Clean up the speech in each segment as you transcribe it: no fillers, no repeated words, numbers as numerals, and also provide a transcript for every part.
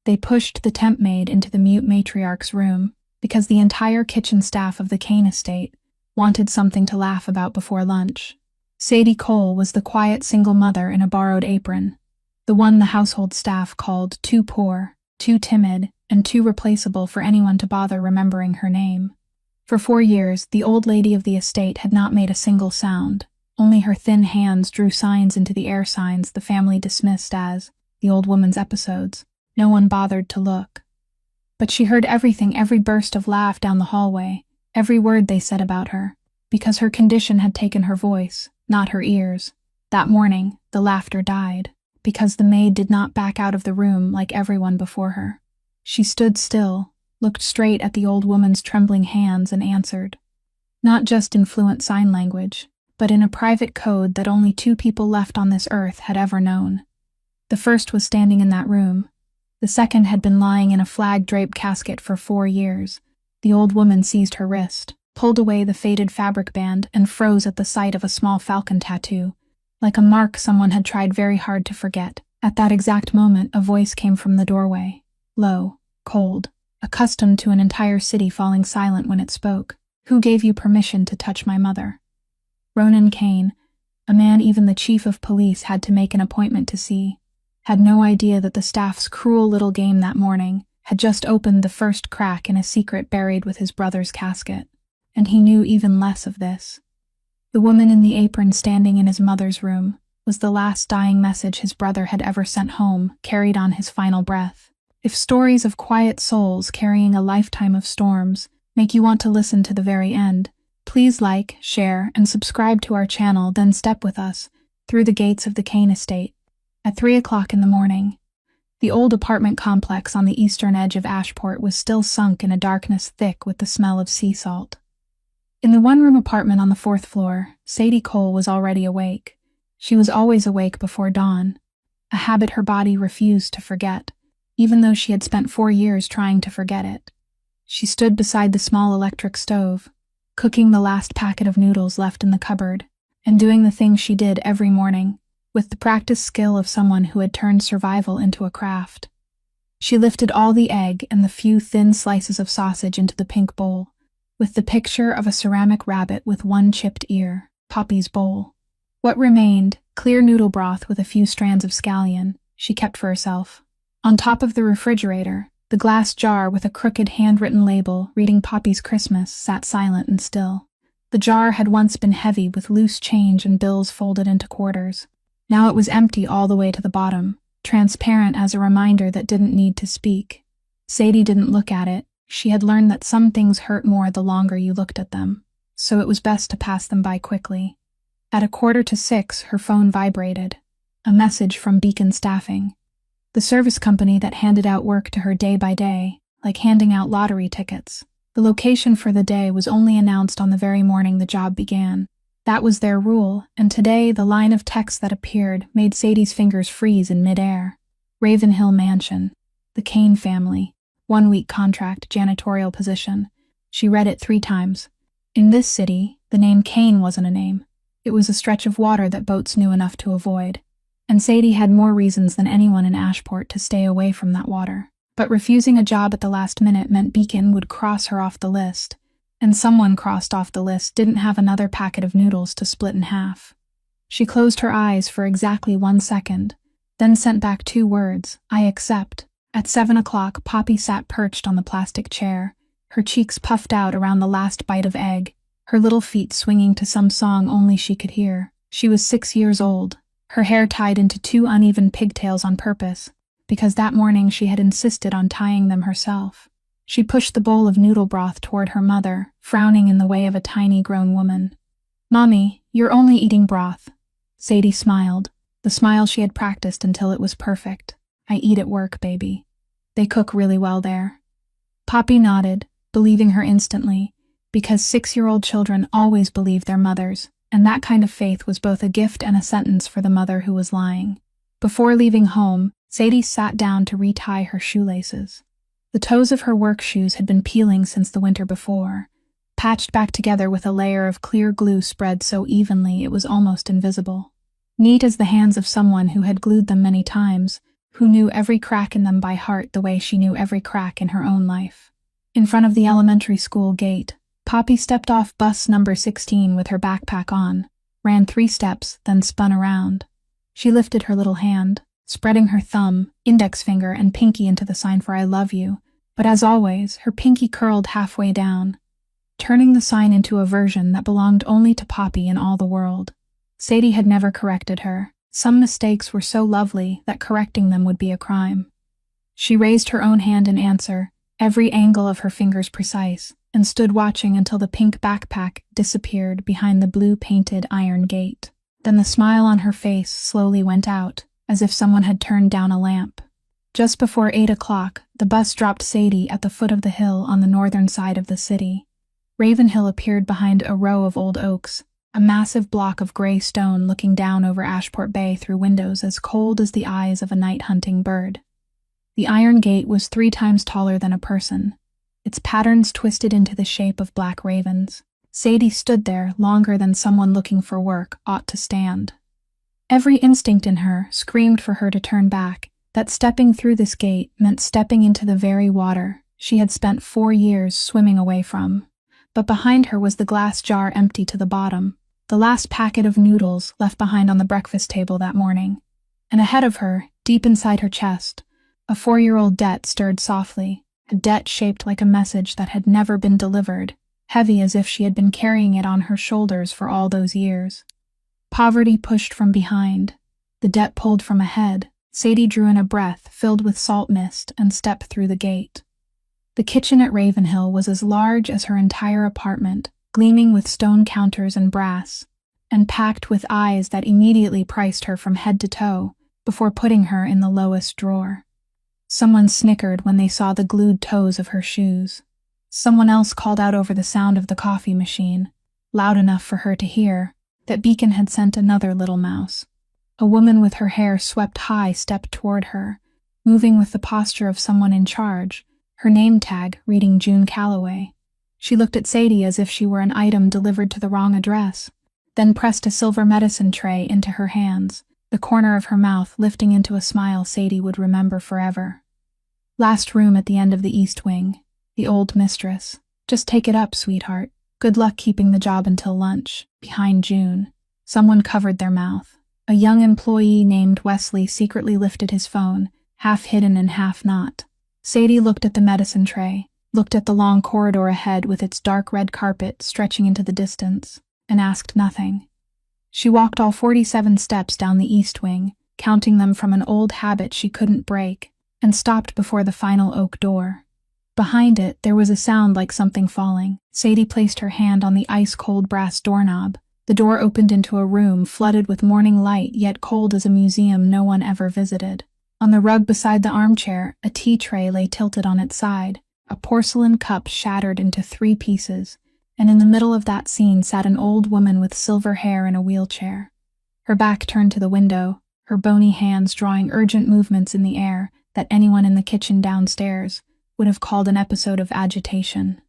They pushed the temp maid into the mute matriarch's room because the entire kitchen staff of the Kane estate wanted something to laugh about before lunch. Sadie Cole was the quiet single mother in a borrowed apron, the one the household staff called too poor, too timid, and too replaceable for anyone to bother remembering her name. For 4 years, the old lady of the estate had not made a single sound. Only her thin hands drew signs into the air signs the family dismissed as the old woman's episodes. No one bothered to look. But she heard everything, every burst of laugh down the hallway, every word they said about her, because her condition had taken her voice, not her ears. That morning, the laughter died, because the maid did not back out of the room like everyone before her. She stood still, looked straight at the old woman's trembling hands and answered. Not just in fluent sign language, but in a private code that only 2 people left on this earth had ever known. The first was standing in that room. The second had been lying in a flag-draped casket for 4 years. The old woman seized her wrist, pulled away the faded fabric band, and froze at the sight of a small falcon tattoo, like a mark someone had tried very hard to forget. At that exact moment, a voice came from the doorway, low, cold, accustomed to an entire city falling silent when it spoke. Who gave you permission to touch my mother? Ronan Kane, a man even the chief of police had to make an appointment to see, had no idea that the staff's cruel little game that morning had just opened the first crack in a secret buried with his brother's casket, and he knew even less of this. The woman in the apron standing in his mother's room was the last dying message his brother had ever sent home, carried on his final breath. If stories of quiet souls carrying a lifetime of storms make you want to listen to the very end, please like, share, and subscribe to our channel, then step with us through the gates of the Kane estate. At 3 o'clock in the morning, the old apartment complex on the eastern edge of Ashport was still sunk in a darkness thick with the smell of sea salt. In the one-room apartment on the 4th floor, Sadie Cole was already awake. She was always awake before dawn, a habit her body refused to forget, even though she had spent 4 years trying to forget it. She stood beside the small electric stove, cooking the last packet of noodles left in the cupboard, and doing the thing she did every morning, with the practiced skill of someone who had turned survival into a craft. She lifted all the egg and the few thin slices of sausage into the pink bowl, with the picture of a ceramic rabbit with 1 chipped ear, Poppy's bowl. What remained, clear noodle broth with a few strands of scallion, she kept for herself. On top of the refrigerator, the glass jar with a crooked handwritten label reading Poppy's Christmas sat silent and still. The jar had once been heavy with loose change and bills folded into quarters. Now it was empty all the way to the bottom, transparent as a reminder that didn't need to speak. Sadie didn't look at it. She had learned that some things hurt more the longer you looked at them, so it was best to pass them by quickly. At 5:45, her phone vibrated. A message from Beacon Staffing, the service company that handed out work to her day by day, like handing out lottery tickets. The location for the day was only announced on the very morning the job began. That was their rule, and today the line of text that appeared made Sadie's fingers freeze in midair. Ravenhill Mansion, the Kane family, 1-week contract, janitorial position. She read it 3 times. In this city, the name Kane wasn't a name. It was a stretch of water that boats knew enough to avoid. And Sadie had more reasons than anyone in Ashport to stay away from that water. But refusing a job at the last minute meant Beacon would cross her off the list. And someone crossed off the list didn't have another packet of noodles to split in half. She closed her eyes for exactly 1 second, then sent back 2 words, I accept. At 7 o'clock, Poppy sat perched on the plastic chair, her cheeks puffed out around the last bite of egg, her little feet swinging to some song only she could hear. She was 6 years old, her hair tied into 2 uneven pigtails on purpose, because that morning she had insisted on tying them herself. She pushed the bowl of noodle broth toward her mother, frowning in the way of a tiny grown woman. Mommy, you're only eating broth. Sadie smiled, the smile she had practiced until it was perfect. I eat at work, baby. They cook really well there. Poppy nodded, believing her instantly, because 6-year-old children always believe their mothers, and that kind of faith was both a gift and a sentence for the mother who was lying. Before leaving home, Sadie sat down to retie her shoelaces. The toes of her work shoes had been peeling since the winter before, patched back together with a layer of clear glue spread so evenly it was almost invisible. Neat as the hands of someone who had glued them many times, who knew every crack in them by heart the way she knew every crack in her own life. In front of the elementary school gate, Poppy stepped off bus number 16 with her backpack on, ran 3 steps, then spun around. She lifted her little hand, spreading her thumb, index finger, and pinky into the sign for I love you, but as always, her pinky curled halfway down, turning the sign into a version that belonged only to Poppy in all the world. Sadie had never corrected her. Some mistakes were so lovely that correcting them would be a crime. She raised her own hand in answer, every angle of her fingers precise, and stood watching until the pink backpack disappeared behind the blue-painted iron gate. Then the smile on her face slowly went out, as if someone had turned down a lamp. Just before 8 o'clock, the bus dropped Sadie at the foot of the hill on the northern side of the city. Ravenhill appeared behind a row of old oaks, a massive block of gray stone looking down over Ashport Bay through windows as cold as the eyes of a night-hunting bird. The iron gate was 3 times taller than a person, its patterns twisted into the shape of black ravens. Sadie stood there longer than someone looking for work ought to stand. Every instinct in her screamed for her to turn back, that stepping through this gate meant stepping into the very water she had spent 4 years swimming away from. But behind her was the glass jar empty to the bottom, the last packet of noodles left behind on the breakfast table that morning. And ahead of her, deep inside her chest, a 4-year-old debt stirred softly, a debt shaped like a message that had never been delivered, heavy as if she had been carrying it on her shoulders for all those years. Poverty pushed from behind, the debt pulled from ahead. Sadie drew in a breath filled with salt mist and stepped through the gate. The kitchen at Ravenhill was as large as her entire apartment, gleaming with stone counters and brass, and packed with eyes that immediately priced her from head to toe before putting her in the lowest drawer. Someone snickered when they saw the glued toes of her shoes. Someone else called out over the sound of the coffee machine, loud enough for her to hear, that Beacon had sent another little mouse. A woman with her hair swept high stepped toward her, moving with the posture of someone in charge, her name tag reading June Calloway. She looked at Sadie as if she were an item delivered to the wrong address, then pressed a silver medicine tray into her hands, the corner of her mouth lifting into a smile Sadie would remember forever. Last room at the end of the east wing. The old mistress. Just take it up, sweetheart. Good luck keeping the job until lunch. Behind June. Someone covered their mouth. A young employee named Wesley secretly lifted his phone, half hidden and half not. Sadie looked at the medicine tray, looked at the long corridor ahead with its dark red carpet stretching into the distance, and asked nothing. She walked all 47 steps down the east wing, counting them from an old habit she couldn't break, and stopped before the final oak door. Behind it, there was a sound like something falling. Sadie placed her hand on the ice-cold brass doorknob. The door opened into a room flooded with morning light yet cold as a museum no one ever visited. On the rug beside the armchair, a tea tray lay tilted on its side, a porcelain cup shattered into 3 pieces, and in the middle of that scene sat an old woman with silver hair in a wheelchair. Her back turned to the window, her bony hands drawing urgent movements in the air that anyone in the kitchen downstairs would have called an episode of agitation.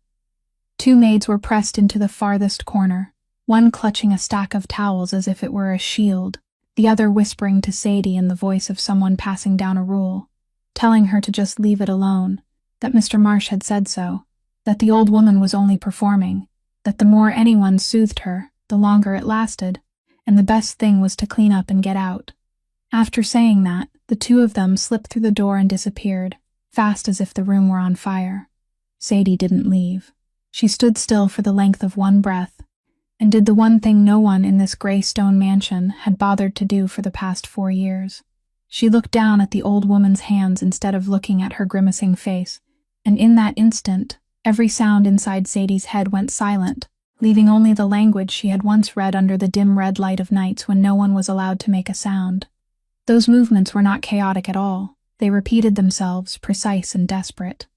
2 maids were pressed into the farthest corner, one clutching a stack of towels as if it were a shield, the other whispering to Sadie in the voice of someone passing down a rule, telling her to just leave it alone, that Mr. Marsh had said so, that the old woman was only performing, that the more anyone soothed her, the longer it lasted, and the best thing was to clean up and get out. After saying that, the 2 of them slipped through the door and disappeared, fast as if the room were on fire. Sadie didn't leave. She stood still for the length of one breath, and did the one thing no one in this gray stone mansion had bothered to do for the past 4 years. She looked down at the old woman's hands instead of looking at her grimacing face, and in that instant, every sound inside Sadie's head went silent, leaving only the language she had once read under the dim red light of nights when no one was allowed to make a sound. Those movements were not chaotic at all. They repeated themselves, precise and desperate.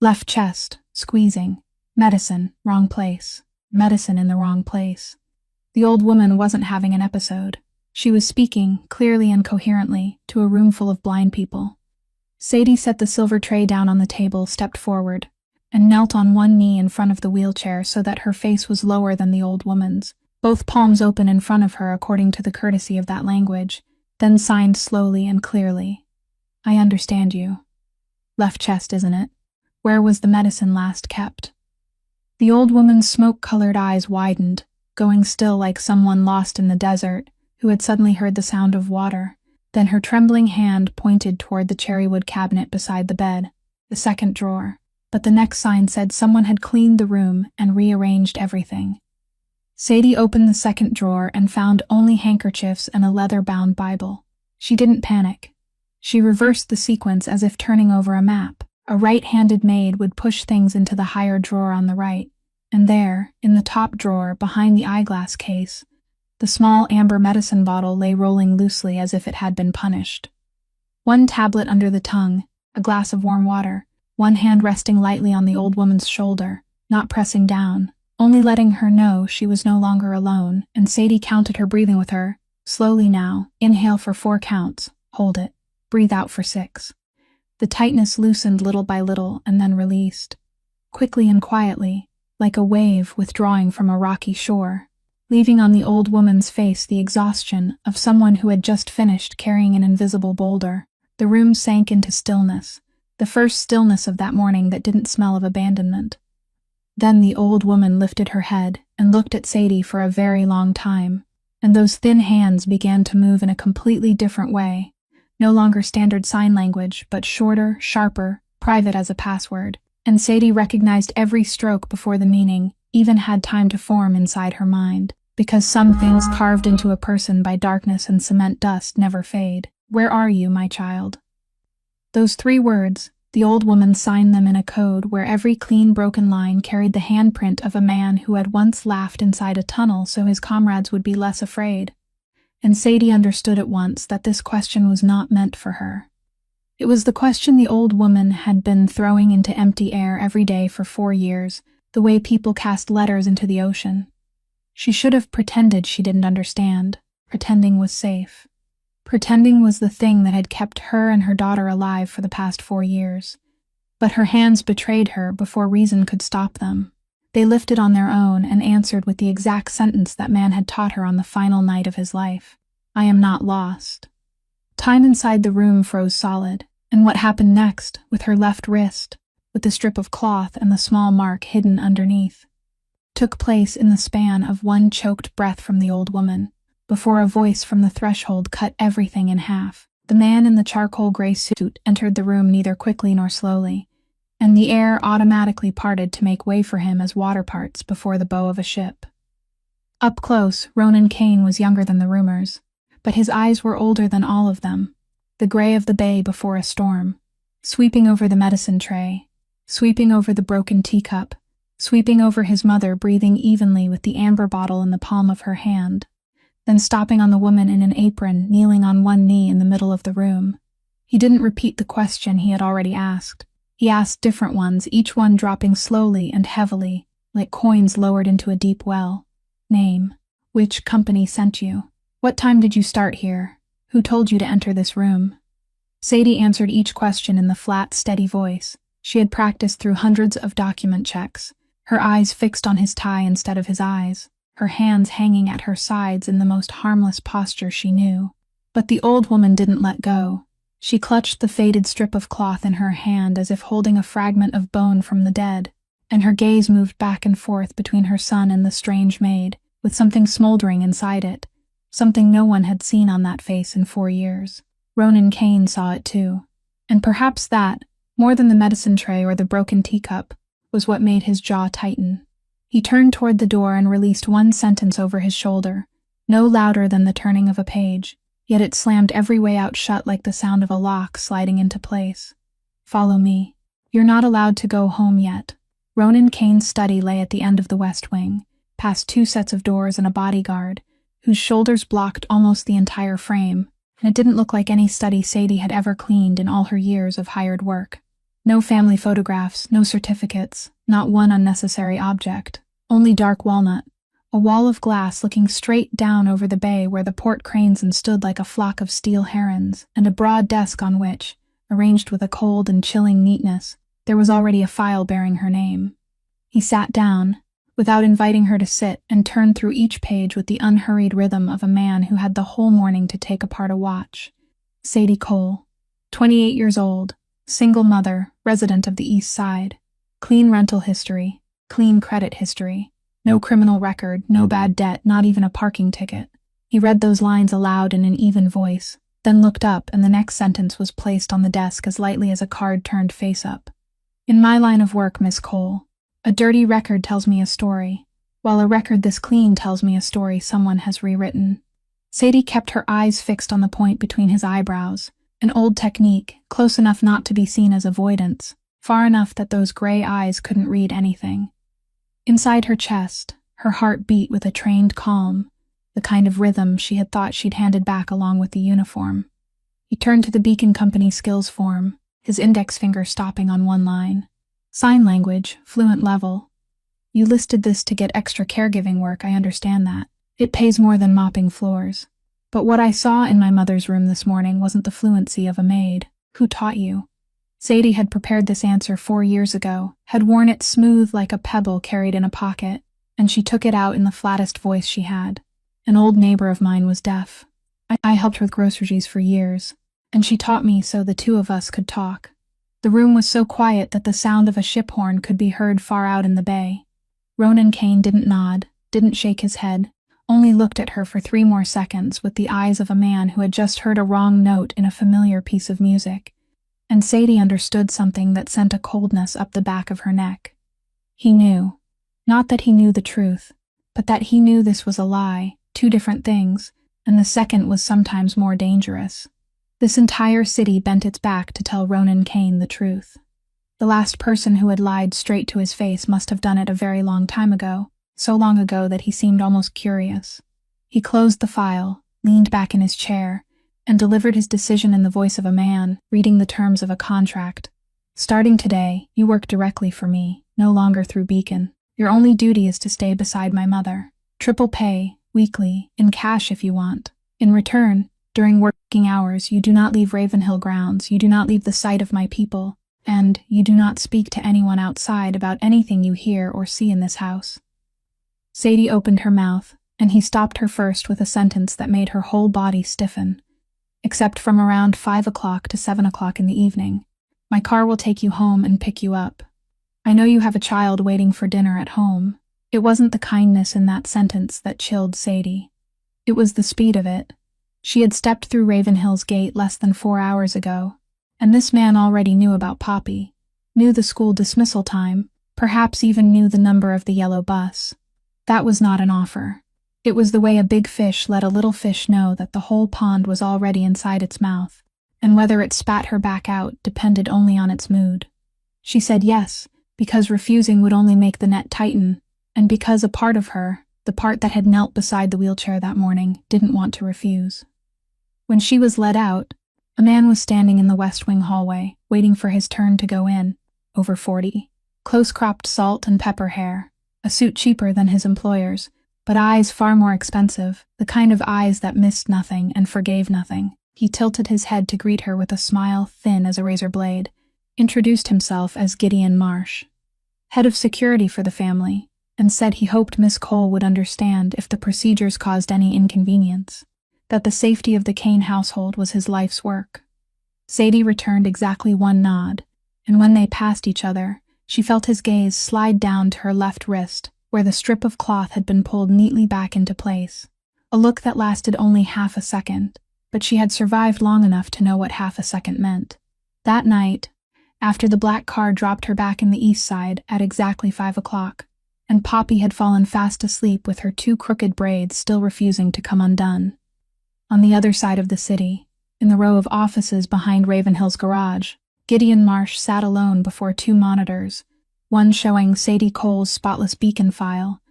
Left chest, squeezing. Medicine, wrong place. Medicine in the wrong place. The old woman wasn't having an episode. She was speaking, clearly and coherently, to a room full of blind people. Sadie set the silver tray down on the table, stepped forward, and knelt on one knee in front of the wheelchair so that her face was lower than the old woman's, both palms open in front of her according to the courtesy of that language, then signed slowly and clearly. I understand you. Left chest, isn't it? Where was the medicine last kept? The old woman's smoke-colored eyes widened, going still like someone lost in the desert, who had suddenly heard the sound of water. Then her trembling hand pointed toward the cherrywood cabinet beside the bed, the second drawer. But the next sign said someone had cleaned the room and rearranged everything. Sadie opened the second drawer and found only handkerchiefs and a leather-bound Bible. She didn't panic. She reversed the sequence as if turning over a map. A right-handed maid would push things into the higher drawer on the right, and there, in the top drawer, behind the eyeglass case, the small amber medicine bottle lay rolling loosely as if it had been punished. One tablet under the tongue, a glass of warm water, one hand resting lightly on the old woman's shoulder, not pressing down, only letting her know she was no longer alone, and Sadie counted her breathing with her. Slowly now, inhale for 4 counts, hold it, breathe out for 6. The tightness loosened little by little and then released, quickly and quietly, like a wave withdrawing from a rocky shore, leaving on the old woman's face the exhaustion of someone who had just finished carrying an invisible boulder. The room sank into stillness, the first stillness of that morning that didn't smell of abandonment. Then the old woman lifted her head and looked at Sadie for a very long time, and those thin hands began to move in a completely different way. No longer standard sign language, but shorter, sharper, private as a password, and Sadie recognized every stroke before the meaning even had time to form inside her mind, because some things carved into a person by darkness and cement dust never fade. Where are you, my child? Those 3 words, the old woman signed them in a code where every clean broken line carried the handprint of a man who had once laughed inside a tunnel so his comrades would be less afraid. And Sadie understood at once that this question was not meant for her. It was the question the old woman had been throwing into empty air every day for 4 years, the way people cast letters into the ocean. She should have pretended she didn't understand. Pretending was safe. Pretending was the thing that had kept her and her daughter alive for the past 4 years. But her hands betrayed her before reason could stop them. They lifted on their own and answered with the exact sentence that man had taught her on the final night of his life. I am not lost. Time inside the room froze solid, and what happened next, with her left wrist, with the strip of cloth and the small mark hidden underneath, took place in the span of one choked breath from the old woman, before a voice from the threshold cut everything in half. The man in the charcoal gray suit entered the room neither quickly nor slowly, and the air automatically parted to make way for him as water parts before the bow of a ship. Up close, Ronan Kane was younger than the rumors, but his eyes were older than all of them, the gray of the bay before a storm, sweeping over the medicine tray, sweeping over the broken teacup, sweeping over his mother breathing evenly with the amber bottle in the palm of her hand, then stopping on the woman in an apron kneeling on one knee in the middle of the room. He didn't repeat the question he had already asked. He asked different ones, each one dropping slowly and heavily, like coins lowered into a deep well. Name. Which company sent you? What time did you start here? Who told you to enter this room? Sadie answered each question in the flat, steady voice. She had practiced through hundreds of document checks, her eyes fixed on his tie instead of his eyes, her hands hanging at her sides in the most harmless posture she knew. But the old woman didn't let go. She clutched the faded strip of cloth in her hand as if holding a fragment of bone from the dead, and her gaze moved back and forth between her son and the strange maid, with something smoldering inside it, something no one had seen on that face in 4 years. Ronan Kane saw it too, and perhaps that, more than the medicine tray or the broken teacup, was what made his jaw tighten. He turned toward the door and released one sentence over his shoulder, no louder than the turning of a page, yet it slammed every way out shut like the sound of a lock sliding into place. Follow me. You're not allowed to go home yet. Ronan Kane's study lay at the end of the west wing, past 2 sets of doors and a bodyguard, whose shoulders blocked almost the entire frame, and it didn't look like any study Sadie had ever cleaned in all her years of hired work. No family photographs, no certificates, not one unnecessary object, only dark walnut, a wall of glass looking straight down over the bay where the port cranes stood like a flock of steel herons, and a broad desk on which, arranged with a cold and chilling neatness, there was already a file bearing her name. He sat down, without inviting her to sit, and turned through each page with the unhurried rhythm of a man who had the whole morning to take apart a watch. Sadie Cole, 28 years old, single mother, resident of the East Side. Clean rental history, clean credit history. No criminal record, no bad debt, not even a parking ticket. He read those lines aloud in an even voice, then looked up, and the next sentence was placed on the desk as lightly as a card turned face up. In my line of work, Miss Cole, a dirty record tells me a story, while a record this clean tells me a story someone has rewritten. Sadie kept her eyes fixed on the point between his eyebrows, an old technique, close enough not to be seen as avoidance, far enough that those gray eyes couldn't read anything. Inside her chest, her heart beat with a trained calm, the kind of rhythm she had thought she'd handed back along with the uniform. He turned to the Beacon Company skills form, his index finger stopping on one line. Sign language, fluent level. You listed this to get extra caregiving work, I understand that. It pays more than mopping floors. But what I saw in my mother's room this morning wasn't the fluency of a maid. Who taught you? Sadie had prepared this answer 4 years ago, had worn it smooth like a pebble carried in a pocket, and she took it out in the flattest voice she had. An old neighbor of mine was deaf. I helped her with groceries for years, and she taught me so the two of us could talk. The room was so quiet that the sound of a ship horn could be heard far out in the bay. Ronan Kane didn't nod, didn't shake his head, only looked at her for 3 more seconds with the eyes of a man who had just heard a wrong note in a familiar piece of music. And Sadie understood something that sent a coldness up the back of her neck. He knew. Not that he knew the truth, but that he knew this was a lie, 2 different things, and the second was sometimes more dangerous. This entire city bent its back to tell Ronan Kane the truth. The last person who had lied straight to his face must have done it a very long time ago, so long ago that he seemed almost curious. He closed the file, leaned back in his chair, and delivered his decision in the voice of a man, reading the terms of a contract. Starting today, you work directly for me, no longer through Beacon. Your only duty is to stay beside my mother. Triple pay, weekly, in cash if you want. In return, during working hours, you do not leave Ravenhill grounds, you do not leave the sight of my people, and you do not speak to anyone outside about anything you hear or see in this house. Sadie opened her mouth, and he stopped her first with a sentence that made her whole body stiffen. Except from around 5 o'clock to 7 o'clock in the evening. My car will take you home and pick you up. I know you have a child waiting for dinner at home. It wasn't the kindness in that sentence that chilled Sadie. It was the speed of it. She had stepped through Ravenhill's gate less than 4 hours ago, and this man already knew about Poppy, knew the school dismissal time, perhaps even knew the number of the yellow bus. That was not an offer. It was the way a big fish let a little fish know that the whole pond was already inside its mouth, and whether it spat her back out depended only on its mood. She said yes, because refusing would only make the net tighten, and because a part of her, the part that had knelt beside the wheelchair that morning, didn't want to refuse. When she was let out, a man was standing in the West Wing hallway, waiting for his turn to go in, over 40, close-cropped salt and pepper hair, a suit cheaper than his employer's, but eyes far more expensive, the kind of eyes that missed nothing and forgave nothing. He tilted his head to greet her with a smile thin as a razor blade, introduced himself as Gideon Marsh, head of security for the family, and said he hoped Miss Cole would understand if the procedures caused any inconvenience, that the safety of the Kane household was his life's work. Sadie returned exactly 1 nod, and when they passed each other, she felt his gaze slide down to her left wrist, where the strip of cloth had been pulled neatly back into place. A look that lasted only half a second, but she had survived long enough to know what half a second meant. That night, after the black car dropped her back in the East Side at exactly 5 o'clock, and Poppy had fallen fast asleep with her 2 crooked braids still refusing to come undone. On the other side of the city, in the row of offices behind Ravenhill's garage, Gideon Marsh sat alone before 2 monitors, one showing Sadie Cole's spotless Beacon file,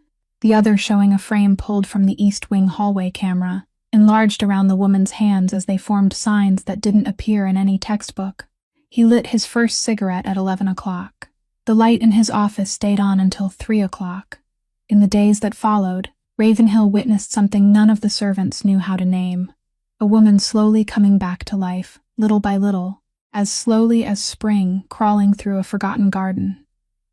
the other showing a frame pulled from the East Wing hallway camera, enlarged around the woman's hands as they formed signs that didn't appear in any textbook. He lit his first cigarette at 11 o'clock. The light in his office stayed on until 3 o'clock. In the days that followed, Ravenhill witnessed something none of the servants knew how to name. A woman slowly coming back to life, little by little, as slowly as spring crawling through a forgotten garden.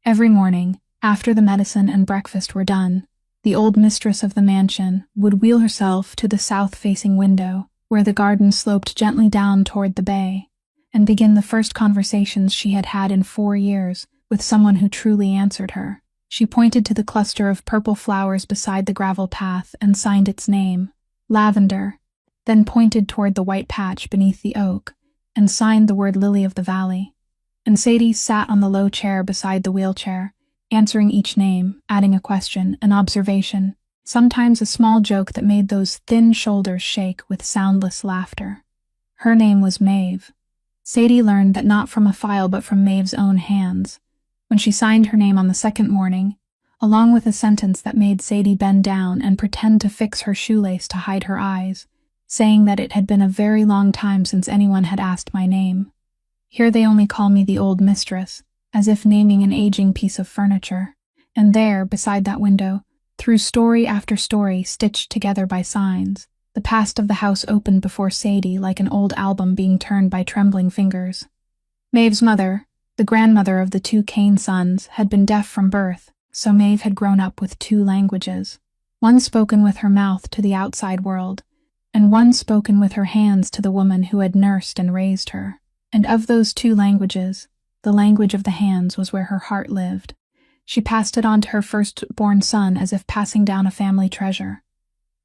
Every morning, after the medicine and breakfast were done, the old mistress of the mansion would wheel herself to the south-facing window, where the garden sloped gently down toward the bay, and begin the first conversations she had had in 4 years with someone who truly answered her. She pointed to the cluster of purple flowers beside the gravel path and signed its name, Lavender, then pointed toward the white patch beneath the oak and signed the word Lily of the Valley. And Sadie sat on the low chair beside the wheelchair, answering each name, adding a question, an observation, sometimes a small joke that made those thin shoulders shake with soundless laughter. Her name was Maeve. Sadie learned that not from a file but from Maeve's own hands, when she signed her name on the second morning, along with a sentence that made Sadie bend down and pretend to fix her shoelace to hide her eyes, saying that it had been a very long time since anyone had asked my name. Here they only call me the old mistress, as if naming an aging piece of furniture. And there, beside that window, through story after story stitched together by signs, the past of the house opened before Sadie like an old album being turned by trembling fingers. Maeve's mother, the grandmother of the 2 Kane sons, had been deaf from birth, so Maeve had grown up with 2 languages, one spoken with her mouth to the outside world, and one spoken with her hands to the woman who had nursed and raised her. And of those 2 languages, the language of the hands was where her heart lived. She passed it on to her firstborn son as if passing down a family treasure.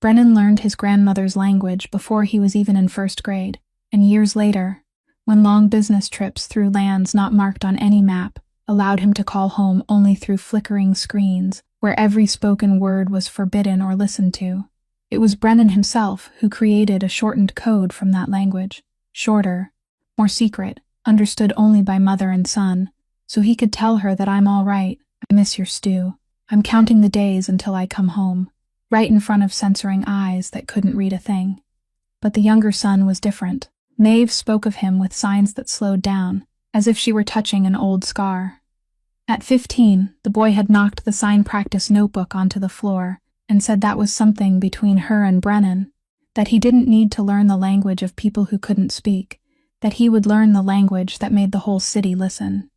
Brennan learned his grandmother's language before he was even in 1st grade, and years later, when long business trips through lands not marked on any map allowed him to call home only through flickering screens where every spoken word was forbidden or listened to, it was Brennan himself who created a shortened code from that language, shorter, more secret, understood only by mother and son, so he could tell her that I'm all right, I miss your stew, I'm counting the days until I come home, right in front of censoring eyes that couldn't read a thing. But the younger son was different. Maeve spoke of him with signs that slowed down, as if she were touching an old scar. At 15, the boy had knocked the sign practice notebook onto the floor and said that was something between her and Brennan, that he didn't need to learn the language of people who couldn't speak, that he would learn the language that made the whole city listen.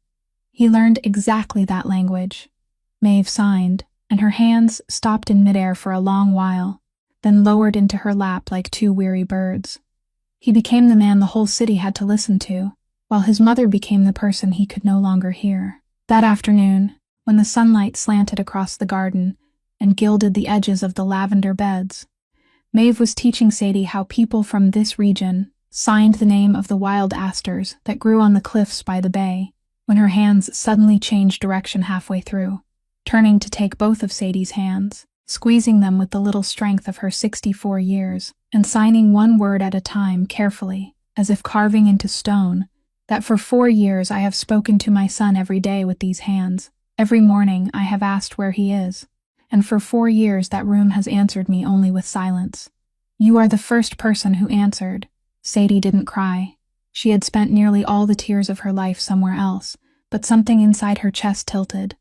He learned exactly that language. Maeve signed, and her hands stopped in midair for a long while, then lowered into her lap like 2 weary birds. He became the man the whole city had to listen to, while his mother became the person he could no longer hear. That afternoon, when the sunlight slanted across the garden and gilded the edges of the lavender beds, Maeve was teaching Sadie how people from this region signed the name of the wild asters that grew on the cliffs by the bay, when her hands suddenly changed direction halfway through, turning to take both of Sadie's hands, squeezing them with the little strength of her 64 years, and signing one word at a time carefully, as if carving into stone, that for 4 years I have spoken to my son every day with these hands. Every morning I have asked where he is, and for 4 years that room has answered me only with silence. You are the first person who answered. Sadie didn't cry. She had spent nearly all the tears of her life somewhere else, but something inside her chest tilted,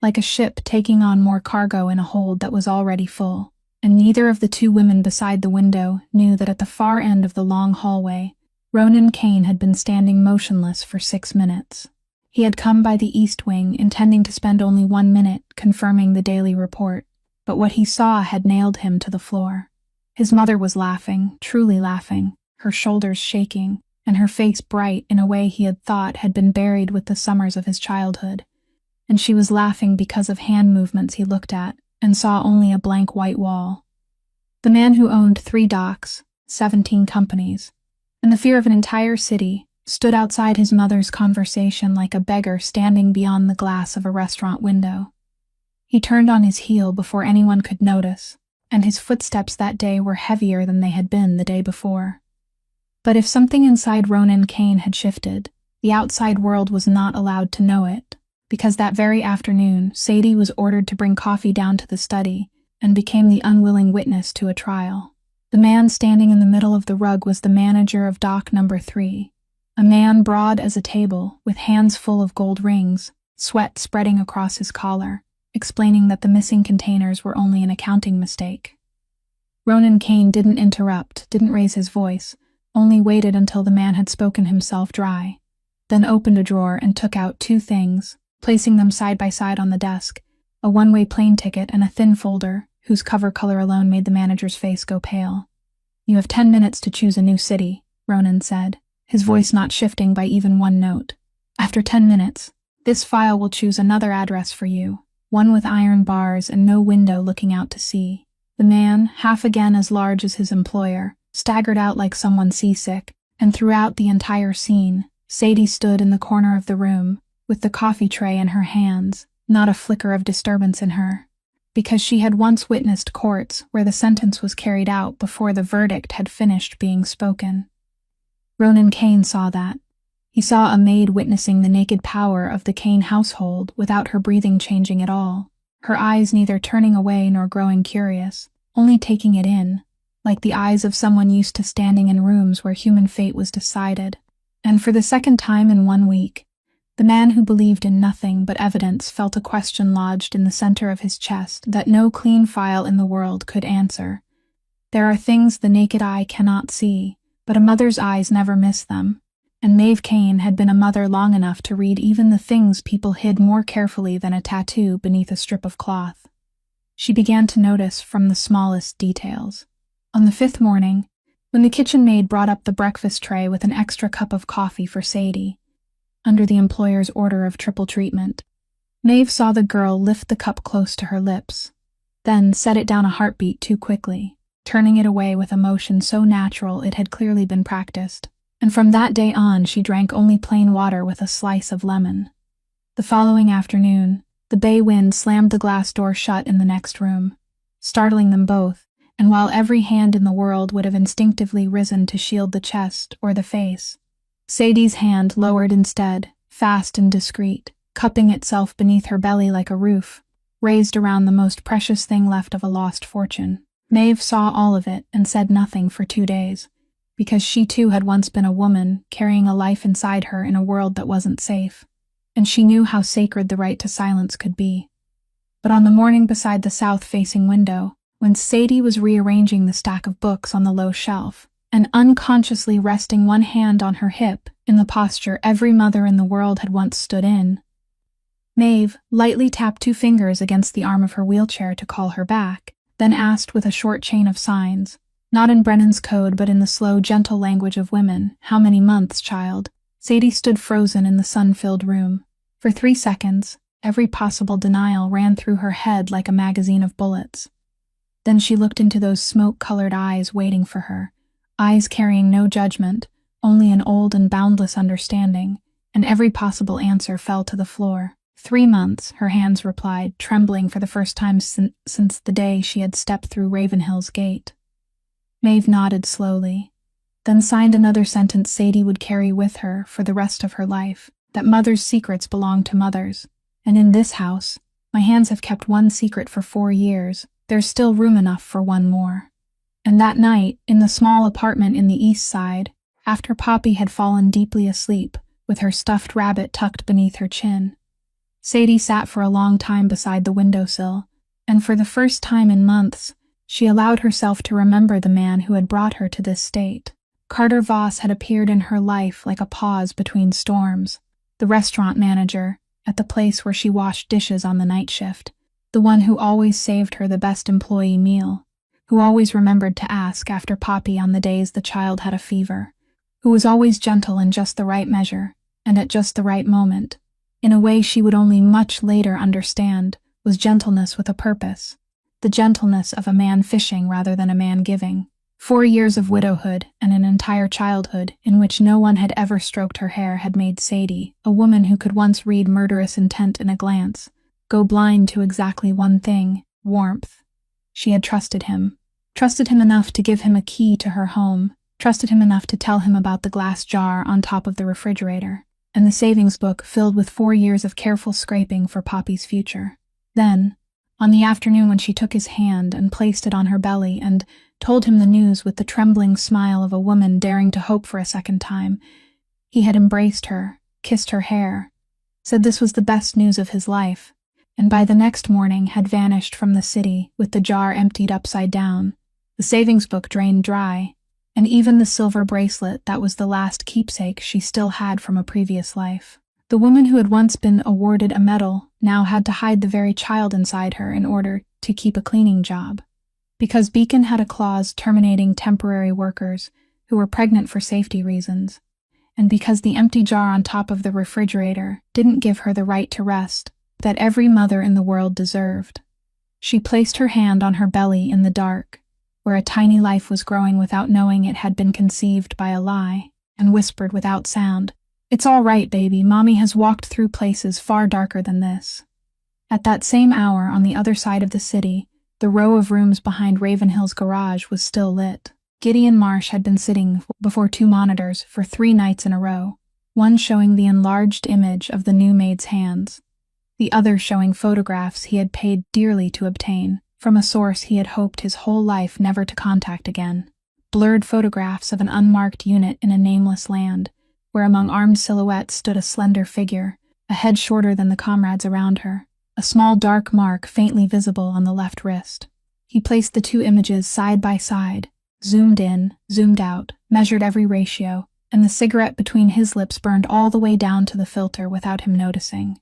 like a ship taking on more cargo in a hold that was already full, and neither of the 2 women beside the window knew that at the far end of the long hallway, Ronan Kane had been standing motionless for 6 minutes. He had come by the east wing, intending to spend only 1 minute confirming the daily report, but what he saw had nailed him to the floor. His mother was laughing, truly laughing, her shoulders shaking, and her face bright in a way he had thought had been buried with the summers of his childhood. And she was laughing because of hand movements he looked at and saw only a blank white wall. The man who owned 3 docks, 17 companies, and the fear of an entire city stood outside his mother's conversation like a beggar standing beyond the glass of a restaurant window. He turned on his heel before anyone could notice, and his footsteps that day were heavier than they had been the day before. But if something inside Ronan Kane had shifted, the outside world was not allowed to know it, because that very afternoon Sadie was ordered to bring coffee down to the study and became the unwilling witness to a trial. The man standing in the middle of the rug was the manager of dock number 3, a man broad as a table, with hands full of gold rings, sweat spreading across his collar, explaining that the missing containers were only an accounting mistake. Ronan Kane didn't interrupt, didn't raise his voice, only waited until the man had spoken himself dry, then opened a drawer and took out 2 things, placing them side by side on the desk, a one-way plane ticket and a thin folder, whose cover color alone made the manager's face go pale. You have 10 minutes to choose a new city, Ronan said, his voice not shifting by even one note. "After 10 minutes, this file will choose another address for you, one with iron bars and no window looking out to sea." The man, half again as large as his employer, staggered out like someone seasick, and throughout the entire scene, Sadie stood in the corner of the room, with the coffee tray in her hands, not a flicker of disturbance in her, because she had once witnessed courts where the sentence was carried out before the verdict had finished being spoken. Ronan Kane saw that. He saw a maid witnessing the naked power of the Kane household without her breathing changing at all, her eyes neither turning away nor growing curious, only taking it in, like the eyes of someone used to standing in rooms where human fate was decided. And for the second time in 1 week, the man who believed in nothing but evidence felt a question lodged in the center of his chest that no clean file in the world could answer. There are things the naked eye cannot see, but a mother's eyes never miss them, and Maeve Kane had been a mother long enough to read even the things people hid more carefully than a tattoo beneath a strip of cloth. She began to notice from the smallest details. On the 5th morning, when the kitchen maid brought up the breakfast tray with an extra cup of coffee for Sadie, under the employer's order of triple treatment, Maeve saw the girl lift the cup close to her lips, then set it down a heartbeat too quickly, turning it away with a motion so natural it had clearly been practiced. And from that day on she drank only plain water with a slice of lemon. The following afternoon, the bay wind slammed the glass door shut in the next room, startling them both, and while every hand in the world would have instinctively risen to shield the chest or the face, Sadie's hand lowered instead, fast and discreet, cupping itself beneath her belly like a roof, raised around the most precious thing left of a lost fortune. Maeve saw all of it and said nothing for 2 days, because she too had once been a woman carrying a life inside her in a world that wasn't safe, and she knew how sacred the right to silence could be. But on the morning beside the south-facing window, when Sadie was rearranging the stack of books on the low shelf, and unconsciously resting one hand on her hip in the posture every mother in the world had once stood in, Maeve lightly tapped 2 fingers against the arm of her wheelchair to call her back, then asked with a short chain of signs, not in Brennan's code but in the slow, gentle language of women, "How many months, child?" Sadie stood frozen in the sun-filled room. For 3 seconds, every possible denial ran through her head like a magazine of bullets. Then she looked into those smoke-colored eyes waiting for her, eyes carrying no judgment, only an old and boundless understanding, and every possible answer fell to the floor. 3 months, her hands replied, trembling for the first time since the day she had stepped through Ravenhill's gate. Maeve nodded slowly, then signed another sentence Sadie would carry with her for the rest of her life, that mothers' secrets belong to mothers. And in this house, my hands have kept one secret for 4 years, there's still room enough for one more. And that night, in the small apartment in the East Side, after Poppy had fallen deeply asleep, with her stuffed rabbit tucked beneath her chin, Sadie sat for a long time beside the windowsill, and for the first time in months, she allowed herself to remember the man who had brought her to this state. Carter Voss had appeared in her life like a pause between storms, the restaurant manager, at the place where she washed dishes on the night shift, the one who always saved her the best employee meal, who always remembered to ask after Poppy on the days the child had a fever, who was always gentle in just the right measure, and at just the right moment, in a way she would only much later understand was gentleness with a purpose, the gentleness of a man fishing rather than a man giving. 4 years of widowhood and an entire childhood in which no one had ever stroked her hair had made Sadie, a woman who could once read murderous intent in a glance, go blind to exactly one thing: warmth. She had trusted him enough to give him a key to her home, trusted him enough to tell him about the glass jar on top of the refrigerator, and the savings book filled with 4 years of careful scraping for Poppy's future. Then, on the afternoon when she took his hand and placed it on her belly and told him the news with the trembling smile of a woman daring to hope for a second time, he had embraced her, kissed her hair, said this was the best news of his life, and by the next morning had vanished from the city with the jar emptied upside down, the savings book drained dry, and even the silver bracelet that was the last keepsake she still had from a previous life. The woman who had once been awarded a medal now had to hide the very child inside her in order to keep a cleaning job, because Beacon had a clause terminating temporary workers who were pregnant for safety reasons, and because the empty jar on top of the refrigerator didn't give her the right to rest that every mother in the world deserved. She placed her hand on her belly in the dark, where a tiny life was growing without knowing it had been conceived by a lie, and whispered without sound, "It's all right, baby. Mommy has walked through places far darker than this." At that same hour, on the other side of the city, the row of rooms behind Ravenhill's garage was still lit. Gideon Marsh had been sitting before 2 monitors for 3 nights in a row, one showing the enlarged image of the new maid's hands, the other showing photographs he had paid dearly to obtain from a source he had hoped his whole life never to contact again. Blurred photographs of an unmarked unit in a nameless land, where among armed silhouettes stood a slender figure, a head shorter than the comrades around her, a small dark mark faintly visible on the left wrist. He placed the 2 images side by side, zoomed in, zoomed out, measured every ratio, and the cigarette between his lips burned all the way down to the filter without him noticing.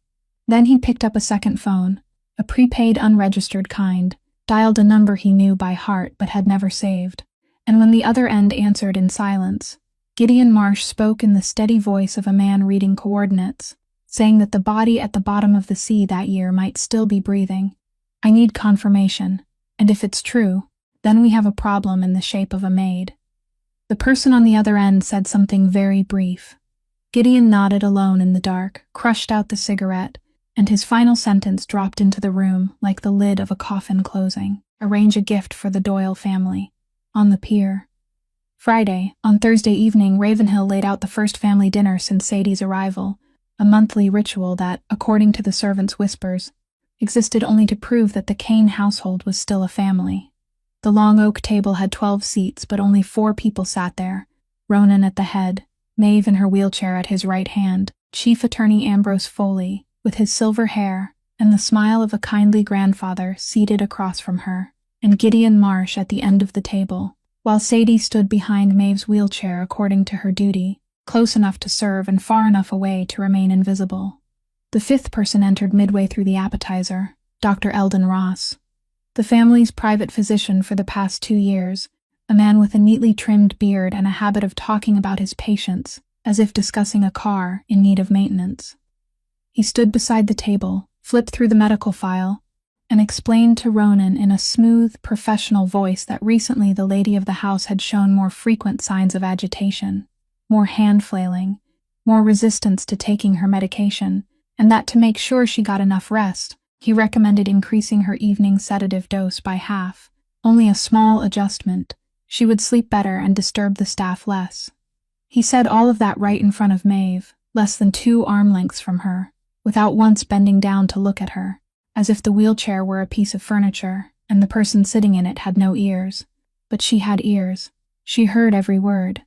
Then he picked up a second phone, a prepaid unregistered kind, dialed a number he knew by heart but had never saved, and when the other end answered in silence, Gideon Marsh spoke in the steady voice of a man reading coordinates, saying that the body at the bottom of the sea that year might still be breathing. "I need confirmation, and if it's true, then we have a problem in the shape of a maid." The person on the other end said something very brief. Gideon nodded alone in the dark, crushed out the cigarette, and his final sentence dropped into the room like the lid of a coffin closing. "Arrange a gift for the Doyle family. On the pier." Friday, on Thursday evening, Ravenhill laid out the first family dinner since Sadie's arrival, a monthly ritual that, according to the servants' whispers, existed only to prove that the Kane household was still a family. The long oak table had 12 seats, but only 4 people sat there, Ronan at the head, Maeve in her wheelchair at his right hand, Chief Attorney Ambrose Foley, with his silver hair, and the smile of a kindly grandfather seated across from her, and Gideon Marsh at the end of the table, while Sadie stood behind Maeve's wheelchair according to her duty, close enough to serve and far enough away to remain invisible. The 5th person entered midway through the appetizer, Dr. Eldon Ross, the family's private physician for the past 2 years, a man with a neatly trimmed beard and a habit of talking about his patients, as if discussing a car in need of maintenance. He stood beside the table, flipped through the medical file, and explained to Ronan in a smooth, professional voice that recently the lady of the house had shown more frequent signs of agitation, more hand-flailing, more resistance to taking her medication, and that to make sure she got enough rest, he recommended increasing her evening sedative dose by half. Only a small adjustment. She would sleep better and disturb the staff less. He said all of that right in front of Maeve, less than 2 arm lengths from her, without once bending down to look at her, as if the wheelchair were a piece of furniture, and the person sitting in it had no ears. But she had ears. She heard every word.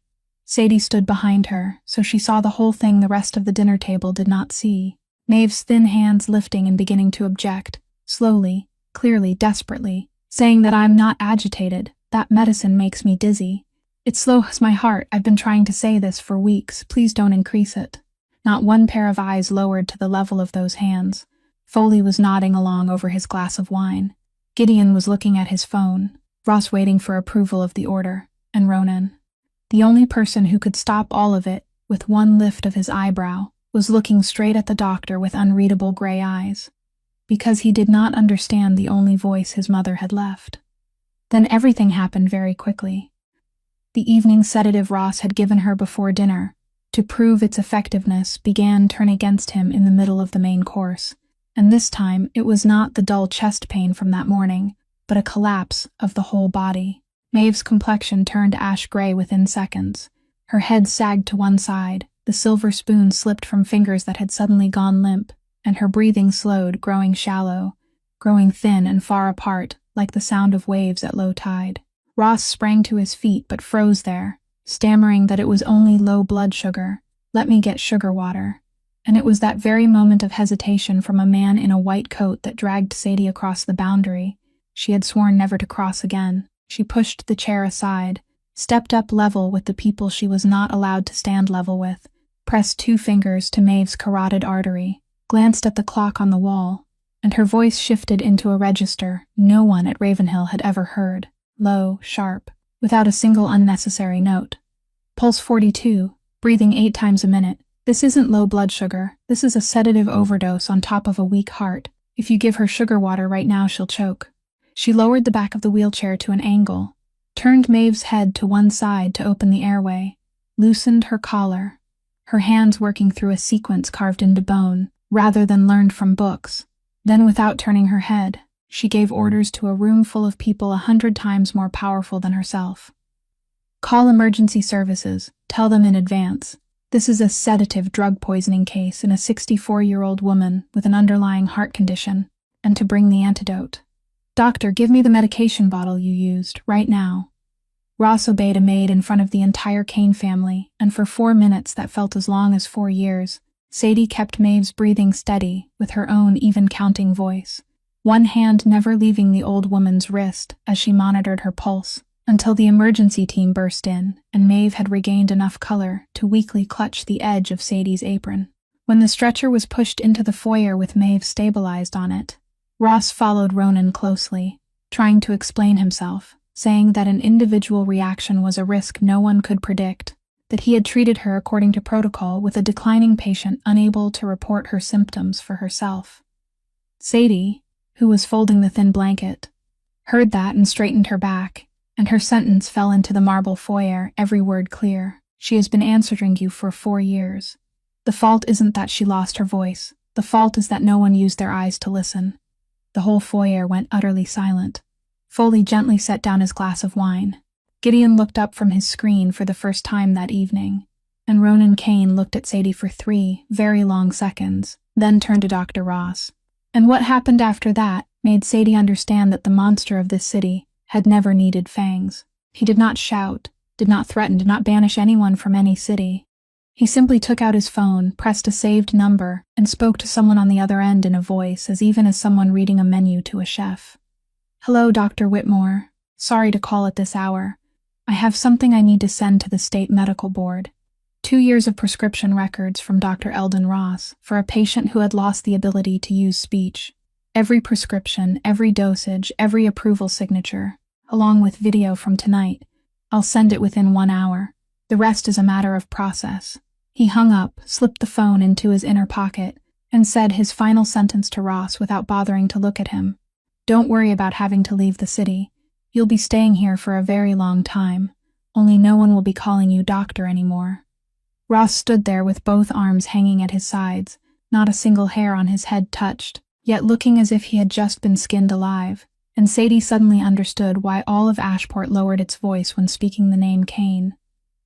Sadie stood behind her, so she saw the whole thing the rest of the dinner table did not see. Maeve's thin hands lifting and beginning to object, slowly, clearly, desperately, saying that "I'm not agitated, that medicine makes me dizzy. It slows my heart, I've been trying to say this for weeks, please don't increase it." Not one pair of eyes lowered to the level of those hands. Foley was nodding along over his glass of wine. Gideon was looking at his phone, Ross waiting for approval of the order, and Ronan. The only person who could stop all of it, with one lift of his eyebrow, was looking straight at the doctor with unreadable gray eyes, because he did not understand the only voice his mother had left. Then everything happened very quickly. The evening sedative Ross had given her before dinner, to prove its effectiveness, began turn against him in the middle of the main course, and this time it was not the dull chest pain from that morning, but a collapse of the whole body. Maeve's complexion turned ash-gray within seconds. Her head sagged to one side, the silver spoon slipped from fingers that had suddenly gone limp, and her breathing slowed, growing shallow, growing thin and far apart, like the sound of waves at low tide. Ross sprang to his feet but froze there, stammering that it was only low blood sugar. "Let me get sugar water." And it was that very moment of hesitation from a man in a white coat that dragged Sadie across the boundary she had sworn never to cross again. She pushed the chair aside, stepped up level with the people she was not allowed to stand level with, pressed 2 fingers to Maeve's carotid artery, glanced at the clock on the wall, and her voice shifted into a register no one at Ravenhill had ever heard, low, sharp, without a single unnecessary note. "Pulse 42, breathing 8 times a minute. This isn't low blood sugar. This is a sedative overdose on top of a weak heart. If you give her sugar water right now, she'll choke. She lowered the back of the wheelchair to an angle, turned Maeve's head to one side to open the airway, loosened her collar, her hands working through a sequence carved into bone, rather than learned from books. Then, without turning her head, she gave orders to a room full of people 100 times more powerful than herself. Call emergency services. Tell them in advance. This is a sedative drug poisoning case in a 64-year-old woman with an underlying heart condition, and to bring the antidote. Doctor, give me the medication bottle you used, right now. Ross obeyed a maid in front of the entire Kane family, and for 4 minutes that felt as long as 4 years, Sadie kept Maeve's breathing steady with her own even-counting voice, one hand never leaving the old woman's wrist as she monitored her pulse, until the emergency team burst in, and Maeve had regained enough color to weakly clutch the edge of Sadie's apron. When the stretcher was pushed into the foyer with Maeve stabilized on it, Ross followed Ronan closely, trying to explain himself, saying that an individual reaction was a risk no one could predict, that he had treated her according to protocol with a declining patient unable to report her symptoms for herself. Sadie, who was folding the thin blanket, heard that and straightened her back, and her sentence fell into the marble foyer, every word clear. She has been answering you for 4 years. The fault isn't that she lost her voice. The fault is that no one used their eyes to listen. The whole foyer went utterly silent. Foley gently set down his glass of wine. Gideon looked up from his screen for the first time that evening, and Ronan Kane looked at Sadie for 3 very long seconds, then turned to Dr. Ross. And what happened after that made Sadie understand that the monster of this city had never needed fangs. He did not shout, did not threaten, did not banish anyone from any city. He simply took out his phone, pressed a saved number, and spoke to someone on the other end in a voice as even as someone reading a menu to a chef. Hello, Dr. Whitmore. Sorry to call at this hour. I have something I need to send to the state medical board. 2 years of prescription records from Dr. Eldon Ross for a patient who had lost the ability to use speech. Every prescription, every dosage, every approval signature, along with video from tonight. I'll send it within 1 hour. The rest is a matter of process. He hung up, slipped the phone into his inner pocket, and said his final sentence to Ross without bothering to look at him. Don't worry about having to leave the city. You'll be staying here for a very long time. Only no one will be calling you doctor anymore. Ross stood there with both arms hanging at his sides, not a single hair on his head touched, yet looking as if he had just been skinned alive. And Sadie suddenly understood why all of Ashport lowered its voice when speaking the name Kane.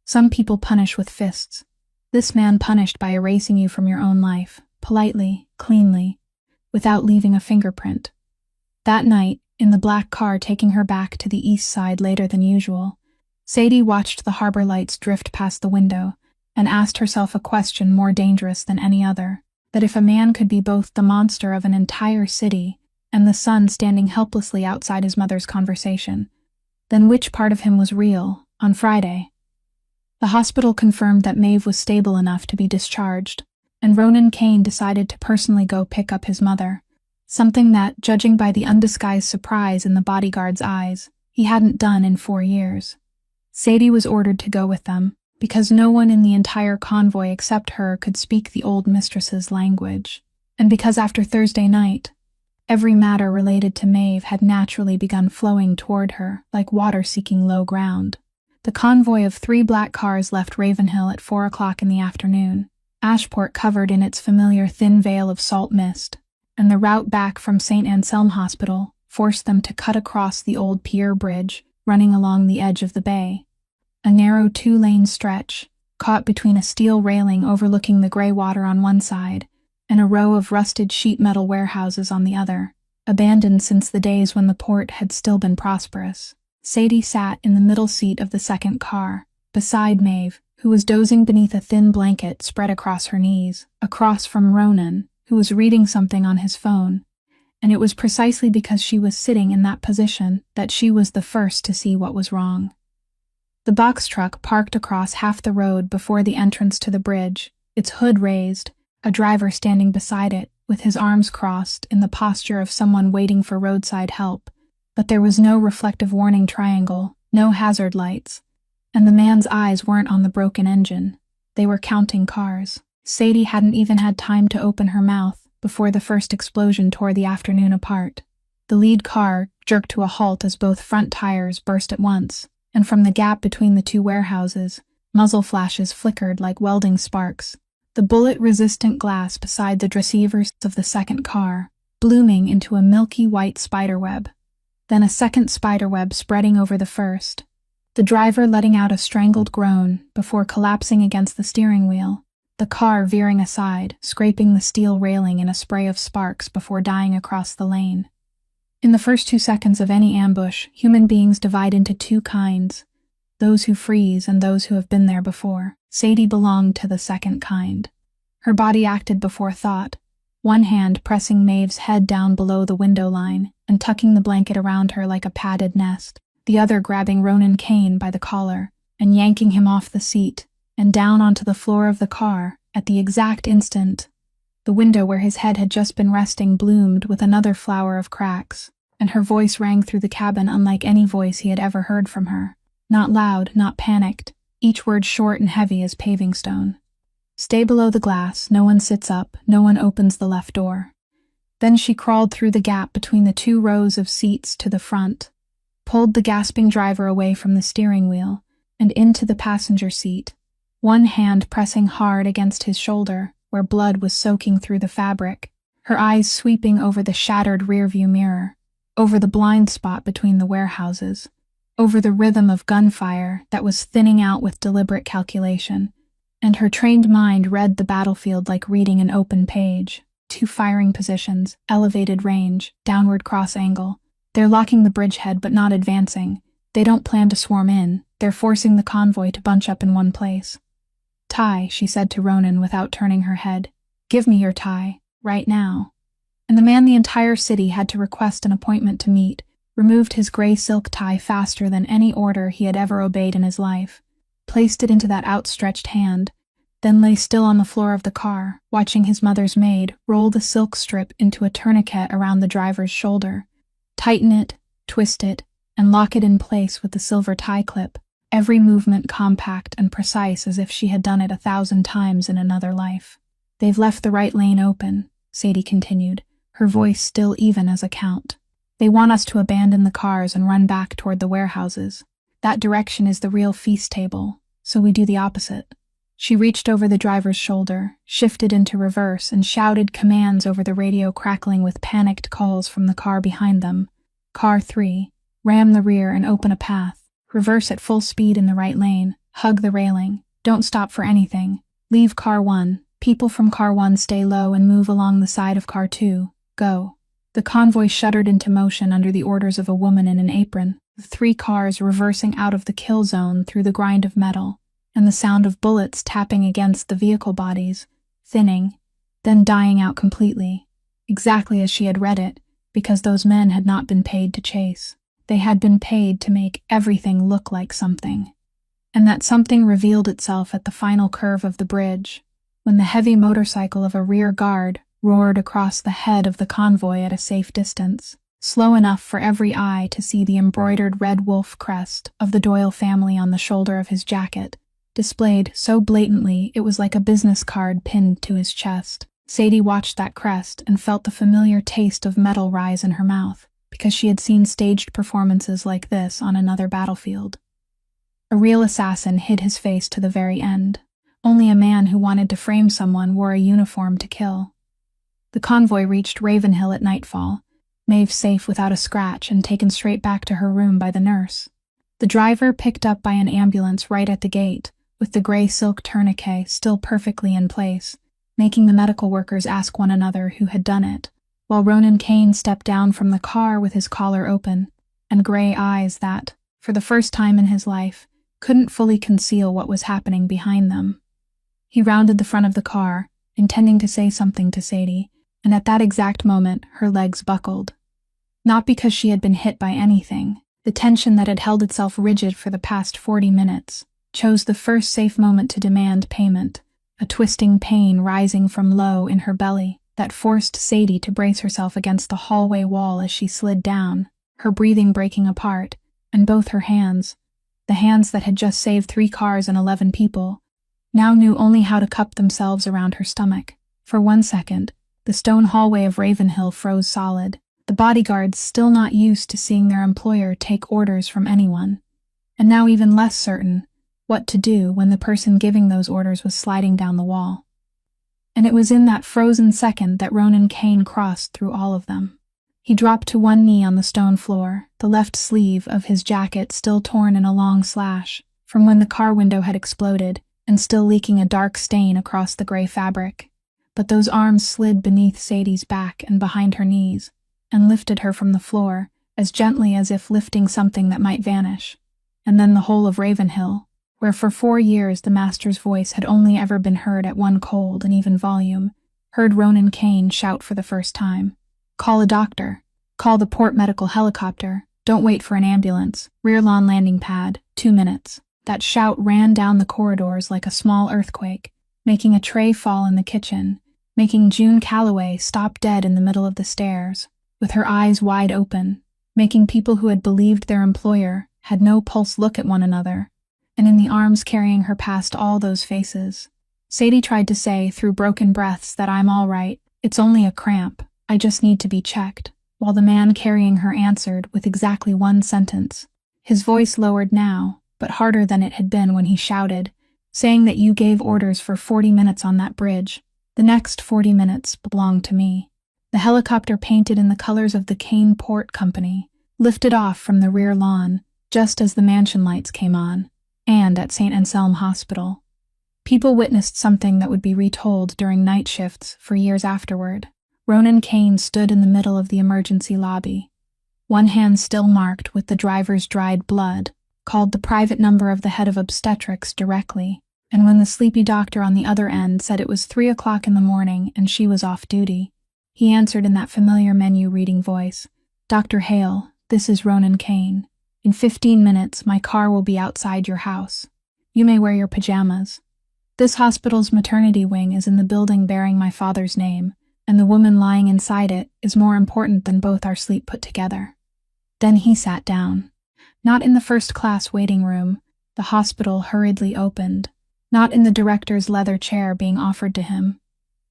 Some people punish with fists. This man punished by erasing you from your own life, politely, cleanly, without leaving a fingerprint. That night, in the black car taking her back to the east side later than usual, Sadie watched the harbor lights drift past the window and asked herself a question more dangerous than any other, that if a man could be both the monster of an entire city and the son standing helplessly outside his mother's conversation, then which part of him was real? On Friday, the hospital confirmed that Maeve was stable enough to be discharged, and Ronan Kane decided to personally go pick up his mother, something that, judging by the undisguised surprise in the bodyguard's eyes, he hadn't done in 4 years. Sadie was ordered to go with them, because no one in the entire convoy except her could speak the old mistress's language, and because after Thursday night, every matter related to Maeve had naturally begun flowing toward her, like water seeking low ground. The convoy of 3 black cars left Ravenhill at 4 o'clock in the afternoon, Ashport covered in its familiar thin veil of salt mist, and the route back from St. Anselm Hospital forced them to cut across the old pier bridge running along the edge of the bay. A narrow 2-lane stretch, caught between a steel railing overlooking the gray water on one side and a row of rusted sheet metal warehouses on the other, abandoned since the days when the port had still been prosperous. Sadie sat in the middle seat of the second car, beside Maeve, who was dozing beneath a thin blanket spread across her knees, across from Ronan, who was reading something on his phone, and it was precisely because she was sitting in that position that she was the first to see what was wrong. The box truck parked across half the road before the entrance to the bridge, its hood raised, a driver standing beside it, with his arms crossed in the posture of someone waiting for roadside help, but there was no reflective warning triangle, no hazard lights, and the man's eyes weren't on the broken engine. They were counting cars. Sadie hadn't even had time to open her mouth before the first explosion tore the afternoon apart. The lead car jerked to a halt as both front tires burst at once, and from the gap between the two warehouses, muzzle flashes flickered like welding sparks. The bullet-resistant glass beside the receivers of the second car, blooming into a milky white spiderweb. Then a second spiderweb spreading over the first. The driver letting out a strangled groan before collapsing against the steering wheel, the car veering aside, scraping the steel railing in a spray of sparks before dying across the lane. In the first 2 seconds of any ambush, human beings divide into two kinds, those who freeze and those who have been there before. Sadie belonged to the second kind. Her body acted before thought, one hand pressing Maeve's head down below the window line and tucking the blanket around her like a padded nest, the other grabbing Ronan Kane by the collar and yanking him off the seat and down onto the floor of the car at the exact instant. The window where his head had just been resting bloomed with another flower of cracks, and her voice rang through the cabin unlike any voice he had ever heard from her. Not loud, not panicked, each word short and heavy as paving stone. Stay below the glass, no one sits up, no one opens the left door. Then she crawled through the gap between the 2 rows of seats to the front, pulled the gasping driver away from the steering wheel, and into the passenger seat, one hand pressing hard against his shoulder, where blood was soaking through the fabric, her eyes sweeping over the shattered rearview mirror, over the blind spot between the warehouses, over the rhythm of gunfire that was thinning out with deliberate calculation, and her trained mind read the battlefield like reading an open page. 2 firing positions, elevated range, downward cross angle. They're locking the bridgehead but not advancing. They don't plan to swarm in, they're forcing the convoy to bunch up in one place. "Tie," she said to Ronan without turning her head. "Give me your tie, right now." And the man the entire city had to request an appointment to meet removed his gray silk tie faster than any order he had ever obeyed in his life, placed it into that outstretched hand, then lay still on the floor of the car, watching his mother's maid roll the silk strip into a tourniquet around the driver's shoulder, tighten it, twist it, and lock it in place with the silver tie clip, every movement compact and precise as if she had done it 1,000 times in another life. "They've left the right lane open," Sadie continued, her voice still even as a count. "They want us to abandon the cars and run back toward the warehouses. That direction is the real feast table, so we do the opposite." She reached over the driver's shoulder, shifted into reverse, and shouted commands over the radio, crackling with panicked calls from the car behind them. "Car 3, ram the rear and open a path. Reverse at full speed in the right lane. Hug the railing. Don't stop for anything. Leave car 1. People from car 1 stay low and move along the side of car 2. Go." The convoy shuddered into motion under the orders of a woman in an apron, the 3 cars reversing out of the kill zone through the grind of metal, and the sound of bullets tapping against the vehicle bodies, thinning, then dying out completely, exactly as she had read it, because those men had not been paid to chase. They had been paid to make everything look like something. And that something revealed itself at the final curve of the bridge, when the heavy motorcycle of a rear guard roared across the head of the convoy at a safe distance, slow enough for every eye to see the embroidered red wolf crest of the Doyle family on the shoulder of his jacket, displayed so blatantly it was like a business card pinned to his chest. Sadie watched that crest and felt the familiar taste of metal rise in her mouth, because she had seen staged performances like this on another battlefield. A real assassin hid his face to the very end. Only a man who wanted to frame someone wore a uniform to kill. The convoy reached Ravenhill at nightfall, Maeve safe without a scratch and taken straight back to her room by the nurse. The driver picked up by an ambulance right at the gate, with the gray silk tourniquet still perfectly in place, making the medical workers ask one another who had done it, while Ronan Kane stepped down from the car with his collar open, and gray eyes that, for the first time in his life, couldn't fully conceal what was happening behind them. He rounded the front of the car, intending to say something to Sadie, and at that exact moment her legs buckled. Not because she had been hit by anything, the tension that had held itself rigid for the past 40 minutes, chose the first safe moment to demand payment, a twisting pain rising from low in her belly that forced Sadie to brace herself against the hallway wall as she slid down, her breathing breaking apart, and both her hands, the hands that had just saved 3 cars and 11 people, now knew only how to cup themselves around her stomach. For 1 second, the stone hallway of Ravenhill froze solid, the bodyguards still not used to seeing their employer take orders from anyone, and now even less certain what to do when the person giving those orders was sliding down the wall. And it was in that frozen second that Ronan Kane crossed through all of them. He dropped to one knee on the stone floor, the left sleeve of his jacket still torn in a long slash from when the car window had exploded and still leaking a dark stain across the gray fabric. But those arms slid beneath Sadie's back and behind her knees and lifted her from the floor as gently as if lifting something that might vanish. And then the whole of Ravenhill, where for 4 years the master's voice had only ever been heard at one cold and even volume, heard Ronan Kane shout for the first time. Call a doctor. Call the port medical helicopter. Don't wait for an ambulance. Rear lawn landing pad. 2 minutes. That shout ran down the corridors like a small earthquake, making a tray fall in the kitchen, making June Calloway stop dead in the middle of the stairs, with her eyes wide open, making people who had believed their employer had no pulse look at one another, and in the arms carrying her past all those faces. Sadie tried to say through broken breaths that I'm all right, it's only a cramp, I just need to be checked, while the man carrying her answered with exactly one sentence. His voice lowered now, but harder than it had been when he shouted, saying that you gave orders for 40 minutes on that bridge. The next 40 minutes belonged to me. The helicopter painted in the colors of the Kane Port Company lifted off from the rear lawn just as the mansion lights came on, and at St. Anselm Hospital. People witnessed something that would be retold during night shifts for years afterward. Ronan Kane stood in the middle of the emergency lobby, one hand still marked with the driver's dried blood, called the private number of the head of obstetrics directly, and when the sleepy doctor on the other end said it was 3 o'clock in the morning and she was off duty, he answered in that familiar menu-reading voice, Dr. Hale, this is Ronan Kane. In 15 minutes, my car will be outside your house. You may wear your pajamas. This hospital's maternity wing is in the building bearing my father's name, and the woman lying inside it is more important than both our sleep put together. Then he sat down. Not in the first-class waiting room, the hospital hurriedly opened, not in the director's leather chair being offered to him,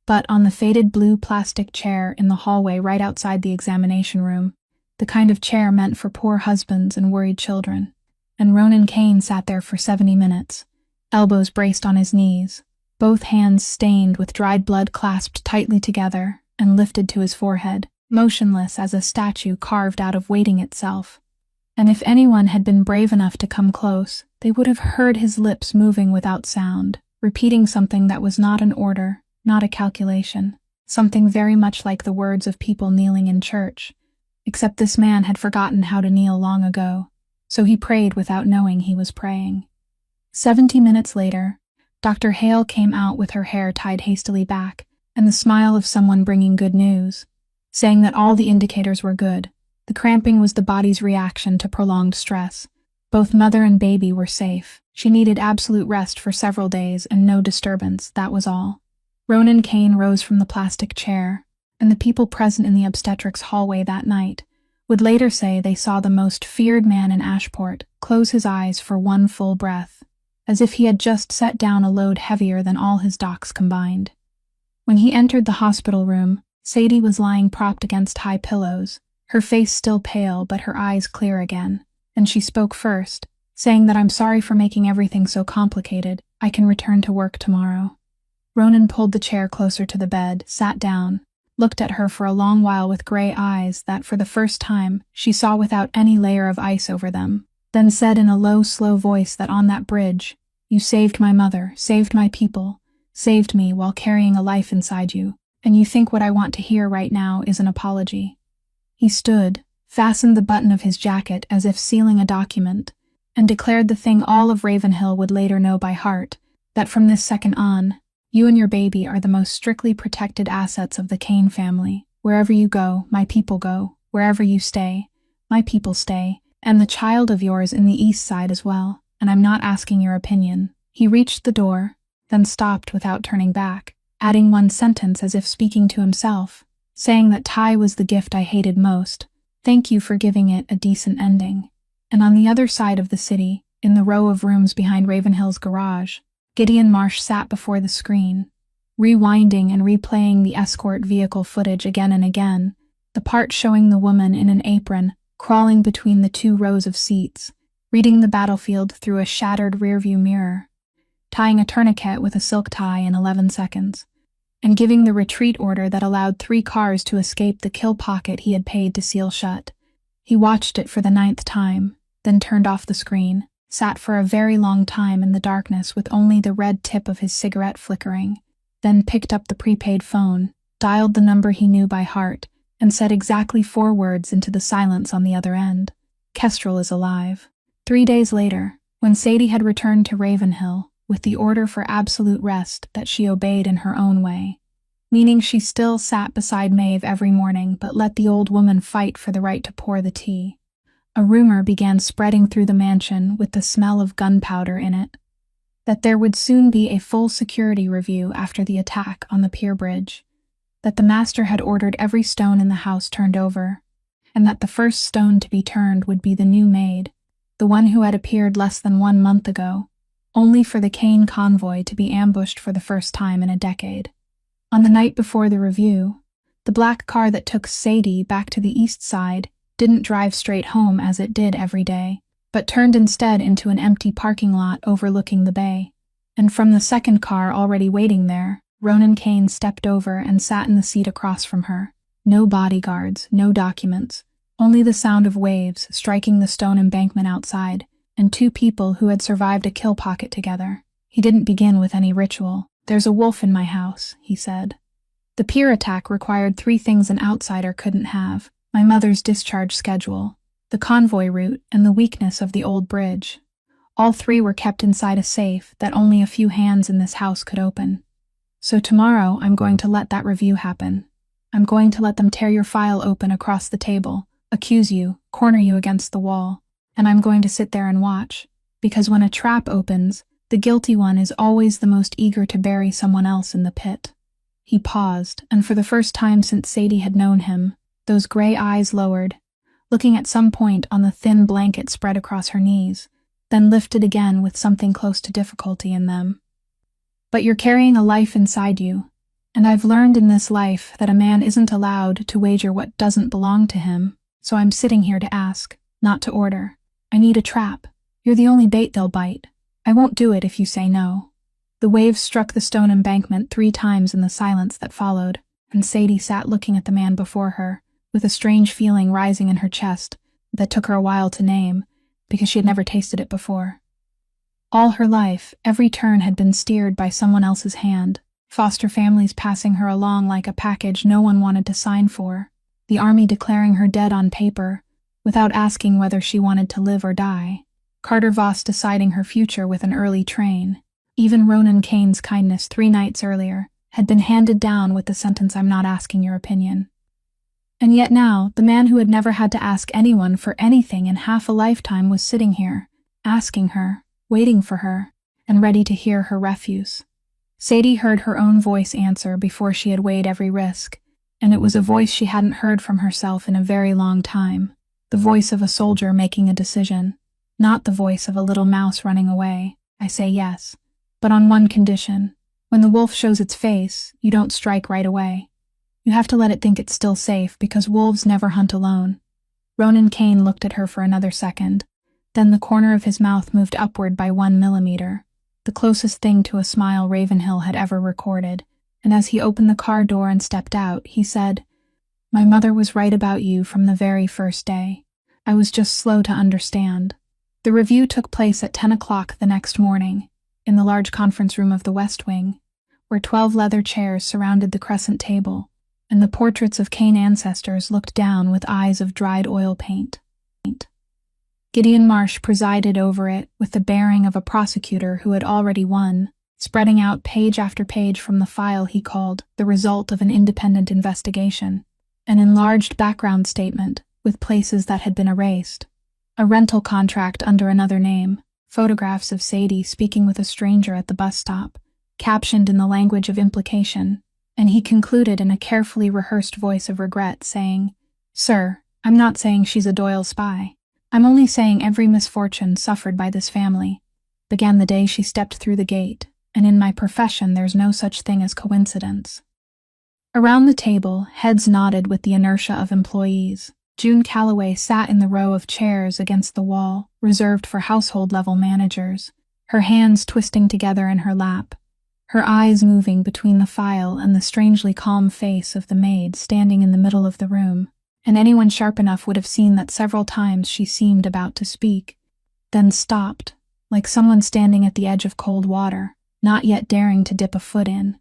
but on the faded blue plastic chair in the hallway right outside the examination room, the kind of chair meant for poor husbands and worried children. And Ronan Kane sat there for 70 minutes, elbows braced on his knees, both hands stained with dried blood clasped tightly together and lifted to his forehead, motionless as a statue carved out of waiting itself. And if anyone had been brave enough to come close, they would have heard his lips moving without sound, repeating something that was not an order, not a calculation, something very much like the words of people kneeling in church, except this man had forgotten how to kneel long ago, so he prayed without knowing he was praying. 70 minutes later, Dr. Hale came out with her hair tied hastily back and the smile of someone bringing good news, saying that all the indicators were good. The cramping was the body's reaction to prolonged stress. Both mother and baby were safe. She needed absolute rest for several days and no disturbance, that was all. Ronan Kane rose from the plastic chair, and the people present in the obstetrics hallway that night would later say they saw the most feared man in Ashport close his eyes for one full breath, as if he had just set down a load heavier than all his docs combined. When he entered the hospital room, Sadie was lying propped against high pillows, her face still pale but her eyes clear again, and she spoke first, saying that I'm sorry for making everything so complicated. I can return to work tomorrow. Ronan pulled the chair closer to the bed, sat down, looked at her for a long while with gray eyes that, for the first time, she saw without any layer of ice over them, then said in a low, slow voice that on that bridge, you saved my mother, saved my people, saved me while carrying a life inside you, and you think what I want to hear right now is an apology. He stood, fastened the button of his jacket as if sealing a document, and declared the thing all of Ravenhill would later know by heart, that from this second on, you and your baby are the most strictly protected assets of the Kane family. Wherever you go, my people go. Wherever you stay, my people stay, and the child of yours in the east side as well, and I'm not asking your opinion. He reached the door, then stopped without turning back, adding one sentence as if speaking to himself, saying that Ty was the gift I hated most. Thank you for giving it a decent ending. And on the other side of the city, in the row of rooms behind Ravenhill's garage, Gideon Marsh sat before the screen, rewinding and replaying the escort vehicle footage again and again, the part showing the woman in an apron crawling between the two rows of seats, reading the battlefield through a shattered rearview mirror, tying a tourniquet with a silk tie in 11 seconds, and giving the retreat order that allowed 3 cars to escape the kill pocket he had paid to seal shut. He watched it for the 9th time, then turned off the screen, sat for a very long time in the darkness with only the red tip of his cigarette flickering, then picked up the prepaid phone, dialed the number he knew by heart, and said exactly 4 words into the silence on the other end. Kestrel is alive. 3 days later, when Sadie had returned to Ravenhill, with the order for absolute rest that she obeyed in her own way, meaning she still sat beside Maeve every morning but let the old woman fight for the right to pour the tea, a rumor began spreading through the mansion with the smell of gunpowder in it, that there would soon be a full security review after the attack on the pier bridge, that the master had ordered every stone in the house turned over, and that the first stone to be turned would be the new maid, the one who had appeared less than 1 month ago, only for the Kane convoy to be ambushed for the first time in a decade. On the night before the review, the black car that took Sadie back to the east side didn't drive straight home as it did every day, but turned instead into an empty parking lot overlooking the bay. And from the second car already waiting there, Ronan Kane stepped over and sat in the seat across from her. No bodyguards, no documents, only the sound of waves striking the stone embankment outside, and 2 people who had survived a kill pocket together. He didn't begin with any ritual. "There's a wolf in my house," he said. The pier attack required 3 things an outsider couldn't have: my mother's discharge schedule, the convoy route, and the weakness of the old bridge. All 3 were kept inside a safe that only a few hands in this house could open. So tomorrow I'm going to let that review happen. I'm going to let them tear your file open across the table, accuse you, corner you against the wall, and I'm going to sit there and watch, because when a trap opens, the guilty one is always the most eager to bury someone else in the pit. He paused, and for the first time since Sadie had known him, those gray eyes lowered, looking at some point on the thin blanket spread across her knees, then lifted again with something close to difficulty in them. "But you're carrying a life inside you, and I've learned in this life that a man isn't allowed to wager what doesn't belong to him, so I'm sitting here to ask, not to order. I need a trap. You're the only bait they'll bite. I won't do it if you say no." The waves struck the stone embankment 3 times in the silence that followed, and Sadie sat looking at the man before her, with a strange feeling rising in her chest that took her a while to name, because she had never tasted it before. All her life, every turn had been steered by someone else's hand, foster families passing her along like a package no one wanted to sign for, the army declaring her dead on paper, without asking whether she wanted to live or die, Carter Voss deciding her future with an early train. Even Ronan Kane's kindness 3 nights earlier had been handed down with the sentence, "I'm not asking your opinion." And yet now, the man who had never had to ask anyone for anything in half a lifetime was sitting here, asking her, waiting for her, and ready to hear her refuse. Sadie heard her own voice answer before she had weighed every risk, and it was a voice she hadn't heard from herself in a very long time, the voice of a soldier making a decision, not the voice of a little mouse running away. "I say yes, but on one condition. When the wolf shows its face, you don't strike right away. You have to let it think it's still safe, because wolves never hunt alone." Ronan Kane looked at her for another second. Then the corner of his mouth moved upward by 1 millimeter, the closest thing to a smile Ravenhill had ever recorded, and as he opened the car door and stepped out, he said, "My mother was right about you from the very first day. I was just slow to understand." The review took place at 10 o'clock the next morning, in the large conference room of the West Wing, where 12 leather chairs surrounded the crescent table, and the portraits of Kane ancestors looked down with eyes of dried oil paint. Gideon Marsh presided over it with the bearing of a prosecutor who had already won, spreading out page after page from the file he called the result of an independent investigation, an enlarged background statement with places that had been erased, a rental contract under another name, photographs of Sadie speaking with a stranger at the bus stop, captioned in the language of implication, and he concluded in a carefully rehearsed voice of regret, saying, "Sir, I'm not saying she's a Doyle spy. I'm only saying every misfortune suffered by this family began the day she stepped through the gate, and in my profession there's no such thing as coincidence. Around the table, heads nodded with the inertia of employees. June Calloway sat in the row of chairs against the wall, reserved for household-level managers, her hands twisting together in her lap, her eyes moving between the file and the strangely calm face of the maid standing in the middle of the room, and anyone sharp enough would have seen that several times she seemed about to speak, then stopped, like someone standing at the edge of cold water, not yet daring to dip a foot in.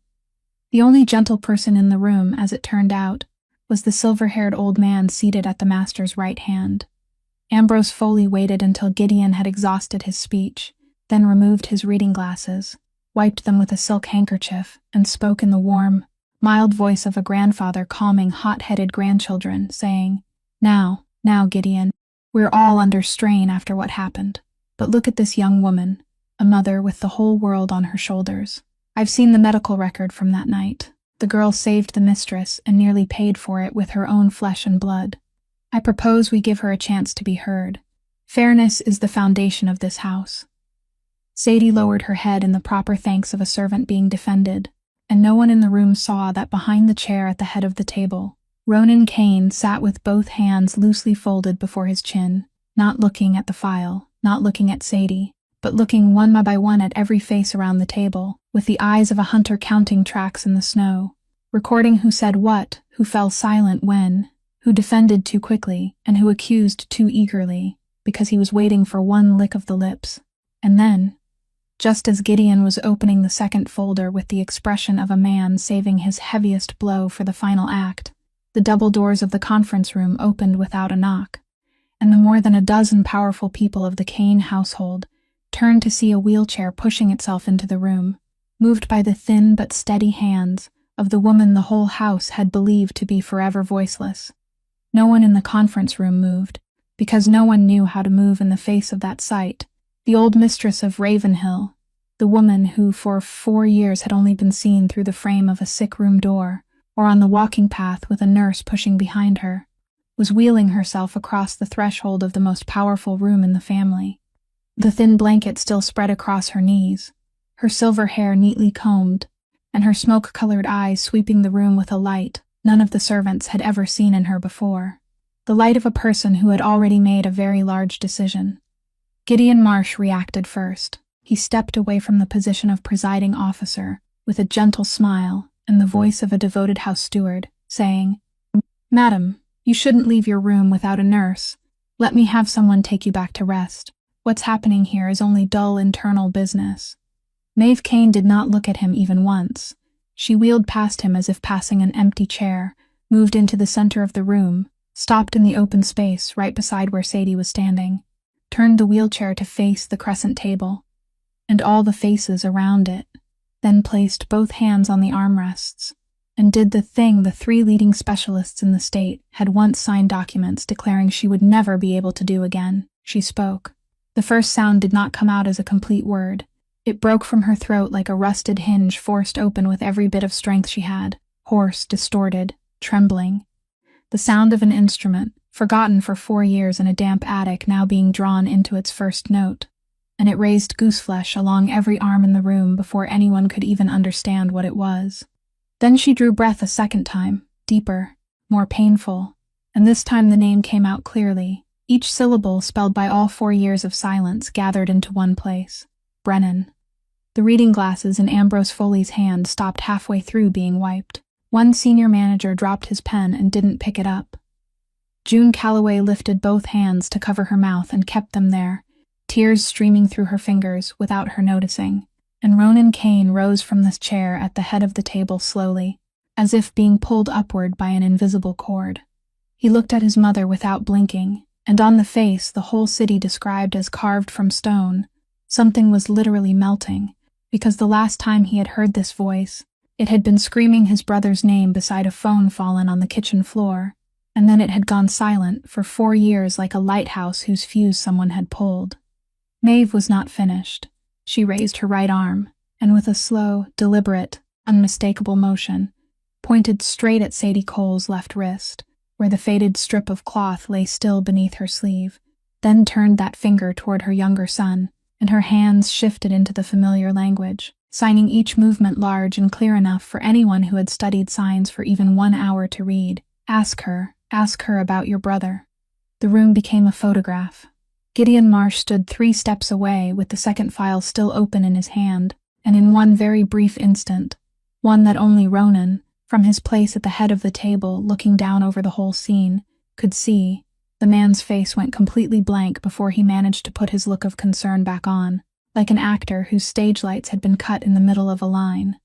The only gentle person in the room, as it turned out, was the silver-haired old man seated at the master's right hand. Ambrose Foley waited until Gideon had exhausted his speech, then removed his reading glasses, wiped them with a silk handkerchief, and spoke in the warm, mild voice of a grandfather calming hot-headed grandchildren, saying, Now, Gideon, we're all under strain after what happened. But look at this young woman, a mother with the whole world on her shoulders. I've seen the medical record from that night. The girl saved the mistress and nearly paid for it with her own flesh and blood. I propose we give her a chance to be heard. Fairness is the foundation of this house. Sadie lowered her head in the proper thanks of a servant being defended, and no one in the room saw that behind the chair at the head of the table, Ronan Kane sat with both hands loosely folded before his chin, not looking at the file, not looking at Sadie, but looking one by one at every face around the table, with the eyes of a hunter counting tracks in the snow, recording who said what, who fell silent when, who defended too quickly, and who accused too eagerly, because he was waiting for one lick of the lips. And then, just as Gideon was opening the second folder with the expression of a man saving his heaviest blow for the final act, the double doors of the conference room opened without a knock, and the more than a dozen powerful people of the Kane household turned to see a wheelchair pushing itself into the room, moved by the thin but steady hands of the woman the whole house had believed to be forever voiceless. No one in the conference room moved, because no one knew how to move in the face of that sight. The old mistress of Ravenhill, the woman who for 4 years had only been seen through the frame of a sick room door, or on the walking path with a nurse pushing behind her, was wheeling herself across the threshold of the most powerful room in the family. The thin blanket still spread across her knees, her silver hair neatly combed, and her smoke-colored eyes sweeping the room with a light none of the servants had ever seen in her before. The light of a person who had already made a very large decision. Gideon Marsh reacted first. He stepped away from the position of presiding officer with a gentle smile and the voice of a devoted house steward, saying, "Madam, you shouldn't leave your room without a nurse. Let me have someone take you back to rest. What's happening here is only dull internal business." Maeve Kane did not look at him even once. She wheeled past him as if passing an empty chair, moved into the center of the room, stopped in the open space right beside where Sadie was standing, turned the wheelchair to face the crescent table, and all the faces around it, then placed both hands on the armrests, and did the thing the 3 leading specialists in the state had once signed documents declaring she would never be able to do again. She spoke. The first sound did not come out as a complete word. It broke from her throat like a rusted hinge forced open with every bit of strength she had, hoarse, distorted, trembling. The sound of an instrument, forgotten for 4 years in a damp attic, now being drawn into its first note, and it raised gooseflesh along every arm in the room before anyone could even understand what it was. Then she drew breath a second time, deeper, more painful, and this time the name came out clearly, each syllable spelled by all 4 years of silence gathered into one place. Brennan. The reading glasses in Ambrose Foley's hand stopped halfway through being wiped. One senior manager dropped his pen and didn't pick it up. June Calloway lifted both hands to cover her mouth and kept them there, tears streaming through her fingers without her noticing, and Ronan Kane rose from the chair at the head of the table slowly, as if being pulled upward by an invisible cord. He looked at his mother without blinking, and on the face the whole city described as carved from stone, something was literally melting, because the last time he had heard this voice, it had been screaming his brother's name beside a phone fallen on the kitchen floor, and then it had gone silent for 4 years like a lighthouse whose fuse someone had pulled. Maeve was not finished. She raised her right arm, and with a slow, deliberate, unmistakable motion, pointed straight at Sadie Cole's left wrist, where the faded strip of cloth lay still beneath her sleeve, then turned that finger toward her younger son, and her hands shifted into the familiar language. signing each movement large and clear enough for anyone who had studied signs for even 1 hour to read. Ask her about your brother. The room became a photograph. Gideon Marsh stood 3 steps away with the second file still open in his hand, and in one very brief instant, one that only Ronan, from his place at the head of the table looking down over the whole scene, could see, the man's face went completely blank before he managed to put his look of concern back on, like an actor whose stage lights had been cut in the middle of a line.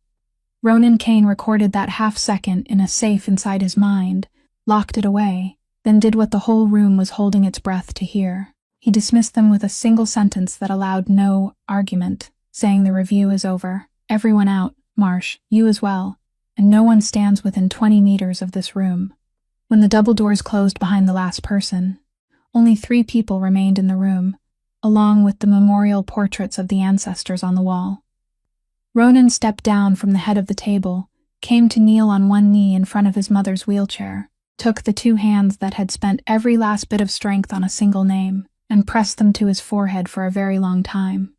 Ronan Kane recorded that half-second in a safe inside his mind, locked it away, then did what the whole room was holding its breath to hear. He dismissed them with a single sentence that allowed no argument, saying the review is over. Everyone out, Marsh, you as well, and no one stands within 20 meters of this room. When the double doors closed behind the last person, only 3 people remained in the room, along with the memorial portraits of the ancestors on the wall. Ronan stepped down from the head of the table, came to kneel on one knee in front of his mother's wheelchair, took the 2 hands that had spent every last bit of strength on a single name, and pressed them to his forehead for a very long time.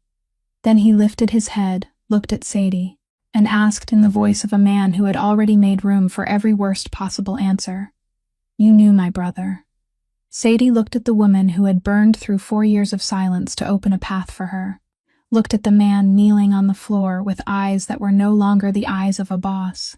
Then he lifted his head, looked at Sadie, and asked in the voice of a man who had already made room for every worst possible answer, "You knew my brother." Sadie looked at the woman who had burned through 4 years of silence to open a path for her, looked at the man kneeling on the floor with eyes that were no longer the eyes of a boss,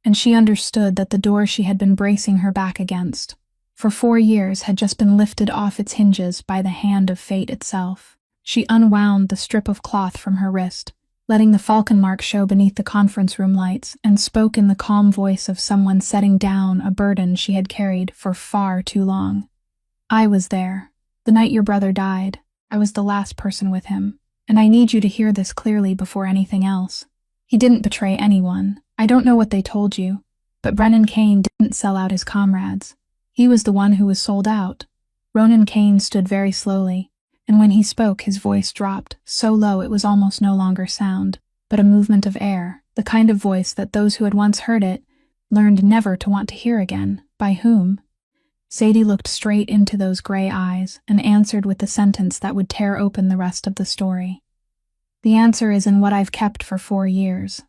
and she understood that the door she had been bracing her back against for 4 years had just been lifted off its hinges by the hand of fate itself. She unwound the strip of cloth from her wrist, letting the falcon mark show beneath the conference room lights, and spoke in the calm voice of someone setting down a burden she had carried for far too long. "I was there. The night your brother died. I was the last person with him. And I need you to hear this clearly before anything else. He didn't betray anyone. I don't know what they told you, but Brennan Kane didn't sell out his comrades. He was the one who was sold out." Ronan Kane stood very slowly, and when he spoke his voice dropped, so low it was almost no longer sound, but a movement of air, the kind of voice that those who had once heard it learned never to want to hear again. "By whom?" Sadie looked straight into those gray eyes and answered with the sentence that would tear open the rest of the story. "The answer is in what I've kept for 4 years.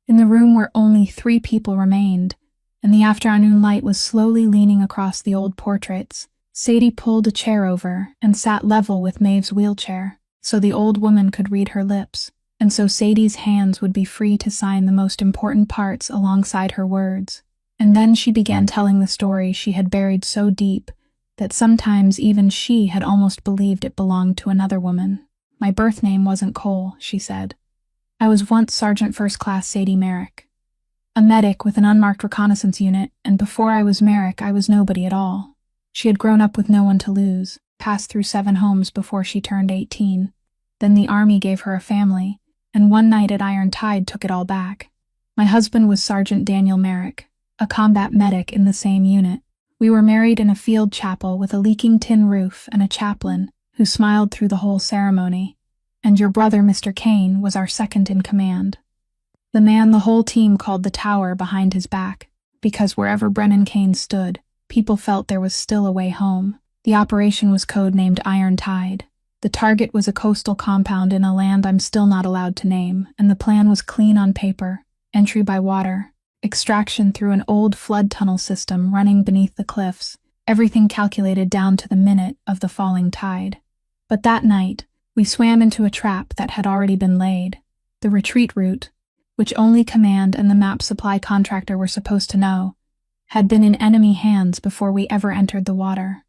In the room where only 3 people remained, and the afternoon light was slowly leaning across the old portraits, Sadie pulled a chair over and sat level with Maeve's wheelchair, so the old woman could read her lips, and so Sadie's hands would be free to sign the most important parts alongside her words. And then she began telling the story she had buried so deep that sometimes even she had almost believed it belonged to another woman. "My birth name wasn't Cole," she said. "I was once Sergeant First Class Sadie Merrick, a medic with an unmarked reconnaissance unit, and before I was Merrick, I was nobody at all." She had grown up with no one to lose, passed through 7 homes before she turned 18. Then the army gave her a family, and one night at Iron Tide took it all back. My husband was Sergeant Daniel Merrick, a combat medic in the same unit. We were married in a field chapel with a leaking tin roof and a chaplain who smiled through the whole ceremony. And your brother, Mr. Kane, was our second in command. The man the whole team called the Tower behind his back, because wherever Brennan Kane stood, people felt there was still a way home. The operation was codenamed Iron Tide. The target was a coastal compound in a land I'm still not allowed to name, and the plan was clean on paper: entry by water, extraction through an old flood tunnel system running beneath the cliffs, everything calculated down to the minute of the falling tide. But that night, we swam into a trap that had already been laid. The retreat route, which only command and the map supply contractor were supposed to know, had been in enemy hands before we ever entered the water.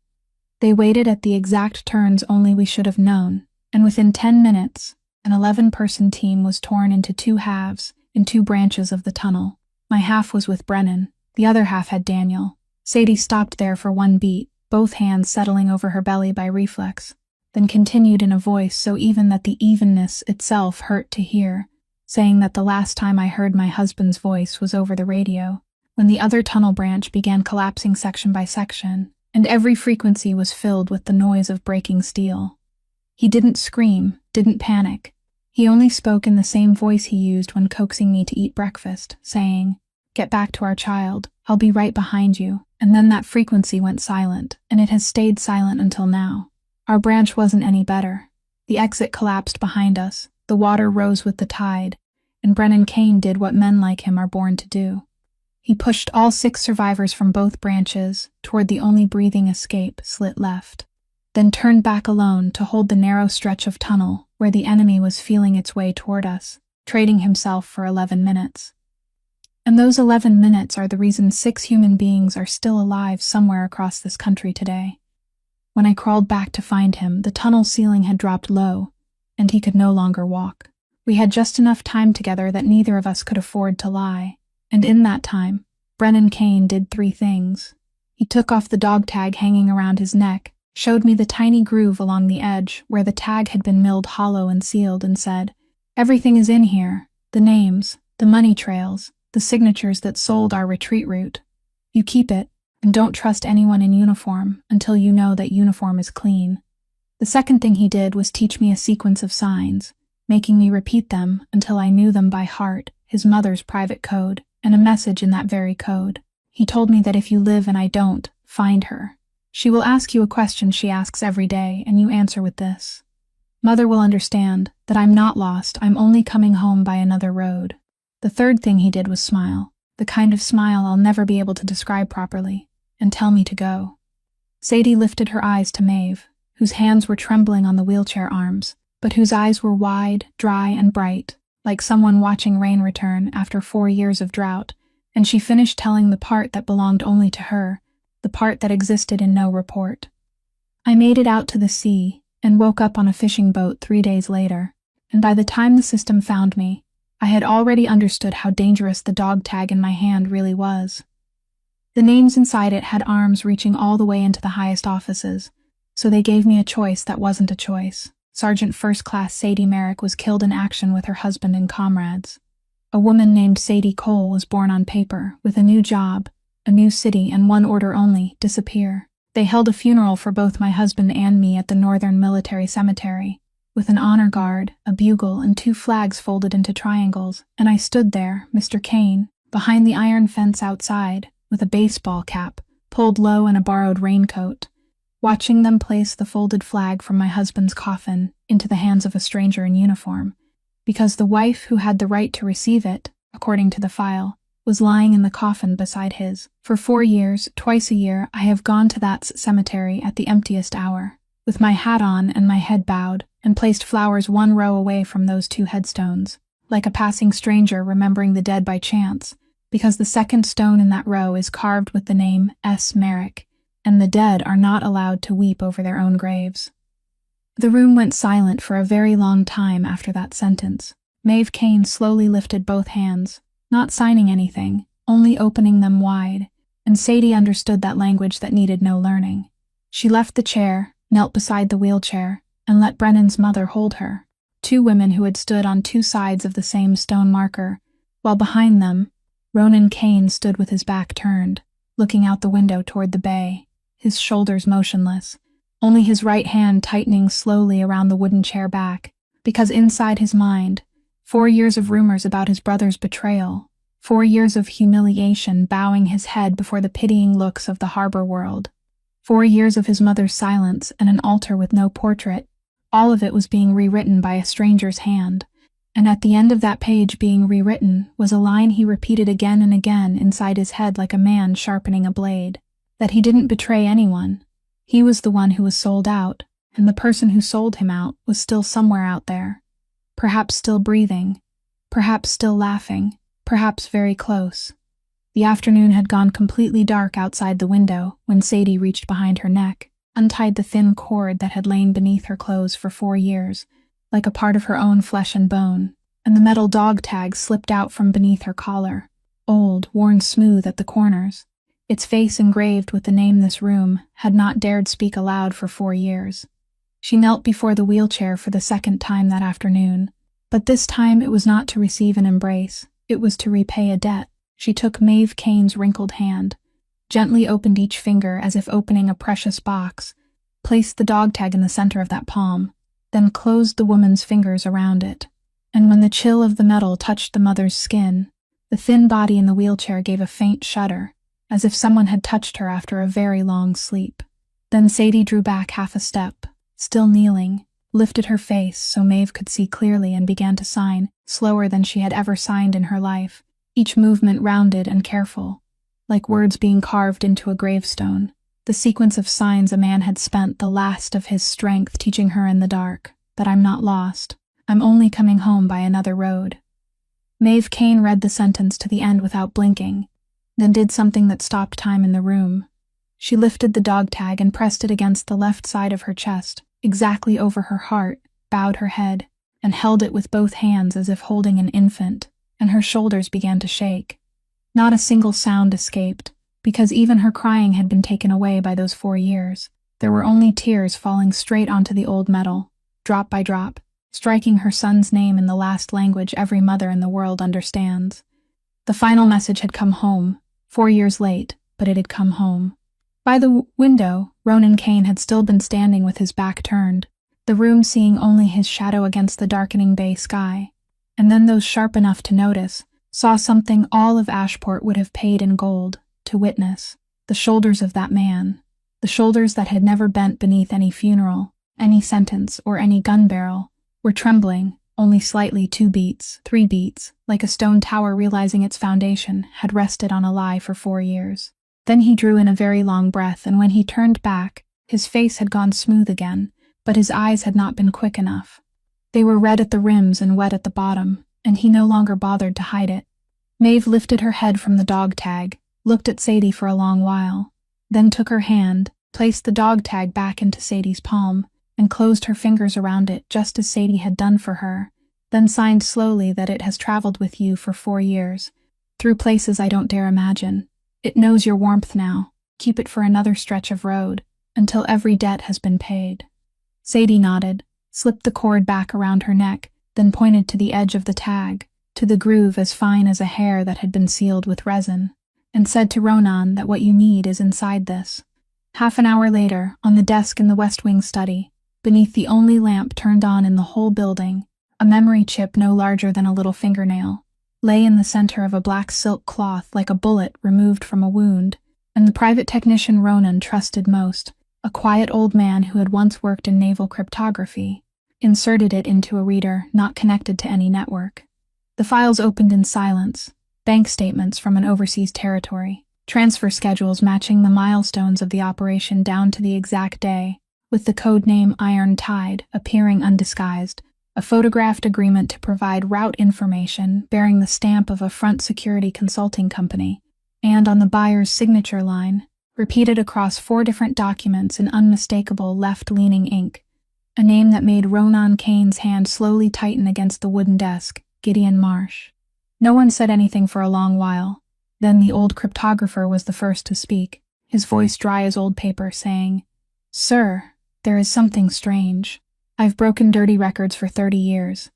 They waited at the exact turns only we should have known, and within 10 minutes, an 11-person team was torn into 2 halves in 2 branches of the tunnel. My half was with Brennan, the other half had Daniel. Sadie stopped there for 1 beat, both hands settling over her belly by reflex, then continued in a voice so even that the evenness itself hurt to hear, saying that the last time I heard my husband's voice was over the radio, when the other tunnel branch began collapsing section by section, and every frequency was filled with the noise of breaking steel. He didn't scream, didn't panic. He only spoke in the same voice he used when coaxing me to eat breakfast, saying, "Get back to our child, I'll be right behind you." And then that frequency went silent, and it has stayed silent until now. Our branch wasn't any better. The exit collapsed behind us, the water rose with the tide, and Brennan Kane did what men like him are born to do. He pushed all 6 survivors from both branches toward the only breathing escape slit left, then turned back alone to hold the narrow stretch of tunnel where the enemy was feeling its way toward us, trading himself for 11 minutes. And those 11 minutes are the reason 6 human beings are still alive somewhere across this country today. When I crawled back to find him, the tunnel ceiling had dropped low, and he could no longer walk. We had just enough time together that neither of us could afford to lie, and in that time, Brennan Kane did 3 things. He took off the dog tag hanging around his neck, showed me the tiny groove along the edge where the tag had been milled hollow and sealed, and said, "Everything is in here, the names, the money trails, the signatures that sold our retreat route. You keep it, and don't trust anyone in uniform until you know that uniform is clean." The second thing he did was teach me a sequence of signs, making me repeat them until I knew them by heart, his mother's private code, and a message in that very code. He told me that if you live and I don't, find her. She will ask you a question she asks every day, and you answer with this. Mother will understand that I'm not lost, I'm only coming home by another road. The third thing he did was smile, the kind of smile I'll never be able to describe properly, and tell me to go. Sadie lifted her eyes to Maeve, whose hands were trembling on the wheelchair arms, but whose eyes were wide, dry, and bright, like someone watching rain return after 4 years of drought, and she finished telling the part that belonged only to her, the part that existed in no report. I made it out to the sea, and woke up on a fishing boat 3 days later, and by the time the system found me, I had already understood how dangerous the dog tag in my hand really was. The names inside it had arms reaching all the way into the highest offices, so they gave me a choice that wasn't a choice. Sergeant First Class Sadie Merrick was killed in action with her husband and comrades. A woman named Sadie Cole was born on paper, with a new job, a new city, and one order only: disappear. They held a funeral for both my husband and me at the Northern Military Cemetery, with an honor guard, a bugle, and 2 flags folded into triangles, and I stood there, Mr. Kane, behind the iron fence outside, with a baseball cap, pulled low and a borrowed raincoat, watching them place the folded flag from my husband's coffin into the hands of a stranger in uniform, because the wife who had the right to receive it, according to the file, was lying in the coffin beside his. For 4 years, twice a year, I have gone to that cemetery at the emptiest hour, with my hat on and my head bowed, and placed flowers 1 row away from those 2 headstones, like a passing stranger remembering the dead by chance, because the second stone in that row is carved with the name S. Merrick, and the dead are not allowed to weep over their own graves. The room went silent for a very long time after that sentence. Maeve Kane slowly lifted both hands, not signing anything, only opening them wide, and Sadie understood that language that needed no learning. She left the chair, knelt beside the wheelchair, and let Brennan's mother hold her, 2 women who had stood on 2 sides of the same stone marker, while behind them, Ronan Kane stood with his back turned, looking out the window toward the bay, his shoulders motionless, only his right hand tightening slowly around the wooden chair back, because inside his mind, 4 years of rumors about his brother's betrayal, 4 years of humiliation bowing his head before the pitying looks of the harbor world, 4 years of his mother's silence and an altar with no portrait, all of it was being rewritten by a stranger's hand, and at the end of that page being rewritten was a line he repeated again and again inside his head like a man sharpening a blade, that he didn't betray anyone. He was the one who was sold out, and the person who sold him out was still somewhere out there, perhaps still breathing, perhaps still laughing, perhaps very close. The afternoon had gone completely dark outside the window when Sadie reached behind her neck, untied the thin cord that had lain beneath her clothes for 4 years, like a part of her own flesh and bone, and the metal dog tag slipped out from beneath her collar, old, worn smooth at the corners, its face engraved with the name this room had not dared speak aloud for 4 years. She knelt before the wheelchair for the 2nd time that afternoon, but this time it was not to receive an embrace, it was to repay a debt. She took Maeve Kane's wrinkled hand, gently opened each finger as if opening a precious box, placed the dog tag in the center of that palm, then closed the woman's fingers around it. And when the chill of the metal touched the mother's skin, the thin body in the wheelchair gave a faint shudder, as if someone had touched her after a very long sleep. Then Sadie drew back half a step, still kneeling, lifted her face so Maeve could see clearly and began to sign, slower than she had ever signed in her life, each movement rounded and careful, like words being carved into a gravestone. The sequence of signs a man had spent the last of his strength teaching her in the dark, that I'm not lost. I'm only coming home by another road. Maeve Kane read the sentence to the end without blinking, then did something that stopped time in the room. She lifted the dog tag and pressed it against the left side of her chest, exactly over her heart, bowed her head, and held it with both hands as if holding an infant, and her shoulders began to shake. Not a single sound escaped, because even her crying had been taken away by those 4 years. There were only tears falling straight onto the old metal, drop by drop, striking her son's name in the last language every mother in the world understands. The final message had come home, 4 years late, but it had come home. By the window, Ronan Kane had still been standing with his back turned, the room seeing only his shadow against the darkening bay sky. And then those sharp enough to notice saw something all of Ashport would have paid in gold to witness: the shoulders of that man, the shoulders that had never bent beneath any funeral, any sentence, or any gun barrel, were trembling, only slightly 2 beats, 3 beats, like a stone tower realizing its foundation had rested on a lie for 4 years. Then he drew in a very long breath, and when he turned back, his face had gone smooth again, but his eyes had not been quick enough. They were red at the rims and wet at the bottom, and he no longer bothered to hide it. Maeve lifted her head from the dog tag, looked at Sadie for a long while, then took her hand, placed the dog tag back into Sadie's palm, and closed her fingers around it just as Sadie had done for her, then signed slowly that it has traveled with you for 4 years, through places I don't dare imagine. It knows your warmth now. Keep it for another stretch of road, until every debt has been paid. Sadie nodded, slipped the cord back around her neck, then pointed to the edge of the tag, to the groove as fine as a hair that had been sealed with resin, and said to Ronan that what you need is inside this. Half an hour later, on the desk in the West Wing study, beneath the only lamp turned on in the whole building, a memory chip no larger than a little fingernail lay in the center of a black silk cloth like a bullet removed from a wound, and the private technician Ronan trusted most, a quiet old man who had once worked in naval cryptography, inserted it into a reader not connected to any network. The files opened in silence: bank statements from an overseas territory, transfer schedules matching the milestones of the operation down to the exact day, with the code name Iron Tide appearing undisguised, a photographed agreement to provide route information bearing the stamp of a front security consulting company, and on the buyer's signature line, repeated across 4 different documents in unmistakable left-leaning ink, a name that made Ronan Kane's hand slowly tighten against the wooden desk: Gideon Marsh. No one said anything for a long while. Then the old cryptographer was the first to speak, his voice dry as old paper, saying, "Sir, there is something strange. I've broken dirty records for 30 years,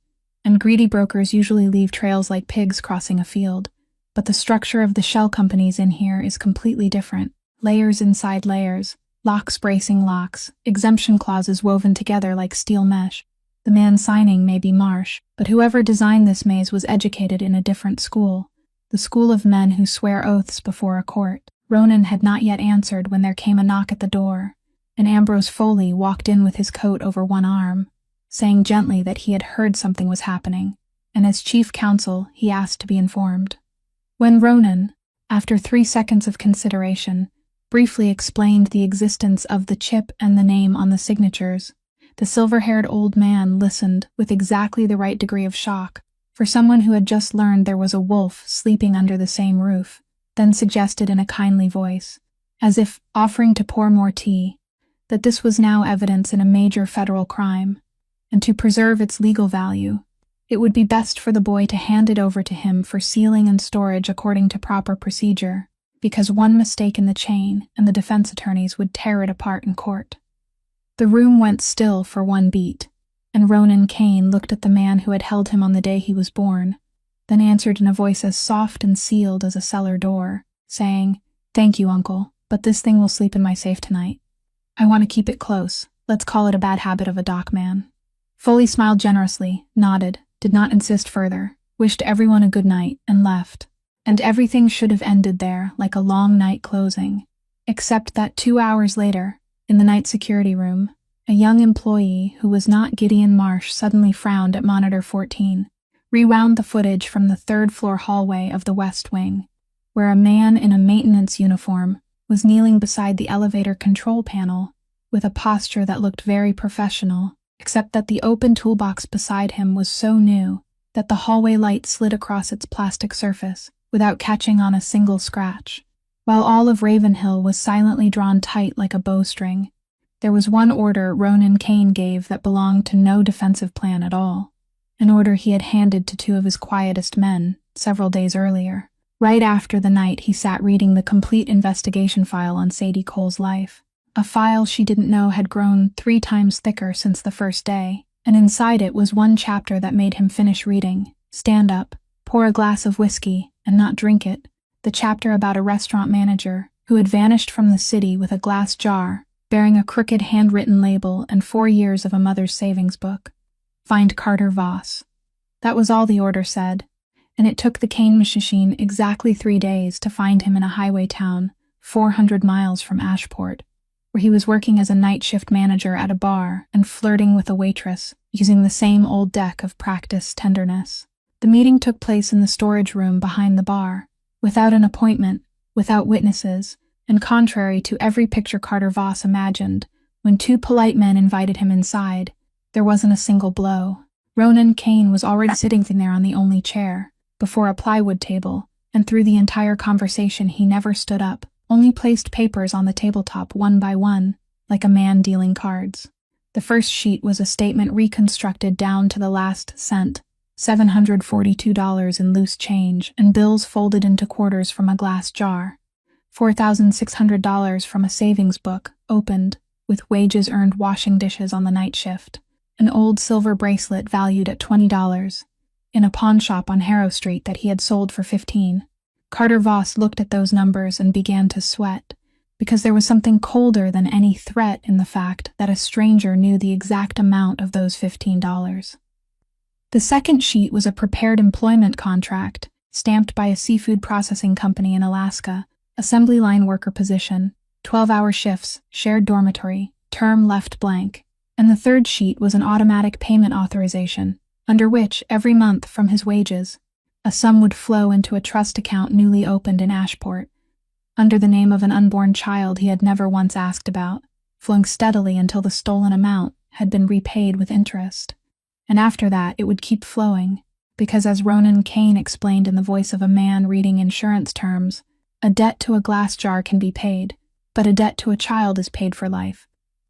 and greedy brokers usually leave trails like pigs crossing a field, but the structure of the shell companies in here is completely different. Layers inside layers, locks bracing locks, exemption clauses woven together like steel mesh. The man signing may be Marsh, but whoever designed this maze was educated in a different school, the school of men who swear oaths before a court." Ronan had not yet answered when there came a knock at the door, and Ambrose Foley walked in with his coat over one arm, saying gently that he had heard something was happening, and as chief counsel he asked to be informed. When Ronan, after 3 seconds of consideration, briefly explained the existence of the chip and the name on the signatures, the silver-haired old man listened with exactly the right degree of shock, for someone who had just learned there was a wolf sleeping under the same roof, then suggested in a kindly voice, as if offering to pour more tea, that this was now evidence in a major federal crime, and to preserve its legal value, it would be best for the boy to hand it over to him for sealing and storage according to proper procedure, because one mistake in the chain and the defense attorneys would tear it apart in court. The room went still for 1 beat, and Ronan Kane looked at the man who had held him on the day he was born, then answered in a voice as soft and sealed as a cellar door, saying, "Thank you, Uncle, but this thing will sleep in my safe tonight. I want to keep it close. Let's call it a bad habit of a dockman." Foley smiled generously, nodded, did not insist further, wished everyone a good night, and left. And everything should have ended there, like a long night closing, except that 2 hours later, in the night security room, A young employee who was not Gideon Marsh suddenly frowned at monitor 14, rewound the footage from the third-floor hallway of the West Wing, where a man in a maintenance uniform was kneeling beside the elevator control panel with a posture that looked very professional, except that the open toolbox beside him was so new that the hallway light slid across its plastic surface without catching on a single scratch. While all of Ravenhill was silently drawn tight like a bowstring, there was one order Ronan Kane gave that belonged to no defensive plan at all, an order he had handed to two of his quietest men several days earlier, right after the night he sat reading the complete investigation file on Sadie Cole's life, a file she didn't know had grown 3 times thicker since the first day, and inside it was one chapter that made him finish reading, stand up, pour a glass of whiskey, and not drink it, the chapter about a restaurant manager who had vanished from the city with a glass jar bearing a crooked handwritten label and 4 years of a mother's savings book. Find Carter Voss. That was all the order said, and it took the Kane machine exactly 3 days to find him in a highway town 400 miles from Ashport, where he was working as a night shift manager at a bar and flirting with a waitress, using the same old deck of practice tenderness. The meeting took place in the storage room behind the bar, without an appointment, without witnesses, and contrary to every picture Carter Voss imagined, when 2 polite men invited him inside, there wasn't a single blow. Ronan Kane was already sitting there on the only chair, before a plywood table, and through the entire conversation he never stood up, only placed papers on the tabletop one by one, like a man dealing cards. The first sheet was a statement reconstructed down to the last cent, $742 in loose change, and bills folded into quarters from a glass jar. $4,600 from a savings book, opened, with wages earned washing dishes on the night shift. An old silver bracelet valued at $20, in a pawn shop on Harrow Street that he had sold for $15. Carter Voss looked at those numbers and began to sweat, because there was something colder than any threat in the fact that a stranger knew the exact amount of those $15. The second sheet was a prepared employment contract, stamped by a seafood processing company in Alaska, assembly line worker position, 12-hour shifts, shared dormitory, term left blank, and the third sheet was an automatic payment authorization, under which, every month from his wages, a sum would flow into a trust account newly opened in Ashport, under the name of an unborn child he had never once asked about, flowing steadily until the stolen amount had been repaid with interest. And after that it would keep flowing, because as Ronan Kane explained in the voice of a man reading insurance terms, a debt to a glass jar can be paid, but a debt to a child is paid for life.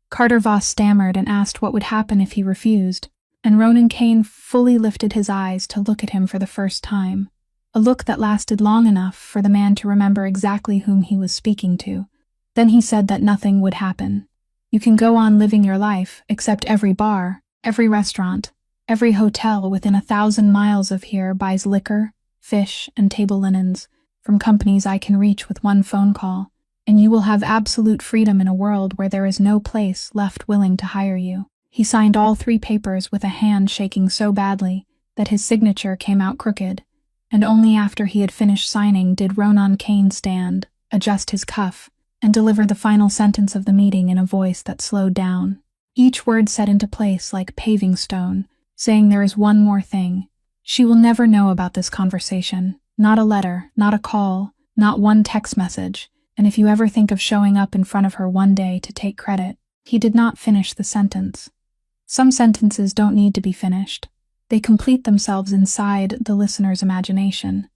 Carter Voss stammered and asked what would happen if he refused, and Ronan Kane fully lifted his eyes to look at him for the first time, a look that lasted long enough for the man to remember exactly whom he was speaking to. Then he said that nothing would happen. You can go on living your life, except every bar, every restaurant, every hotel within 1,000 miles of here buys liquor, fish, and table linens from companies I can reach with one phone call, and you will have absolute freedom in a world where there is no place left willing to hire you. He signed all 3 papers with a hand shaking so badly that his signature came out crooked, and only after he had finished signing did Ronan Kane stand, adjust his cuff, and deliver the final sentence of the meeting in a voice that slowed down, each word set into place like paving stone, saying there is one more thing. She will never know about this conversation, not a letter, not a call, not one text message, and if you ever think of showing up in front of her one day to take credit. He did not finish the sentence. Some sentences don't need to be finished. They complete themselves inside the listener's imagination.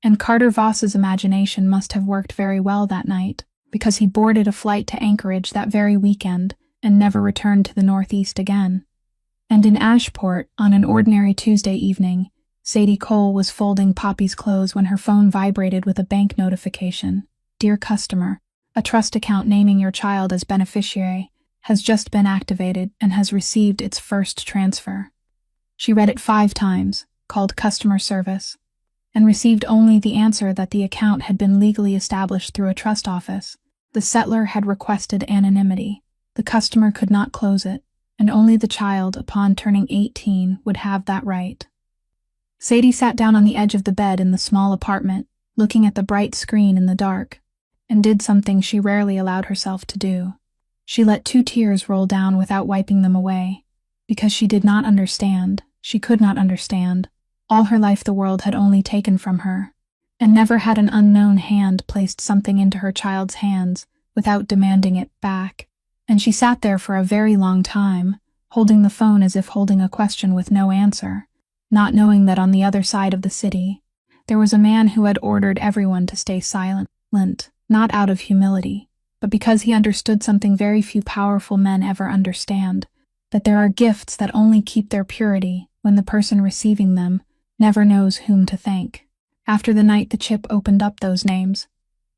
And Carter Voss's imagination must have worked very well that night, because he boarded a flight to Anchorage that very weekend and never returned to the Northeast again. And in Ashport, on an ordinary Tuesday evening, Sadie Cole was folding Poppy's clothes when her phone vibrated with a bank notification. Dear customer, a trust account naming your child as beneficiary has just been activated and has received its first transfer. She read it 5 times, called customer service, and received only the answer that the account had been legally established through a trust office. The settler had requested anonymity. The customer could not close it, and only the child, upon turning 18, would have that right. Sadie sat down on the edge of the bed in the small apartment, looking at the bright screen in the dark, and did something she rarely allowed herself to do. She let 2 tears roll down without wiping them away, because she did not understand, she could not understand. All her life the world had only taken from her, and never had an unknown hand placed something into her child's hands without demanding it back. And she sat there for a very long time, holding the phone as if holding a question with no answer, not knowing that on the other side of the city, there was a man who had ordered everyone to stay silent, not out of humility, but because he understood something very few powerful men ever understand, that there are gifts that only keep their purity when the person receiving them never knows whom to thank. After the night the chip opened up those names,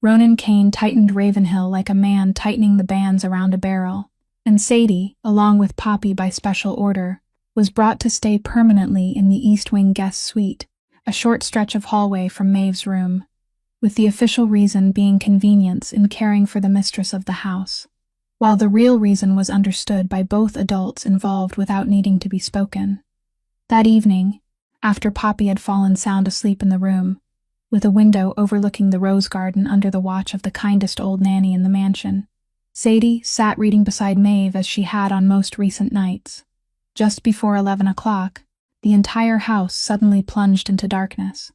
Ronan Kane tightened Ravenhill like a man tightening the bands around a barrel, and Sadie, along with Poppy by special order, was brought to stay permanently in the East Wing guest suite, a short stretch of hallway from Maeve's room, with the official reason being convenience in caring for the mistress of the house, while the real reason was understood by both adults involved without needing to be spoken. That evening, after Poppy had fallen sound asleep in the room, with a window overlooking the rose garden under the watch of the kindest old nanny in the mansion, Sadie sat reading beside Maeve as she had on most recent nights. Just before 11 o'clock, the entire house suddenly plunged into darkness.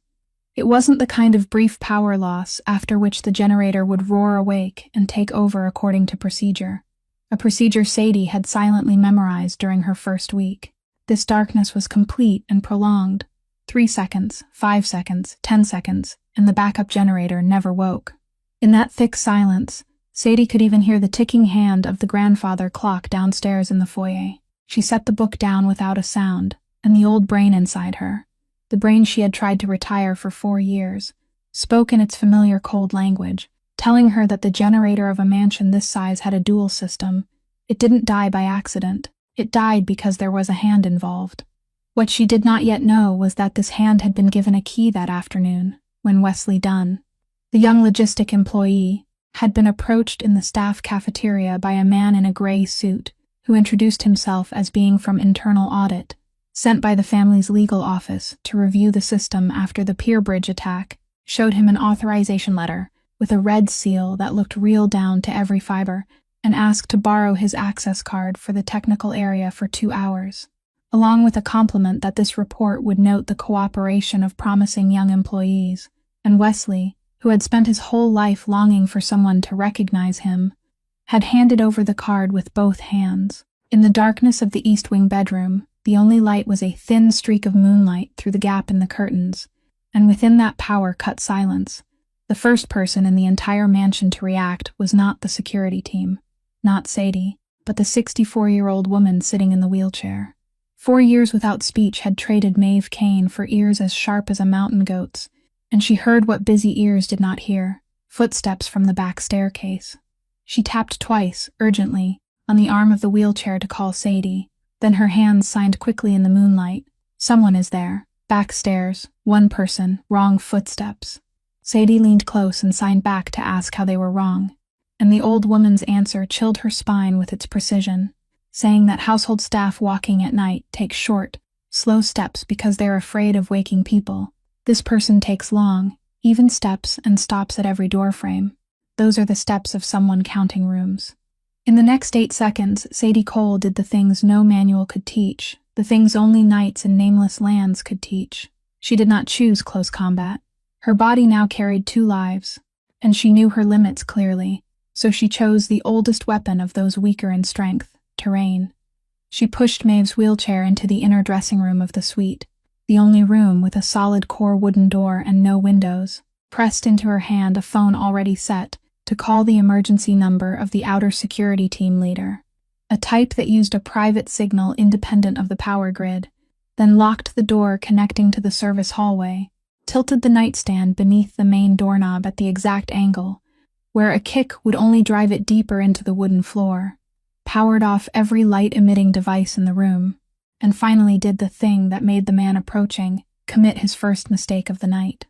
It wasn't the kind of brief power loss after which the generator would roar awake and take over according to procedure, a procedure Sadie had silently memorized during her first week. This darkness was complete and prolonged. 3 seconds, 5 seconds, 10 seconds, and the backup generator never woke. In that thick silence, Sadie could even hear the ticking hand of the grandfather clock downstairs in the foyer. She set the book down without a sound, and the old brain inside her, the brain she had tried to retire for 4 years, spoke in its familiar cold language, telling her that the generator of a mansion this size had a dual system. It didn't die by accident. It died because there was a hand involved. What she did not yet know was that this hand had been given a key that afternoon, when Wesley Dunn, the young logistic employee, had been approached in the staff cafeteria by a man in a gray suit who introduced himself as being from internal audit, sent by the family's legal office to review the system after the Pier Bridge attack, showed him an authorization letter with a red seal that looked real down to every fiber, and asked to borrow his access card for the technical area for 2 hours, along with a compliment that this report would note the cooperation of promising young employees. And Wesley, who had spent his whole life longing for someone to recognize him, had handed over the card with both hands. In the darkness of the East Wing bedroom, the only light was a thin streak of moonlight through the gap in the curtains, and within that power-cut silence, the first person in the entire mansion to react was not the security team, not Sadie, but the 64-year-old woman sitting in the wheelchair. 4 years without speech had traded Maeve Kane for ears as sharp as a mountain goat's, and she heard what busy ears did not hear, footsteps from the back staircase. She tapped twice, urgently, on the arm of the wheelchair to call Sadie, then her hands signed quickly in the moonlight. Someone is there. Backstairs, one person, wrong footsteps. Sadie leaned close and signed back to ask how they were wrong, and the old woman's answer chilled her spine with its precision, saying that household staff walking at night take short, slow steps because they're afraid of waking people. This person takes long, even steps and stops at every doorframe. Those are the steps of someone counting rooms. In the next 8 seconds, Sadie Cole did the things no manual could teach, the things only knights in nameless lands could teach. She did not choose close combat. Her body now carried 2 lives, and she knew her limits clearly, so she chose the oldest weapon of those weaker in strength, terrain. She pushed Maeve's wheelchair into the inner dressing room of the suite, the only room with a solid core wooden door and no windows, pressed into her hand a phone already set to call the emergency number of the outer security team leader, a type that used a private signal independent of the power grid, then locked the door connecting to the service hallway, tilted the nightstand beneath the main doorknob at the exact angle, where a kick would only drive it deeper into the wooden floor, powered off every light-emitting device in the room, and finally did the thing that made the man approaching commit his first mistake of the night.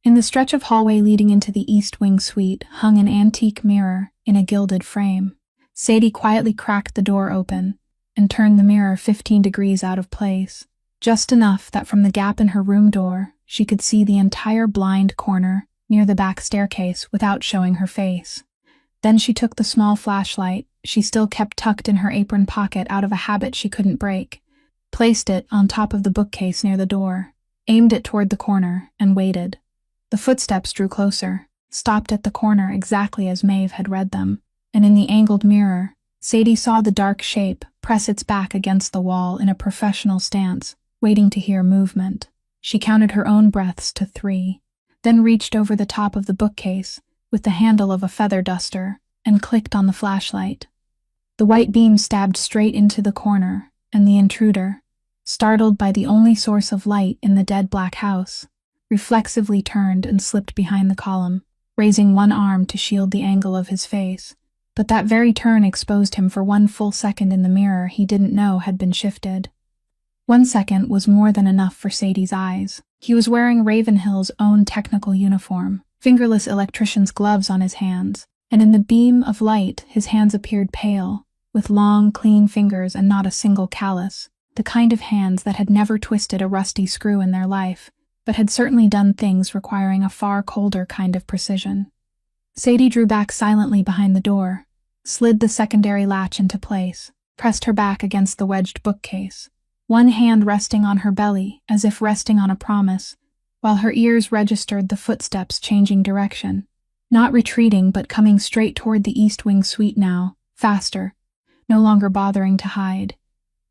In the stretch of hallway leading into the East Wing suite hung an antique mirror in a gilded frame. Sadie quietly cracked the door open and turned the mirror 15 degrees out of place, just enough that from the gap in her room door she could see the entire blind corner near the back staircase without showing her face. Then she took the small flashlight, she still kept tucked in her apron pocket out of a habit she couldn't break, placed it on top of the bookcase near the door, aimed it toward the corner, and waited. The footsteps drew closer, stopped at the corner exactly as Maeve had read them, and in the angled mirror, Sadie saw the dark shape press its back against the wall in a professional stance, waiting to hear movement. She counted her own breaths to 3, then reached over the top of the bookcase with the handle of a feather duster and clicked on the flashlight. The white beam stabbed straight into the corner, and the intruder, startled by the only source of light in the dead black house, reflexively turned and slipped behind the column, raising one arm to shield the angle of his face. But that very turn exposed him for one full second in the mirror he didn't know had been shifted. 1 second was more than enough for Sadie's eyes. He was wearing Ravenhill's own technical uniform, fingerless electrician's gloves on his hands, and in the beam of light his hands appeared pale, with long, clean fingers and not a single callus, the kind of hands that had never twisted a rusty screw in their life, but had certainly done things requiring a far colder kind of precision. Sadie drew back silently behind the door, slid the secondary latch into place, pressed her back against the wedged bookcase, one hand resting on her belly as if resting on a promise, while her ears registered the footsteps changing direction, not retreating but coming straight toward the East Wing suite now, faster, no longer bothering to hide.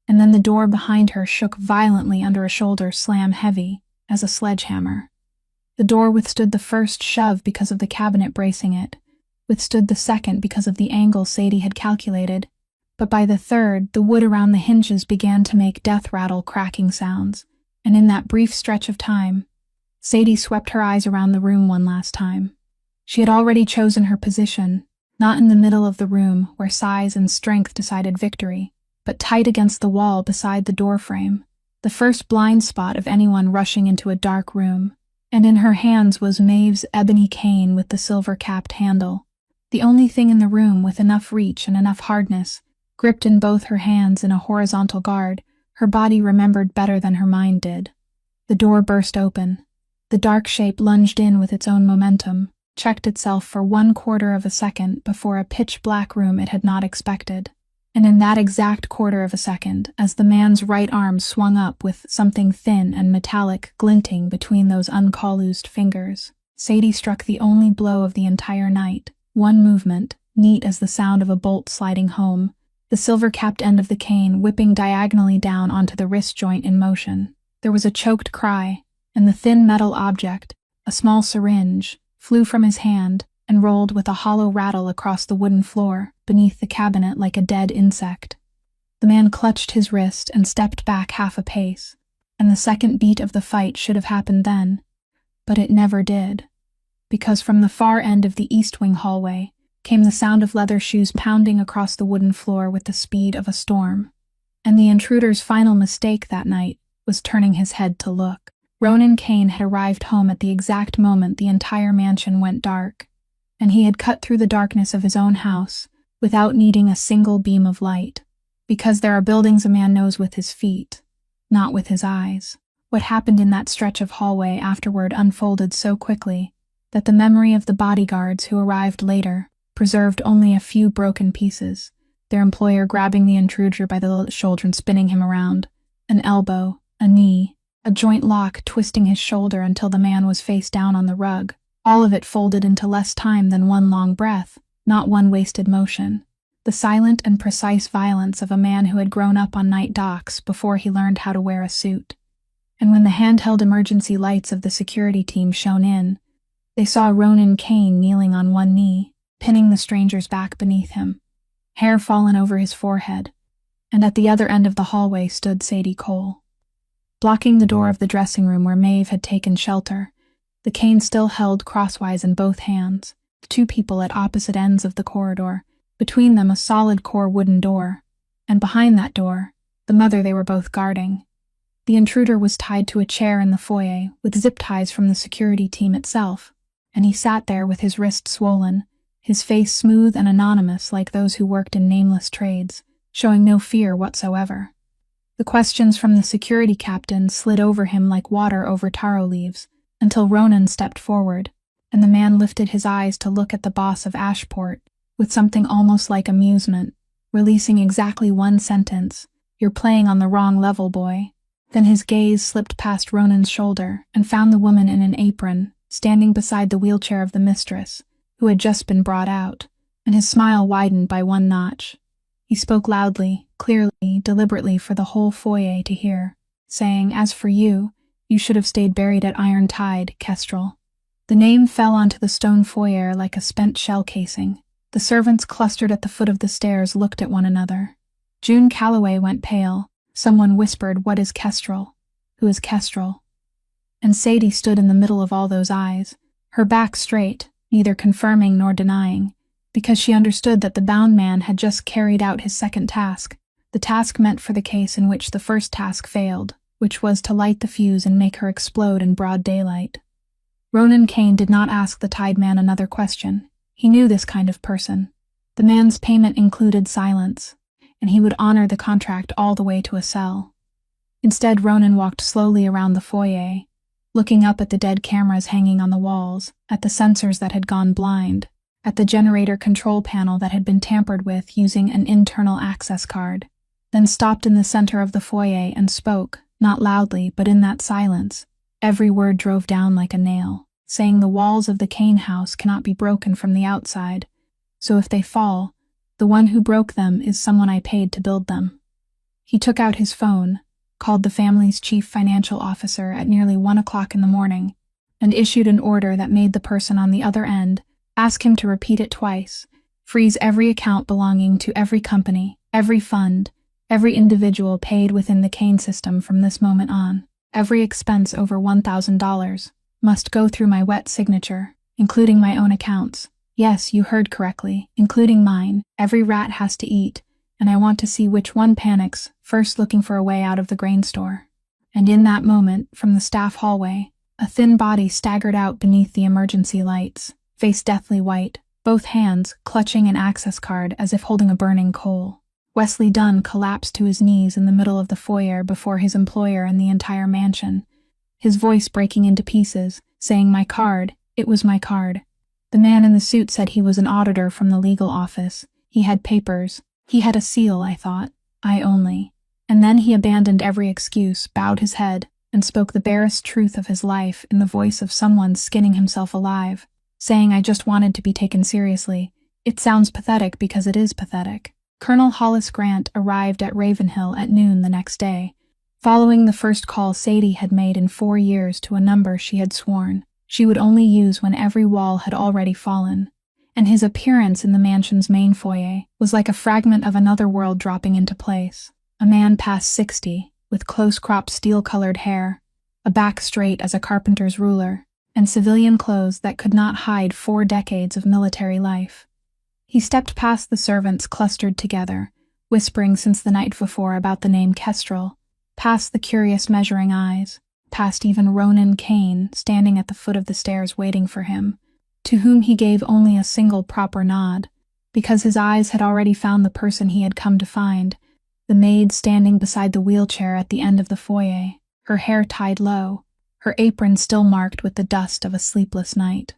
And then the door behind her shook violently under a shoulder slam heavy as a sledgehammer. The door withstood the first shove because of the cabinet bracing it, withstood the second because of the angle Sadie had calculated, but by the third, the wood around the hinges began to make death-rattle cracking sounds, and in that brief stretch of time, Sadie swept her eyes around the room one last time. She had already chosen her position, not in the middle of the room where size and strength decided victory, but tight against the wall beside the doorframe, the first blind spot of anyone rushing into a dark room, and in her hands was Maeve's ebony cane with the silver-capped handle, the only thing in the room with enough reach and enough hardness, gripped in both her hands in a horizontal guard, her body remembered better than her mind did. The door burst open. The dark shape lunged in with its own momentum, checked itself for 1/4 of a second before a pitch-black room it had not expected. And in that exact 1/4 of a second, as the man's right arm swung up with something thin and metallic glinting between those uncalloused fingers, Sadie struck the only blow of the entire night, one movement, neat as the sound of a bolt sliding home, the silver-capped end of the cane whipping diagonally down onto the wrist joint in motion. There was a choked cry, and the thin metal object, a small syringe, flew from his hand and rolled with a hollow rattle across the wooden floor beneath the cabinet like a dead insect. The man clutched his wrist and stepped back half a pace, and the second beat of the fight should have happened then, but it never did, because from the far end of the East Wing hallway came the sound of leather shoes pounding across the wooden floor with the speed of a storm, and the intruder's final mistake that night was turning his head to look. Ronan Kane had arrived home at the exact moment the entire mansion went dark, and he had cut through the darkness of his own house without needing a single beam of light, because there are buildings a man knows with his feet, not with his eyes. What happened in that stretch of hallway afterward unfolded so quickly that the memory of the bodyguards who arrived later preserved only a few broken pieces, their employer grabbing the intruder by the shoulder and spinning him around, an elbow, a knee, a joint lock twisting his shoulder until the man was face down on the rug, all of it folded into less time than one long breath, not one wasted motion. The silent and precise violence of a man who had grown up on night docks before he learned how to wear a suit. And when the handheld emergency lights of the security team shone in, they saw Ronan Kane kneeling on one knee, pinning the stranger's back beneath him, hair fallen over his forehead, and at the other end of the hallway stood Sadie Cole. Blocking the door of the dressing room where Maeve had taken shelter, the cane still held crosswise in both hands, the two people at opposite ends of the corridor, between them a solid core wooden door, and behind that door, the mother they were both guarding. The intruder was tied to a chair in the foyer with zip ties from the security team itself, and he sat there with his wrist swollen, his face smooth and anonymous like those who worked in nameless trades, showing no fear whatsoever. The questions from the security captain slid over him like water over taro leaves, until Ronan stepped forward, and the man lifted his eyes to look at the boss of Ashport, with something almost like amusement, releasing exactly one sentence. "You're playing on the wrong level, boy." Then his gaze slipped past Ronan's shoulder and found the woman in an apron, standing beside the wheelchair of the mistress, who had just been brought out, and his smile widened by one notch. He spoke loudly, clearly, deliberately for the whole foyer to hear, saying, "As for you, you should have stayed buried at Iron Tide, Kestrel." The name fell onto the stone foyer like a spent shell casing. The servants clustered at the foot of the stairs looked at one another. June Calloway went pale. Someone whispered, "What is Kestrel? Who is Kestrel?" And Sadie stood in the middle of all those eyes, her back straight, neither confirming nor denying, because she understood that the bound man had just carried out his second task, the task meant for the case in which the first task failed, which was to light the fuse and make her explode in broad daylight. Ronan Kane did not ask the Tide Man another question. He knew this kind of person. The man's payment included silence, and he would honor the contract all the way to a cell. Instead, Ronan walked slowly around the foyer, looking up at the dead cameras hanging on the walls, at the sensors that had gone blind, at the generator control panel that had been tampered with using an internal access card, then stopped in the center of the foyer and spoke, not loudly, but in that silence. Every word drove down like a nail, saying the walls of the Kane house cannot be broken from the outside, so if they fall, the one who broke them is someone I paid to build them. He took out his phone, called the family's chief financial officer at nearly 1 o'clock in the morning, and issued an order that made the person on the other end ask him to repeat it twice, freeze every account belonging to every company, every fund, every individual paid within the Kane system from this moment on. Every expense over $1,000 must go through my wet signature, including my own accounts. Yes, you heard correctly, including mine. Every rat has to eat, and I want to see which one panics, first looking for a way out of the grain store. And in that moment, from the staff hallway, a thin body staggered out beneath the emergency lights, face deathly white, both hands clutching an access card as if holding a burning coal. Wesley Dunn collapsed to his knees in the middle of the foyer before his employer and the entire mansion, his voice breaking into pieces, saying, "My card, it was my card." The man in the suit said he was an auditor from the legal office. He had papers. He had a seal, I thought. I only. And then he abandoned every excuse, bowed his head, and spoke the barest truth of his life in the voice of someone skinning himself alive, saying, "I just wanted to be taken seriously." It sounds pathetic because it is pathetic. Colonel Hollis Grant arrived at Ravenhill at noon the next day, following the first call Sadie had made in 4 years to a number she had sworn she would only use when every wall had already fallen, and his appearance in the mansion's main foyer was like a fragment of another world dropping into place. A man past 60, with close-cropped steel-colored hair, a back straight as a carpenter's ruler, and civilian clothes that could not hide 4 decades of military life. He stepped past the servants clustered together, whispering since the night before about the name Kestrel, past the curious measuring eyes, past even Ronan Kane standing at the foot of the stairs waiting for him, to whom he gave only a single proper nod, because his eyes had already found the person he had come to find, the maid standing beside the wheelchair at the end of the foyer, her hair tied low, her apron still marked with the dust of a sleepless night.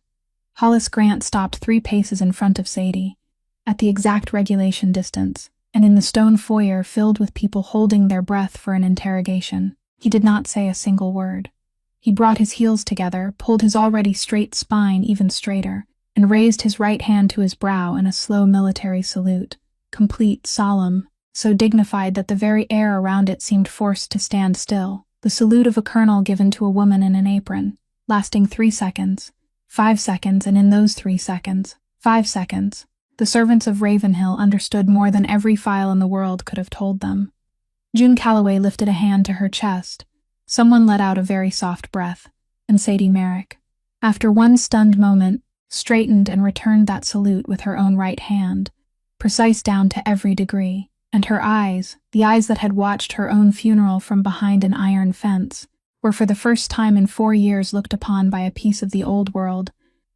Hollis Grant stopped 3 paces in front of Sadie, at the exact regulation distance, and in the stone foyer filled with people holding their breath for an interrogation. He did not say a single word. He brought his heels together, pulled his already straight spine even straighter, and raised his right hand to his brow in a slow military salute, complete, solemn, so dignified that the very air around it seemed forced to stand still. The salute of a colonel given to a woman in an apron, lasting 3 seconds, 5 seconds, and in those 3 seconds, 5 seconds, the servants of Ravenhill understood more than every file in the world could have told them. June Calloway lifted a hand to her chest. Someone let out a very soft breath, and Sadie Merrick, after one stunned moment, straightened and returned that salute with her own right hand, precise down to every degree, and her eyes, the eyes that had watched her own funeral from behind an iron fence, were for the first time in 4 years looked upon by a piece of the old world,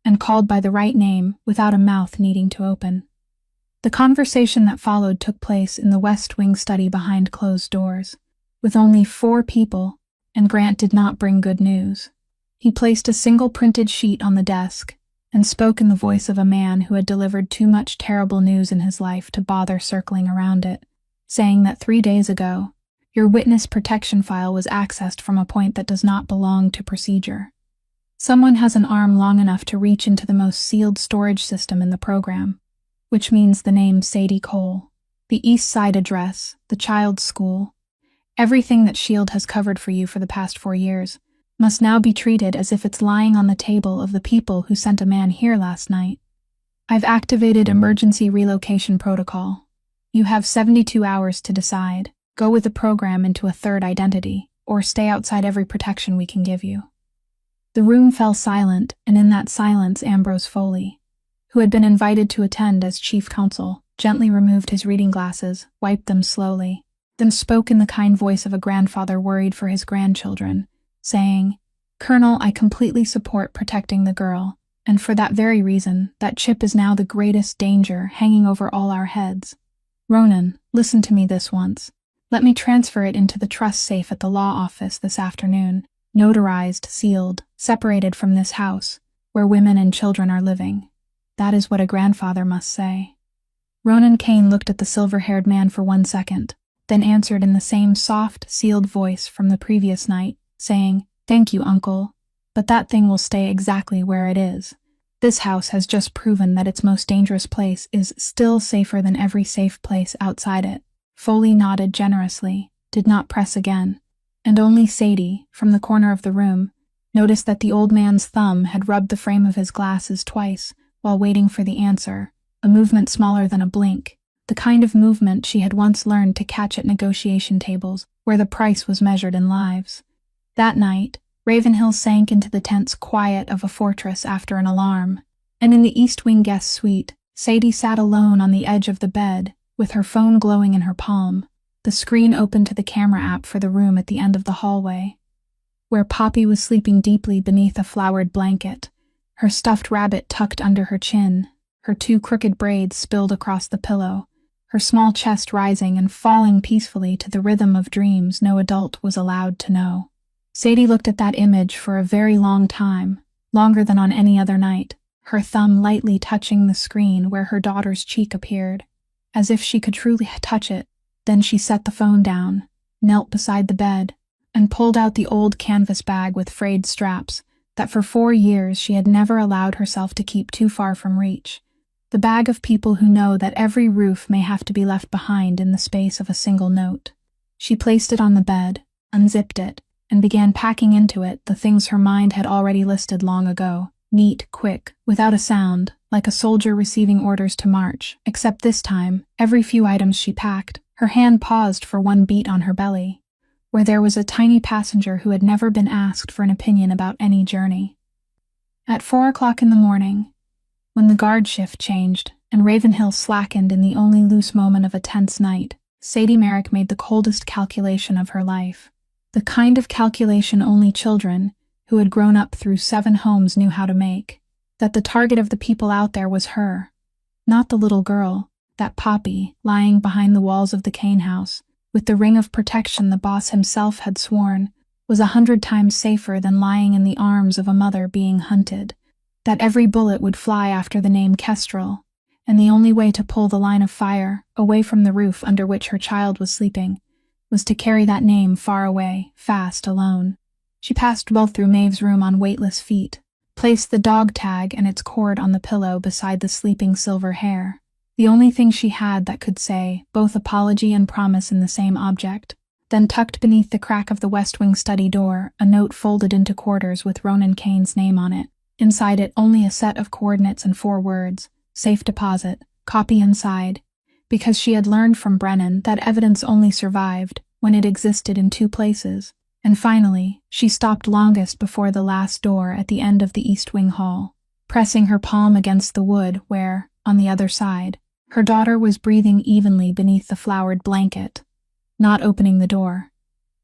and called by the right name without a mouth needing to open. The conversation that followed took place in the West Wing study behind closed doors, with only 4 people, and Grant did not bring good news. He placed a single printed sheet on the desk, and spoke in the voice of a man who had delivered too much terrible news in his life to bother circling around it, saying that 3 days ago, your witness protection file was accessed from a point that does not belong to procedure. Someone has an arm long enough to reach into the most sealed storage system in the program, which means the name Sadie Cole, the East Side address, the child's school, everything that S.H.I.E.L.D. has covered for you for the past 4 years, must now be treated as if it's lying on the table of the people who sent a man here last night. I've activated emergency relocation protocol. You have 72 hours to decide. Go with the program into a third identity, or stay outside every protection we can give you. The room fell silent, and in that silence Ambrose Foley, who had been invited to attend as chief counsel, gently removed his reading glasses, wiped them slowly, then spoke in the kind voice of a grandfather worried for his grandchildren, saying, "Colonel, I completely support protecting the girl, and for that very reason, that chip is now the greatest danger hanging over all our heads. Ronan, listen to me this once. Let me transfer it into the trust safe at the law office this afternoon, notarized, sealed, separated from this house, where women and children are living. That is what a grandfather must say." Ronan Kane looked at the silver-haired man for 1 second, then answered in the same soft, sealed voice from the previous night, saying, "Thank you, Uncle, but that thing will stay exactly where it is. This house has just proven that its most dangerous place is still safer than every safe place outside it." Foley nodded generously, did not press again, and only Sadie, from the corner of the room, noticed that the old man's thumb had rubbed the frame of his glasses twice while waiting for the answer, a movement smaller than a blink, the kind of movement she had once learned to catch at negotiation tables where the price was measured in lives. That night, Ravenhill sank into the tense quiet of a fortress after an alarm, and in the East Wing guest suite, Sadie sat alone on the edge of the bed, with her phone glowing in her palm, the screen open to the camera app for the room at the end of the hallway, where Poppy was sleeping deeply beneath a flowered blanket, her stuffed rabbit tucked under her chin, her 2 crooked braids spilled across the pillow, her small chest rising and falling peacefully to the rhythm of dreams no adult was allowed to know. Sadie looked at that image for a very long time, longer than on any other night, her thumb lightly touching the screen where her daughter's cheek appeared, as if she could truly touch it. Then she set the phone down, knelt beside the bed, and pulled out the old canvas bag with frayed straps that for 4 years she had never allowed herself to keep too far from reach. The bag of people who know that every roof may have to be left behind in the space of a single note. She placed it on the bed, unzipped it, and began packing into it the things her mind had already listed long ago, neat, quick, without a sound, like a soldier receiving orders to march, except this time, every few items she packed, her hand paused for one beat on her belly, where there was a tiny passenger who had never been asked for an opinion about any journey. At 4 o'clock in the morning, when the guard shift changed and Ravenhill slackened in the only loose moment of a tense night, Sadie Merrick made the coldest calculation of her life. The kind of calculation only children, who had grown up through 7 homes, knew how to make. That the target of the people out there was her, not the little girl, that Poppy, lying behind the walls of the Kane house, with the ring of protection the boss himself had sworn, was 100 times safer than lying in the arms of a mother being hunted. That every bullet would fly after the name Kestrel, and the only way to pull the line of fire away from the roof under which her child was sleeping was to carry that name far away, fast, alone. She passed well through Maeve's room on weightless feet, placed the dog tag and its cord on the pillow beside the sleeping silver hair, the only thing she had that could say both apology and promise in the same object, then tucked beneath the crack of the West Wing study door a note folded into quarters with Ronan Kane's name on it. Inside it only a set of coordinates and 4 words, safe deposit, copy inside, because she had learned from Brennan that evidence only survived when it existed in 2 places. And finally, she stopped longest before the last door at the end of the East Wing hall, pressing her palm against the wood where, on the other side, her daughter was breathing evenly beneath the flowered blanket, not opening the door,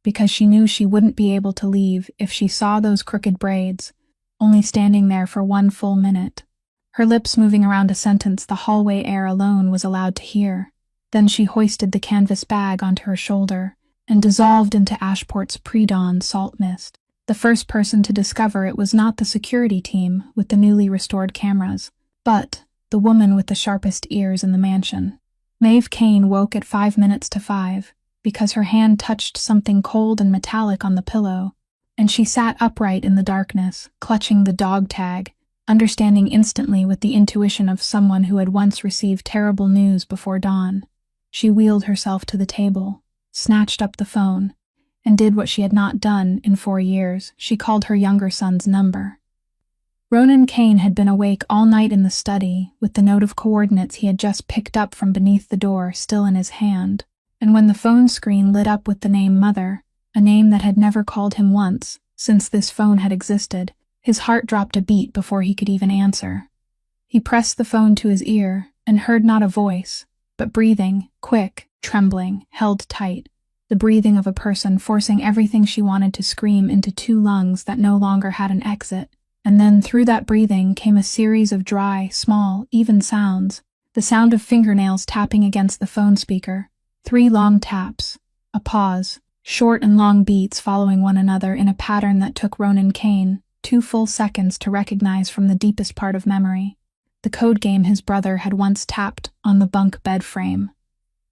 because she knew she wouldn't be able to leave if she saw those crooked braids, only standing there for 1 full minute, her lips moving around a sentence the hallway air alone was allowed to hear. Then she hoisted the canvas bag onto her shoulder and dissolved into Ashport's pre-dawn salt mist. The first person to discover it was not the security team with the newly restored cameras, but the woman with the sharpest ears in the mansion. Maeve Kane woke at 5 minutes to 5 because her hand touched something cold and metallic on the pillow, and she sat upright in the darkness, clutching the dog tag, understanding instantly with the intuition of someone who had once received terrible news before dawn. She wheeled herself to the table, snatched up the phone, and did what she had not done in 4 years. She called her younger son's number. Ronan Kane had been awake all night in the study, with the note of coordinates he had just picked up from beneath the door still in his hand, and when the phone screen lit up with the name Mother, a name that had never called him once since this phone had existed, his heart dropped a beat before he could even answer. He pressed the phone to his ear and heard not a voice, but breathing, quick, trembling, held tight, the breathing of a person forcing everything she wanted to scream into 2 lungs that no longer had an exit. And then through that breathing came a series of dry, small, even sounds, the sound of fingernails tapping against the phone speaker, 3 long taps, a pause, short and long beats following one another in a pattern that took Ronan Kane 2 full seconds to recognize from the deepest part of memory, the code game his brother had once tapped on the bunk bed frame.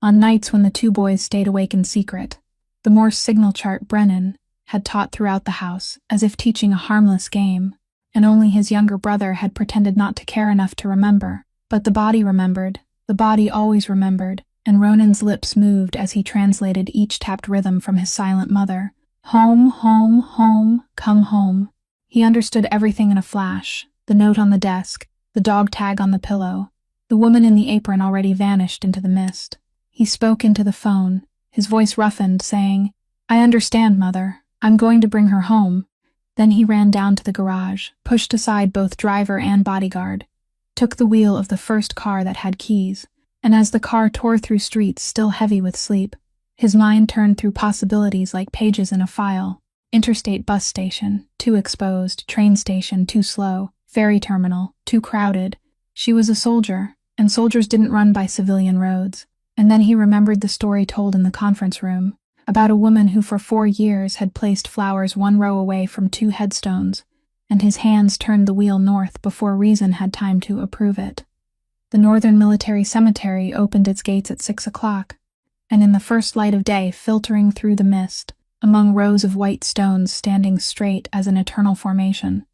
On nights when the 2 boys stayed awake in secret, the Morse signal chart Brennan had taught throughout the house, as if teaching a harmless game, and only his younger brother had pretended not to care enough to remember. But the body remembered, the body always remembered, and Ronan's lips moved as he translated each tapped rhythm from his silent mother. Home, home, home, come home. He understood everything in a flash, the note on the desk, the dog tag on the pillow. The woman in the apron already vanished into the mist. He spoke into the phone, his voice roughened, saying, "I understand, Mother. I'm going to bring her home." Then he ran down to the garage, pushed aside both driver and bodyguard, took the wheel of the first car that had keys, and as the car tore through streets still heavy with sleep, his mind turned through possibilities like pages in a file. Interstate bus station, too exposed, train station, too slow, ferry terminal, too crowded. She was a soldier, and soldiers didn't run by civilian roads. And then he remembered the story told in the conference room, about a woman who for 4 years had placed flowers 1 row away from 2 headstones, and his hands turned the wheel north before reason had time to approve it. The Northern Military Cemetery opened its gates at 6 o'clock, and in the first light of day filtering through the mist, among rows of white stones standing straight as an eternal formation,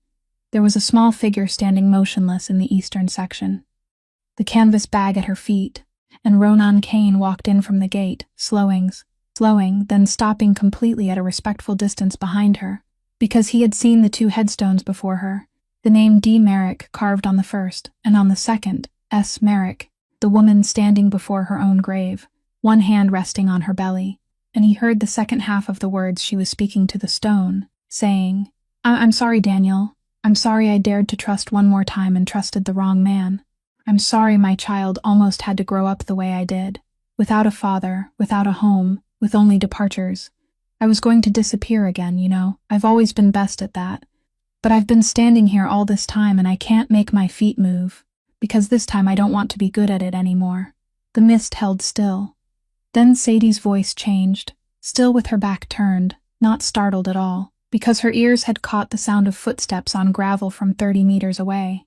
there was a small figure standing motionless in the eastern section, the canvas bag at her feet, and Ronan Kane walked in from the gate, slowing, then stopping completely at a respectful distance behind her, because he had seen the 2 headstones before her, the name D. Merrick carved on the first, and on the second, S. Merrick, the woman standing before her own grave, one hand resting on her belly, and he heard the second half of the words she was speaking to the stone, saying, I'm sorry, Daniel. I'm sorry I dared to trust one more time and trusted the wrong man. I'm sorry my child almost had to grow up the way I did, without a father, without a home, with only departures. I was going to disappear again, you know. I've always been best at that. But I've been standing here all this time and I can't make my feet move, because this time I don't want to be good at it anymore. The mist held still. Then Sadie's voice changed, still with her back turned, not startled at all, because her ears had caught the sound of footsteps on gravel from 30 meters away.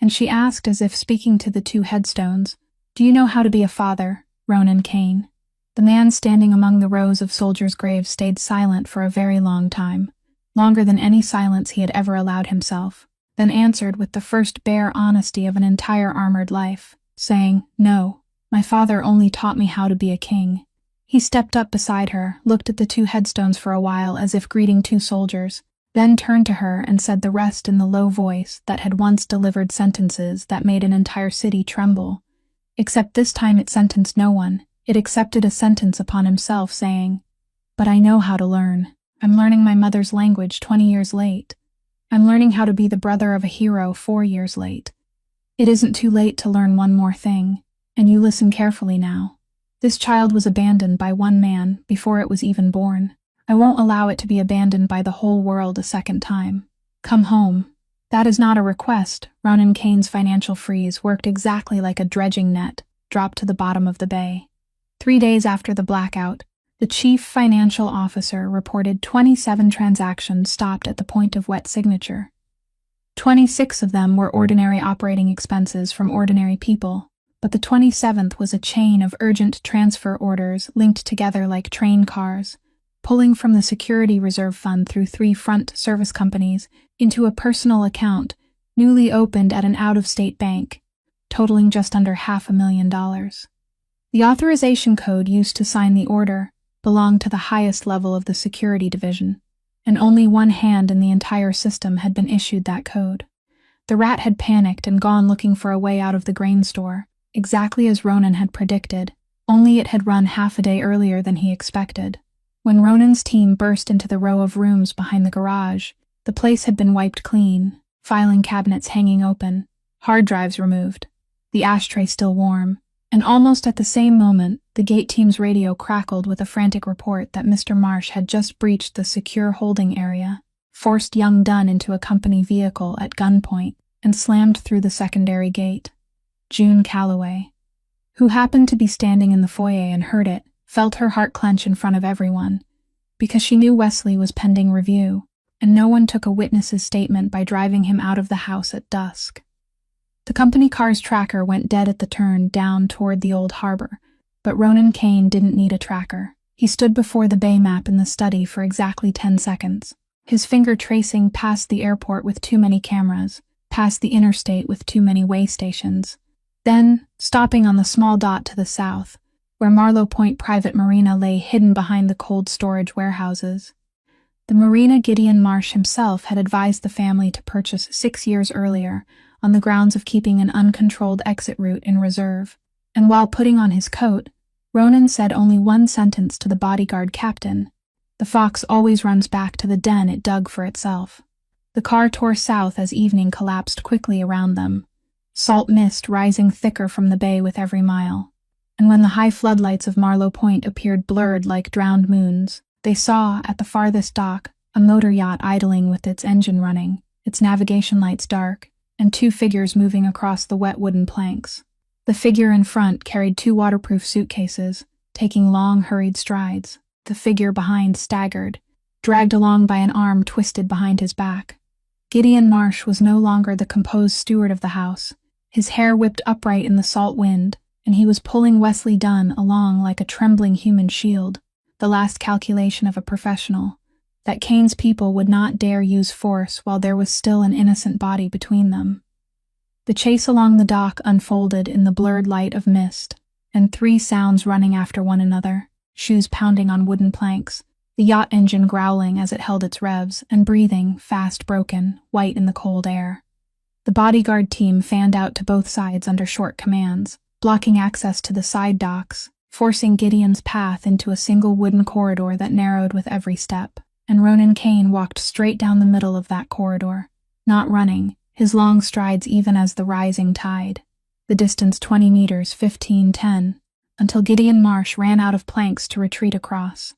And she asked, as if speaking to the 2 headstones, "Do you know how to be a father, Ronan Kane?" The man standing among the rows of soldiers' graves stayed silent for a very long time, longer than any silence he had ever allowed himself, then answered with the first bare honesty of an entire armored life, saying, "No, my father only taught me how to be a king." He stepped up beside her, looked at the 2 headstones for a while as if greeting 2 soldiers, then turned to her and said the rest in the low voice that had once delivered sentences that made an entire city tremble. Except this time it sentenced no one. It accepted a sentence upon himself, saying, "But I know how to learn. I'm learning my mother's language 20 years late. I'm learning how to be the brother of a hero 4 years late. It isn't too late to learn one more thing, and you listen carefully now. This child was abandoned by one man before it was even born. I won't allow it to be abandoned by the whole world a second time. Come home." That is not a request. Ronan Kane's financial freeze worked exactly like a dredging net dropped to the bottom of the bay. 3 days after the blackout, The chief financial officer reported 27 transactions stopped at the point of wet signature. 26 of them were ordinary operating expenses from ordinary people, but the 27th was a chain of urgent transfer orders linked together like train cars, pulling from the security reserve fund through 3 front service companies into a personal account newly opened at an out-of-state bank, totaling just under $500,000. The authorization code used to sign the order belonged to the highest level of the security division, and only one hand in the entire system had been issued that code. The rat had panicked and gone looking for a way out of the grain store, exactly as Ronan had predicted, only it had run half a day earlier than he expected. When Ronan's team burst into the row of rooms behind the garage, the place had been wiped clean, filing cabinets hanging open, hard drives removed, the ashtray still warm, and almost at the same moment, the gate team's radio crackled with a frantic report that Mr. Marsh had just breached the secure holding area, forced young Dunn into a company vehicle at gunpoint, and slammed through the secondary gate. June Calloway, who happened to be standing in the foyer and heard it, felt her heart clench in front of everyone, because she knew Wesley was pending review, and no one took a witness's statement by driving him out of the house at dusk. The company car's tracker went dead at the turn down toward the old harbor, but Ronan Kane didn't need a tracker. He stood before the bay map in the study for exactly 10 seconds, his finger tracing past the airport with too many cameras, past the interstate with too many way stations, then stopping on the small dot to the south, where Marlow Point Private Marina lay hidden behind the cold storage warehouses. The marina Gideon Marsh himself had advised the family to purchase 6 years earlier, on the grounds of keeping an uncontrolled exit route in reserve, and while putting on his coat, Ronan said only one sentence to the bodyguard captain: "The fox always runs back to the den it dug for itself." The car tore south as evening collapsed quickly around them, salt mist rising thicker from the bay with every mile, and when the high floodlights of Marlow Point appeared blurred like drowned moons, they saw, at the farthest dock, a motor yacht idling with its engine running, its navigation lights dark, and 2 figures moving across the wet wooden planks. The figure in front carried 2 waterproof suitcases, taking long, hurried strides. The figure behind staggered, dragged along by an arm twisted behind his back. Gideon Marsh was no longer the composed steward of the house, his hair whipped upright in the salt wind, and he was pulling Wesley Dunn along like a trembling human shield, the last calculation of a professional, that Kane's people would not dare use force while there was still an innocent body between them. The chase along the dock unfolded in the blurred light of mist, and 3 sounds running after one another, shoes pounding on wooden planks, the yacht engine growling as it held its revs, and breathing, fast broken, white in the cold air. The bodyguard team fanned out to both sides under short commands, blocking access to the side docks, forcing Gideon's path into a single wooden corridor that narrowed with every step, and Ronan Kane walked straight down the middle of that corridor, not running, his long strides even as the rising tide, the distance 20 meters, 15-10, until Gideon Marsh ran out of planks to retreat across.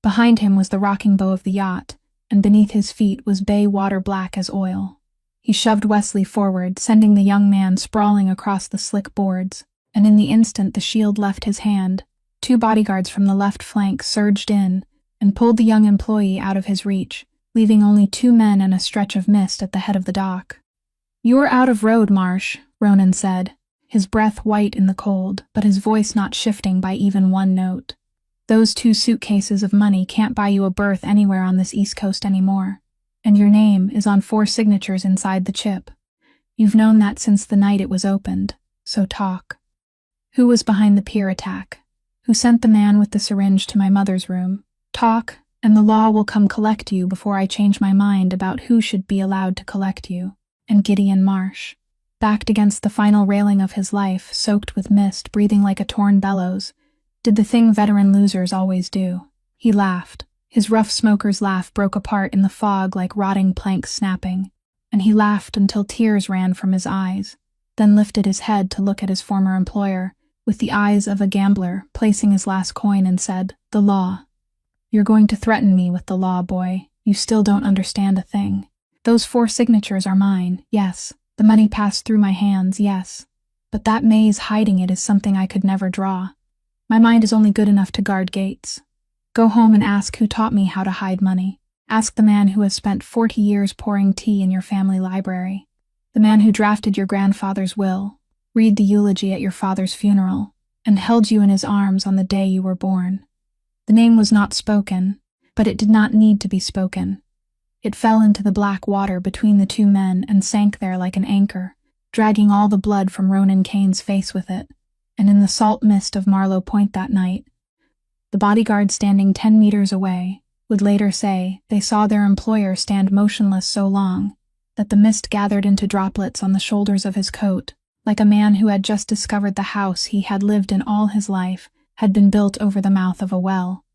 Behind him was the rocking bow of the yacht, and beneath his feet was bay water black as oil. He shoved Wesley forward, sending the young man sprawling across the slick boards, and in the instant the shield left his hand, 2 bodyguards from the left flank surged in and pulled the young employee out of his reach, leaving only 2 men and a stretch of mist at the head of the dock. "You're out of road, Marsh," Ronan said, his breath white in the cold, but his voice not shifting by even 1 note. "Those 2 suitcases of money can't buy you a berth anywhere on this East Coast anymore, and your name is on 4 signatures inside the chip. You've known that since the night it was opened, so talk. Who was behind the pier attack? Who sent the man with the syringe to my mother's room? Talk, and the law will come collect you before I change my mind about who should be allowed to collect you." And Gideon Marsh, backed against the final railing of his life, soaked with mist, breathing like a torn bellows, did the thing veteran losers always do. He laughed. His rough smoker's laugh broke apart in the fog like rotting planks snapping, and he laughed until tears ran from his eyes, then lifted his head to look at his former employer, with the eyes of a gambler, placing his last coin, and said, "The law. You're going to threaten me with the law, boy. You still don't understand a thing. Those 4 signatures are mine, yes. The money passed through my hands, yes. But that maze hiding it is something I could never draw. My mind is only good enough to guard gates. Go home and ask who taught me how to hide money. Ask the man who has spent 40 years pouring tea in your family library. The man who drafted your grandfather's will, read the eulogy at your father's funeral, and held you in his arms on the day you were born. The name was not spoken, but it did not need to be spoken. It fell into the black water between the two men and sank there like an anchor, dragging all the blood from Ronan Kane's face with it. And in the salt mist of Marlowe Point that night, the bodyguard standing 10 meters away would later say they saw their employer stand motionless so long that the mist gathered into droplets on the shoulders of his coat, like a man who had just discovered the house he had lived in all his life had been built over the mouth of a well.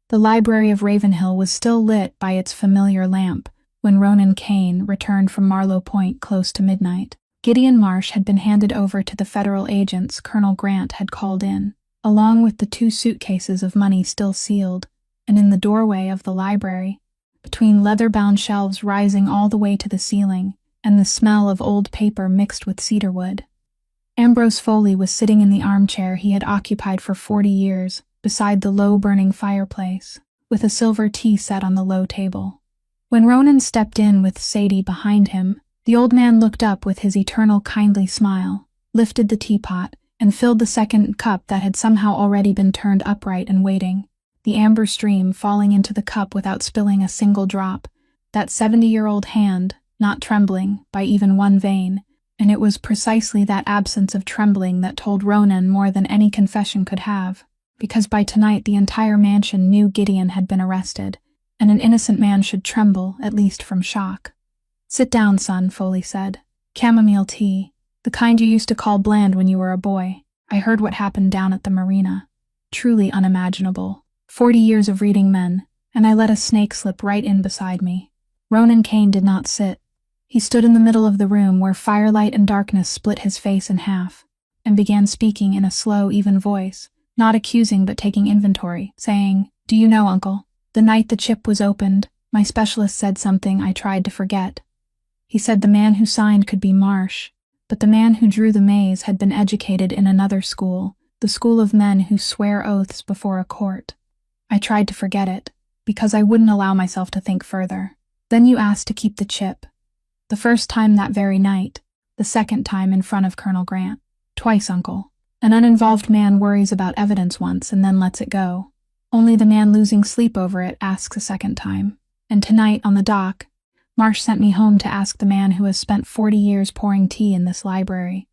The library of Ravenhill was still lit by its familiar lamp when Ronan Kane returned from Marlowe Point close to midnight. Gideon Marsh had been handed over to the federal agents Colonel Grant had called in, along with the 2 suitcases of money still sealed, and in the doorway of the library, between leather-bound shelves rising all the way to the ceiling, and the smell of old paper mixed with cedarwood, Ambrose Foley was sitting in the armchair he had occupied for 40 years, beside the low-burning fireplace, with a silver tea set on the low table. When Ronan stepped in with Sadie behind him, the old man looked up with his eternal kindly smile, lifted the teapot, and filled the second cup that had somehow already been turned upright and waiting, the amber stream falling into the cup without spilling a single drop, that 70-year-old hand not trembling by even one vein, and it was precisely that absence of trembling that told Ronan more than any confession could have, because by tonight the entire mansion knew Gideon had been arrested, and an innocent man should tremble, at least from shock. "Sit down, son," Foley said. "Chamomile tea, the kind you used to call bland when you were a boy. I heard what happened down at the marina. Truly unimaginable. 40 years of reading men, and I let a snake slip right in beside me." Ronan Kane did not sit. He stood in the middle of the room where firelight and darkness split his face in half, and began speaking in a slow, even voice, not accusing but taking inventory, saying, "Do you know, Uncle, the night the chip was opened, my specialist said something I tried to forget. He said the man who signed could be Marsh, but the man who drew the maze had been educated in another school, the school of men who swear oaths before a court. I tried to forget it, because I wouldn't allow myself to think further. Then you asked to keep the chip. The first time that very night, the second time in front of Colonel Grant. Twice, Uncle. An uninvolved man worries about evidence once and then lets it go. Only the man losing sleep over it asks a second time. And tonight, on the dock, Marsh sent me home to ask the man who has spent 40 years pouring tea in this library."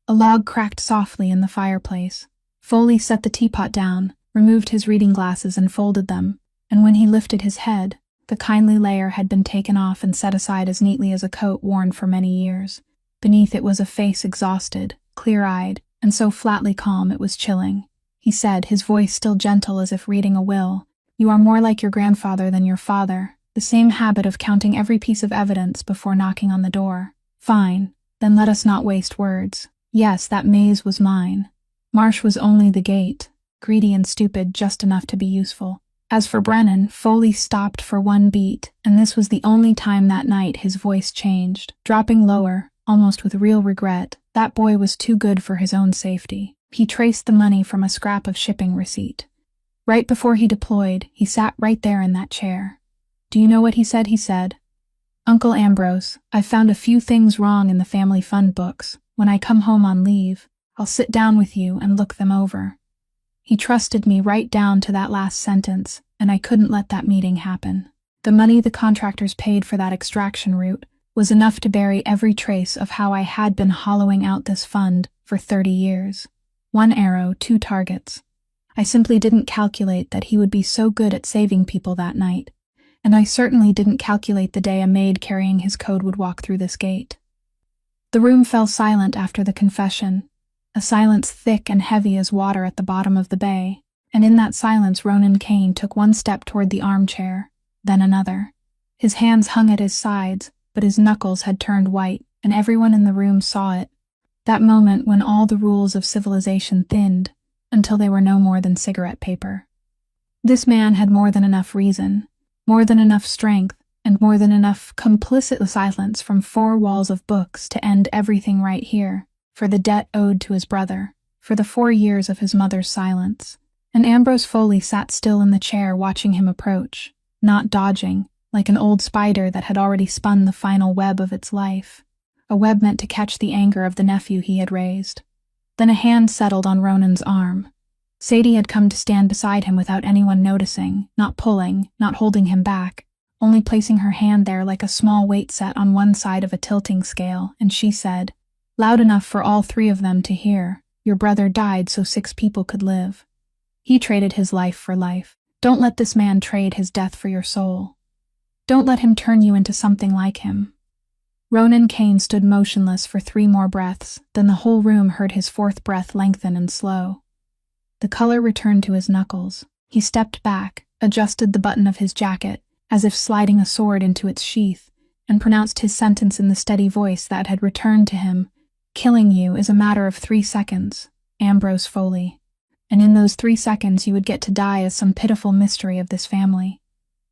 A log cracked softly in the fireplace. Foley set the teapot down, removed his reading glasses and folded them, and when he lifted his head, the kindly layer had been taken off and set aside as neatly as a coat worn for many years. Beneath it was a face exhausted, clear-eyed, and so flatly calm it was chilling. He said, his voice still gentle as if reading a will, "You are more like your grandfather than your father. The same habit of counting every piece of evidence before knocking on the door. Fine, then let us not waste words. Yes, that maze was mine. Marsh was only the gate, greedy and stupid just enough to be useful. As for Brennan, Foley stopped for one beat, and this was the only time that night his voice changed, dropping lower, almost with real regret. That boy was too good for his own safety. He traced the money from a scrap of shipping receipt. Right before he deployed, he sat right there in that chair. Do you know what he said? He said, "Uncle Ambrose, I've found a few things wrong in the family fund books. When I come home on leave, I'll sit down with you and look them over." He trusted me right down to that last sentence, and I couldn't let that meeting happen. The money the contractors paid for that extraction route was enough to bury every trace of how I had been hollowing out this fund for 30 years. One arrow, 2 targets. I simply didn't calculate that he would be so good at saving people that night, and I certainly didn't calculate the day a maid carrying his code would walk through this gate. The room fell silent after the confession, a silence thick and heavy as water at the bottom of the bay, and in that silence Ronan Kane took one step toward the armchair, then another. His hands hung at his sides, but his knuckles had turned white, and everyone in the room saw it. That moment when all the rules of civilization thinned, until they were no more than cigarette paper. This man had more than enough reason, more than enough strength, and more than enough complicit silence from 4 walls of books to end everything right here, for the debt owed to his brother, for the 4 years of his mother's silence. And Ambrose Foley sat still in the chair watching him approach, not dodging, like an old spider that had already spun the final web of its life, a web meant to catch the anger of the nephew he had raised. Then a hand settled on Ronan's arm. Sadie had come to stand beside him without anyone noticing, not pulling, not holding him back, only placing her hand there like a small weight set on one side of a tilting scale, and she said, loud enough for all three of them to hear, "Your brother died so 6 people could live. He traded his life for life. Don't let this man trade his death for your soul. Don't let him turn you into something like him." Ronan Kane stood motionless for 3 more breaths, then the whole room heard his 4th breath lengthen and slow. The color returned to his knuckles. He stepped back, adjusted the button of his jacket, as if sliding a sword into its sheath, and pronounced his sentence in the steady voice that had returned to him. "Killing you is a matter of 3 seconds, Ambrose Foley. And in those 3 seconds you would get to die as some pitiful mystery of this family.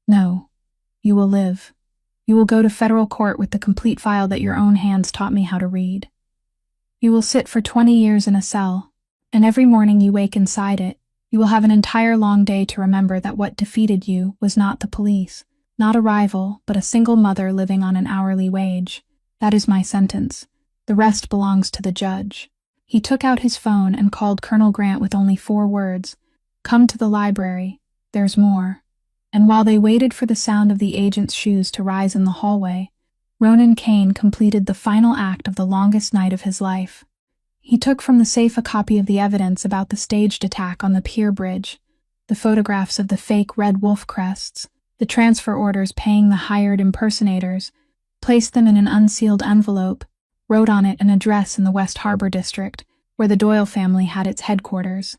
No, you will live. You will go to federal court with the complete file that your own hands taught me how to read. You will sit for 20 years in a cell, and every morning you wake inside it, you will have an entire long day to remember that what defeated you was not the police, not a rival, but a single mother living on an hourly wage. That is my sentence. The rest belongs to the judge." He took out his phone and called Colonel Grant with only 4 words. "Come to the library. There's more." And while they waited for the sound of the agent's shoes to rise in the hallway, Ronan Kane completed the final act of the longest night of his life. He took from the safe a copy of the evidence about the staged attack on the pier bridge, the photographs of the fake red wolf crests, the transfer orders paying the hired impersonators, placed them in an unsealed envelope, wrote on it an address in the West Harbor district, where the Doyle family had its headquarters,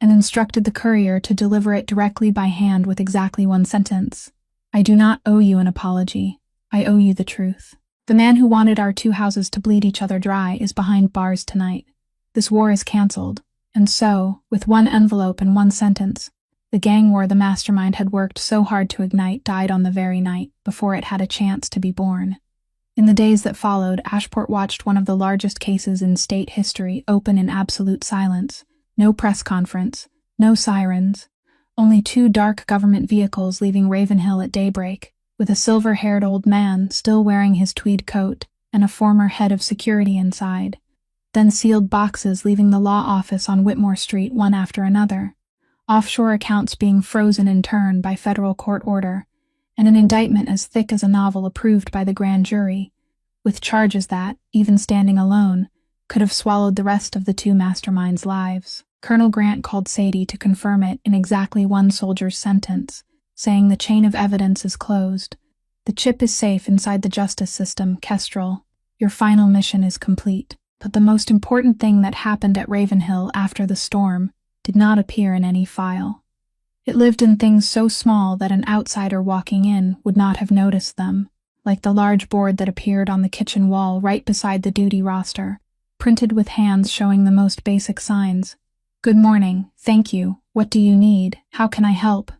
and instructed the courier to deliver it directly by hand with exactly 1 sentence. "I do not owe you an apology. I owe you the truth. The man who wanted our 2 houses to bleed each other dry is behind bars tonight. This war is canceled." And so, with 1 envelope and 1 sentence, the gang war the mastermind had worked so hard to ignite died on the very night before it had a chance to be born. In the days that followed, Ashport watched one of the largest cases in state history open in absolute silence. No press conference, no sirens, only 2 dark government vehicles leaving Ravenhill at daybreak, with a silver-haired old man still wearing his tweed coat and a former head of security inside. Then sealed boxes leaving the law office on Whitmore Street one after another, offshore accounts being frozen in turn by federal court order, and an indictment as thick as a novel approved by the grand jury, with charges that, even standing alone, could have swallowed the rest of the 2 masterminds' lives. Colonel Grant called Sadie to confirm it in exactly 1 soldier's sentence, saying the chain of evidence is closed. "The chip is safe inside the justice system, Kestrel. Your final mission is complete." But the most important thing that happened at Ravenhill after the storm did not appear in any file. It lived in things so small that an outsider walking in would not have noticed them, like the large board that appeared on the kitchen wall right beside the duty roster, printed with hands showing the most basic signs. "Good morning, thank you, what do you need, how can I help?"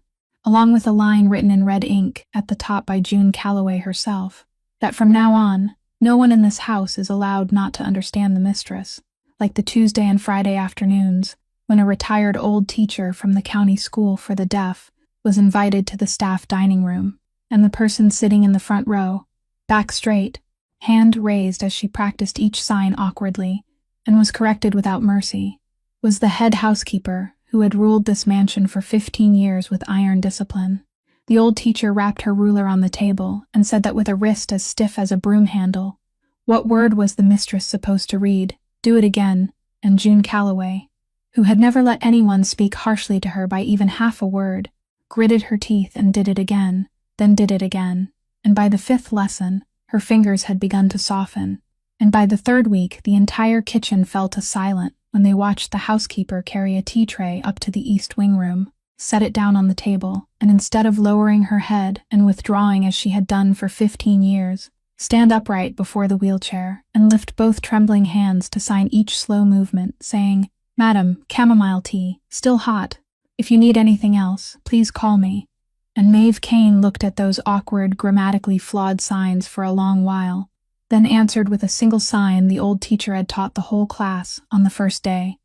Along with a line written in red ink at the top by June Calloway herself, that from now on, no one in this house is allowed not to understand the mistress, like the Tuesday and Friday afternoons, when a retired old teacher from the county school for the deaf was invited to the staff dining room, and the person sitting in the front row, back straight, hand raised as she practiced each sign awkwardly, and was corrected without mercy, was the head housekeeper who had ruled this mansion for 15 years with iron discipline. The old teacher rapped her ruler on the table and said that with a wrist as stiff as a broom handle, what word was the mistress supposed to read? Do it again. And June Calloway, who had never let anyone speak harshly to her by even half a word, gritted her teeth and did it again, then did it again, and by the 5th lesson, her fingers had begun to soften, and by the 3rd week the entire kitchen fell to silent when they watched the housekeeper carry a tea tray up to the east wing room, set it down on the table, and instead of lowering her head and withdrawing as she had done for 15 years, stand upright before the wheelchair and lift both trembling hands to sign each slow movement, saying, "Madam, chamomile tea, still hot. If you need anything else, please call me." And Maeve Kane looked at those awkward, grammatically flawed signs for a long while, then answered with a single sign the old teacher had taught the whole class on the first day.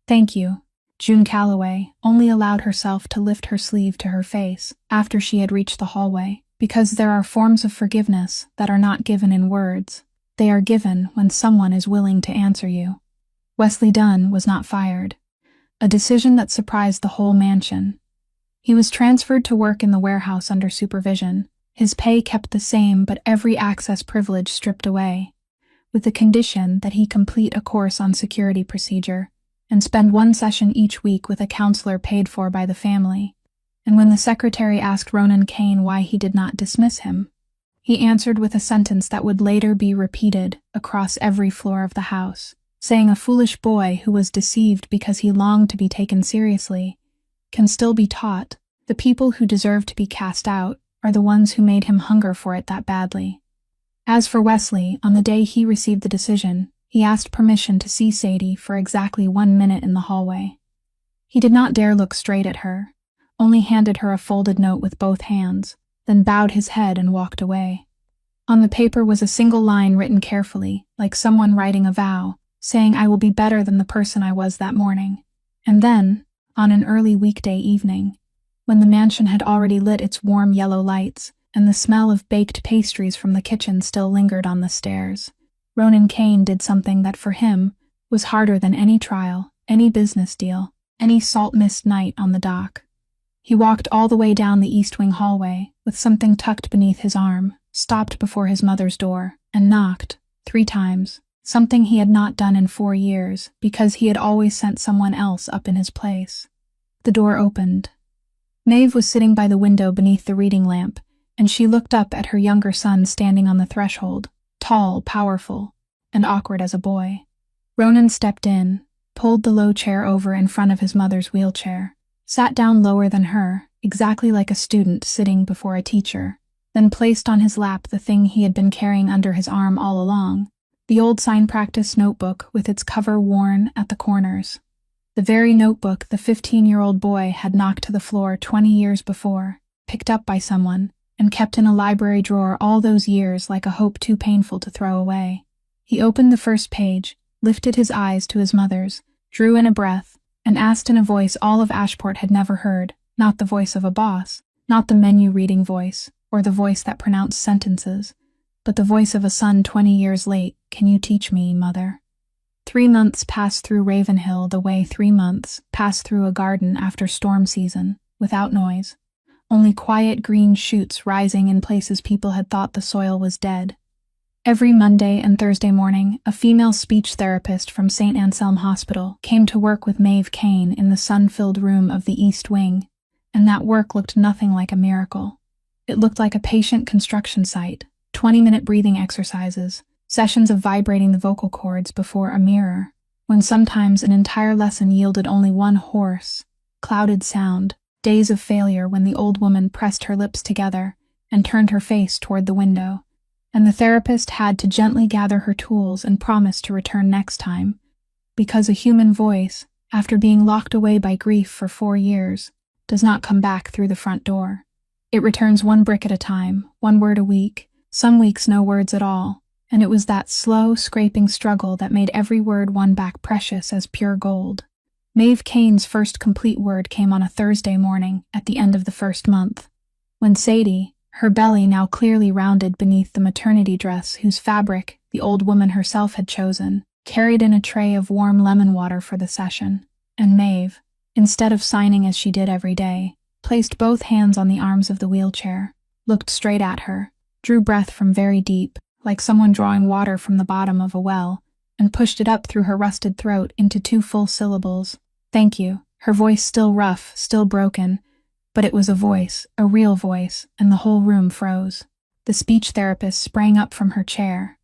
"Thank you." June Calloway only allowed herself to lift her sleeve to her face after she had reached the hallway, because there are forms of forgiveness that are not given in words. They are given when someone is willing to answer you. Wesley Dunn was not fired, a decision that surprised the whole mansion. He was transferred to work in the warehouse under supervision. His pay kept the same, but every access privilege stripped away, with the condition that he complete a course on security procedure and spend one session each week with a counselor paid for by the family. And when the secretary asked Ronan Kane why he did not dismiss him, he answered with a sentence that would later be repeated across every floor of the house, saying a foolish boy who was deceived because he longed to be taken seriously can still be taught. The people who deserve to be cast out are the ones who made him hunger for it that badly. As for Wesley, on the day he received the decision, he asked permission to see Sadie for exactly 1 minute in the hallway. He did not dare look straight at her, only handed her a folded note with both hands, then bowed his head and walked away. On the paper was a single line written carefully, like someone writing a vow, saying, "I will be better than the person I was that morning." And then, on an early weekday evening, when the mansion had already lit its warm yellow lights, and the smell of baked pastries from the kitchen still lingered on the stairs, Ronan Kane did something that for him was harder than any trial, any business deal, any salt mist night on the dock. He walked all the way down the East Wing hallway with something tucked beneath his arm, stopped before his mother's door, and knocked 3 times, something he had not done in 4 years because he had always sent someone else up in his place. The door opened. Maeve was sitting by the window beneath the reading lamp, and she looked up at her younger son standing on the threshold, tall, powerful, and awkward as a boy. Ronan stepped in, pulled the low chair over in front of his mother's wheelchair, sat down lower than her, exactly like a student sitting before a teacher, then placed on his lap the thing he had been carrying under his arm all along, the old sign practice notebook with its cover worn at the corners. The very notebook the 15-year-old boy had knocked to the floor 20 years before, picked up by someone, and kept in a library drawer all those years like a hope too painful to throw away. He opened the first page, lifted his eyes to his mother's, drew in a breath, and asked in a voice all of Ashport had never heard, not the voice of a boss, not the menu-reading voice, or the voice that pronounced sentences, but the voice of a son 20 years late. "Can you teach me, Mother?" 3 months passed through Ravenhill the way 3 months passed through a garden after storm season, without noise. Only quiet green shoots rising in places people had thought the soil was dead. Every Monday and Thursday morning, a female speech therapist from St. Anselm Hospital came to work with Maeve Kane in the sun-filled room of the East Wing, and that work looked nothing like a miracle. It looked like a patient construction site, 20-minute breathing exercises, sessions of vibrating the vocal cords before a mirror, when sometimes an entire lesson yielded only one hoarse, clouded sound, days of failure when the old woman pressed her lips together and turned her face toward the window, and the therapist had to gently gather her tools and promise to return next time, because a human voice, after being locked away by grief for 4 years, does not come back through the front door. It returns 1 brick at a time, 1 word a week, some weeks no words at all, and it was that slow, scraping struggle that made every word won back precious as pure gold. Maeve Kane's first complete word came on a Thursday morning at the end of the first month, when Sadie, her belly now clearly rounded beneath the maternity dress whose fabric the old woman herself had chosen, carried in a tray of warm lemon water for the session, and Maeve, instead of signing as she did every day, placed both hands on the arms of the wheelchair, looked straight at her, drew breath from very deep, like someone drawing water from the bottom of a well, and pushed it up through her rusted throat into 2 full syllables. "Thank you," her voice still rough, still broken, but it was a voice, a real voice, and the whole room froze. The speech therapist sprang up from her chair,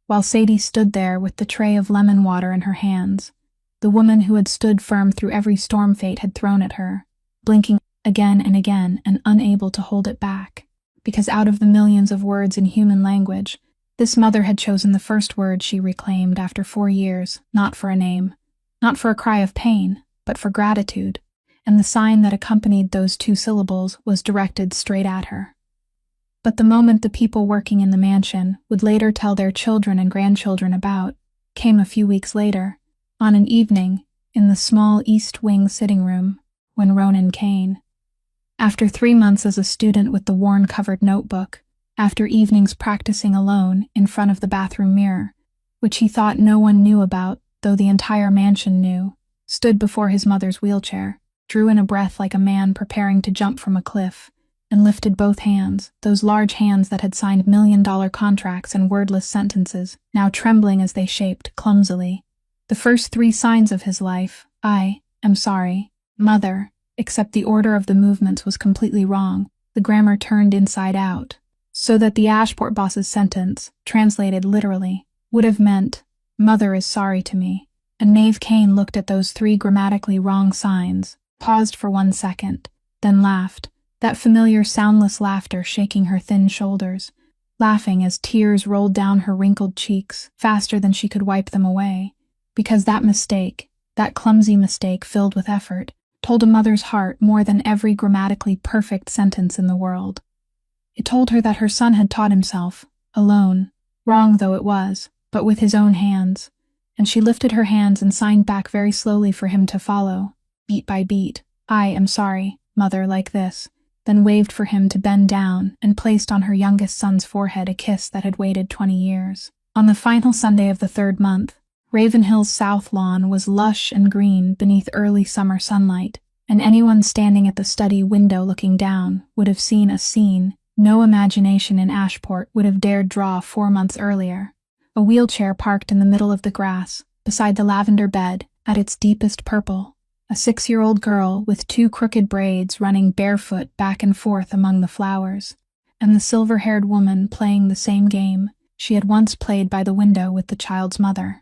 while Sadie stood there with the tray of lemon water in her hands, the woman who had stood firm through every storm fate had thrown at her, blinking again and unable to hold it back, because out of the millions of words in human language, this mother had chosen the first word she reclaimed after 4 years, not for a name, not for a cry of pain, but for gratitude, and the sign that accompanied those 2 syllables was directed straight at her. But the moment the people working in the mansion would later tell their children and grandchildren about came a few weeks later, on an evening in the small East Wing sitting room, when Ronan Kane. After 3 months as a student with the worn-covered notebook, after evenings practicing alone in front of the bathroom mirror, which he thought no one knew about, though the entire mansion knew, stood before his mother's wheelchair, drew in a breath like a man preparing to jump from a cliff, and lifted both hands, those large hands that had signed million-dollar contracts and wordless sentences, now trembling as they shaped, clumsily. The first 3 signs of his life, "I am sorry, Mother," except the order of the movements was completely wrong, the grammar turned inside out, so that the Ashport boss's sentence, translated literally, would have meant, "Mother is sorry to me." And Maeve Kane looked at those 3 grammatically wrong signs, paused for 1 second, then laughed, that familiar soundless laughter shaking her thin shoulders, laughing as tears rolled down her wrinkled cheeks faster than she could wipe them away, because that mistake, that clumsy mistake filled with effort, told a mother's heart more than every grammatically perfect sentence in the world. It told her that her son had taught himself, alone, wrong though it was, but with his own hands, and she lifted her hands and signed back very slowly for him to follow, beat by beat, "I am sorry, Mother," like this, then waved for him to bend down and placed on her youngest son's forehead a kiss that had waited 20 years. On the final Sunday of the 3rd month, Ravenhill's south lawn was lush and green beneath early summer sunlight, and anyone standing at the study window looking down would have seen a scene no imagination in Ashport would have dared draw 4 months earlier. A wheelchair parked in the middle of the grass, beside the lavender bed, at its deepest purple. A 6-year-old girl with 2 crooked braids running barefoot back and forth among the flowers, and the silver-haired woman playing the same game she had once played by the window with the child's mother.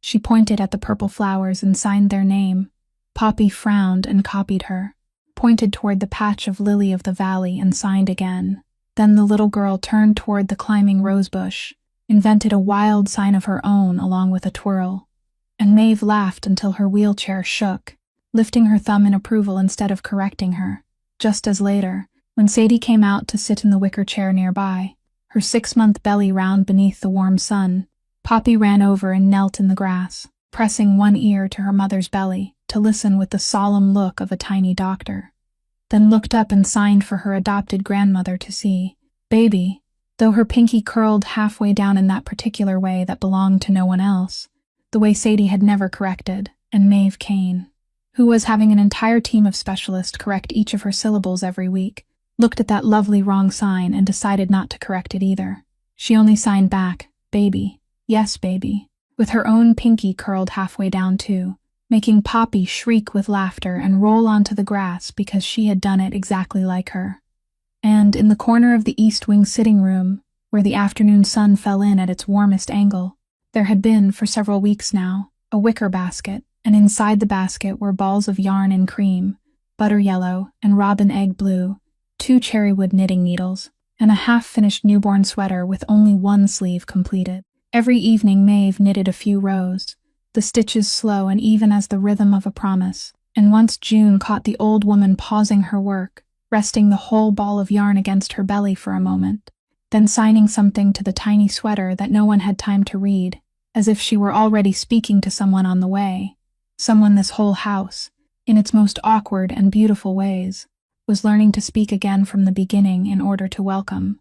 She pointed at the purple flowers and signed their name. Poppy frowned and copied her, pointed toward the patch of lily of the valley and signed again. Then the little girl turned toward the climbing rosebush, invented a wild sign of her own along with a twirl, and Maeve laughed until her wheelchair shook, lifting her thumb in approval instead of correcting her, just as later, when Sadie came out to sit in the wicker chair nearby, her 6-month belly round beneath the warm sun, Poppy ran over and knelt in the grass, pressing one ear to her mother's belly to listen with the solemn look of a tiny doctor, then looked up and signed for her adopted grandmother to see. Baby, though her pinky curled halfway down in that particular way that belonged to no one else, the way Sadie had never corrected, and Maeve Kane, who was having an entire team of specialists correct each of her syllables every week, looked at that lovely wrong sign and decided not to correct it either. She only signed back, "Baby, yes baby," with her own pinky curled halfway down too, making Poppy shriek with laughter and roll onto the grass because she had done it exactly like her. And in the corner of the East Wing sitting room, where the afternoon sun fell in at its warmest angle, there had been, for several weeks now, a wicker basket, and inside the basket were balls of yarn and cream, butter yellow and robin egg blue, 2 cherrywood knitting needles, and a half-finished newborn sweater with only 1 sleeve completed. Every evening Maeve knitted a few rows, the stitches slow and even as the rhythm of a promise, and once June caught the old woman pausing her work, resting the whole ball of yarn against her belly for a moment, then signing something to the tiny sweater that no one had time to read, as if she were already speaking to someone on the way, someone this whole house, in its most awkward and beautiful ways, was learning to speak again from the beginning in order to welcome.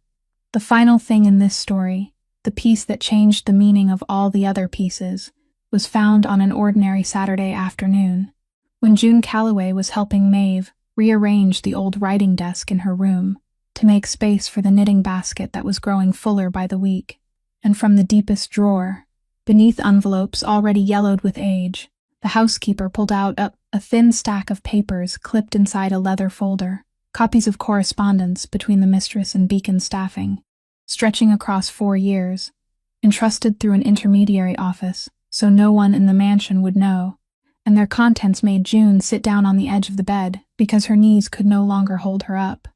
The final thing in this story, the piece that changed the meaning of all the other pieces, was found on an ordinary Saturday afternoon, when June Calloway was helping Maeve rearrange the old writing desk in her room to make space for the knitting basket that was growing fuller by the week, and from the deepest drawer, beneath envelopes already yellowed with age, the housekeeper pulled out a thin stack of papers clipped inside a leather folder, copies of correspondence between the mistress and Beacon staffing, stretching across 4 years, entrusted through an intermediary office so no one in the mansion would know, and their contents made June sit down on the edge of the bed because her knees could no longer hold her up.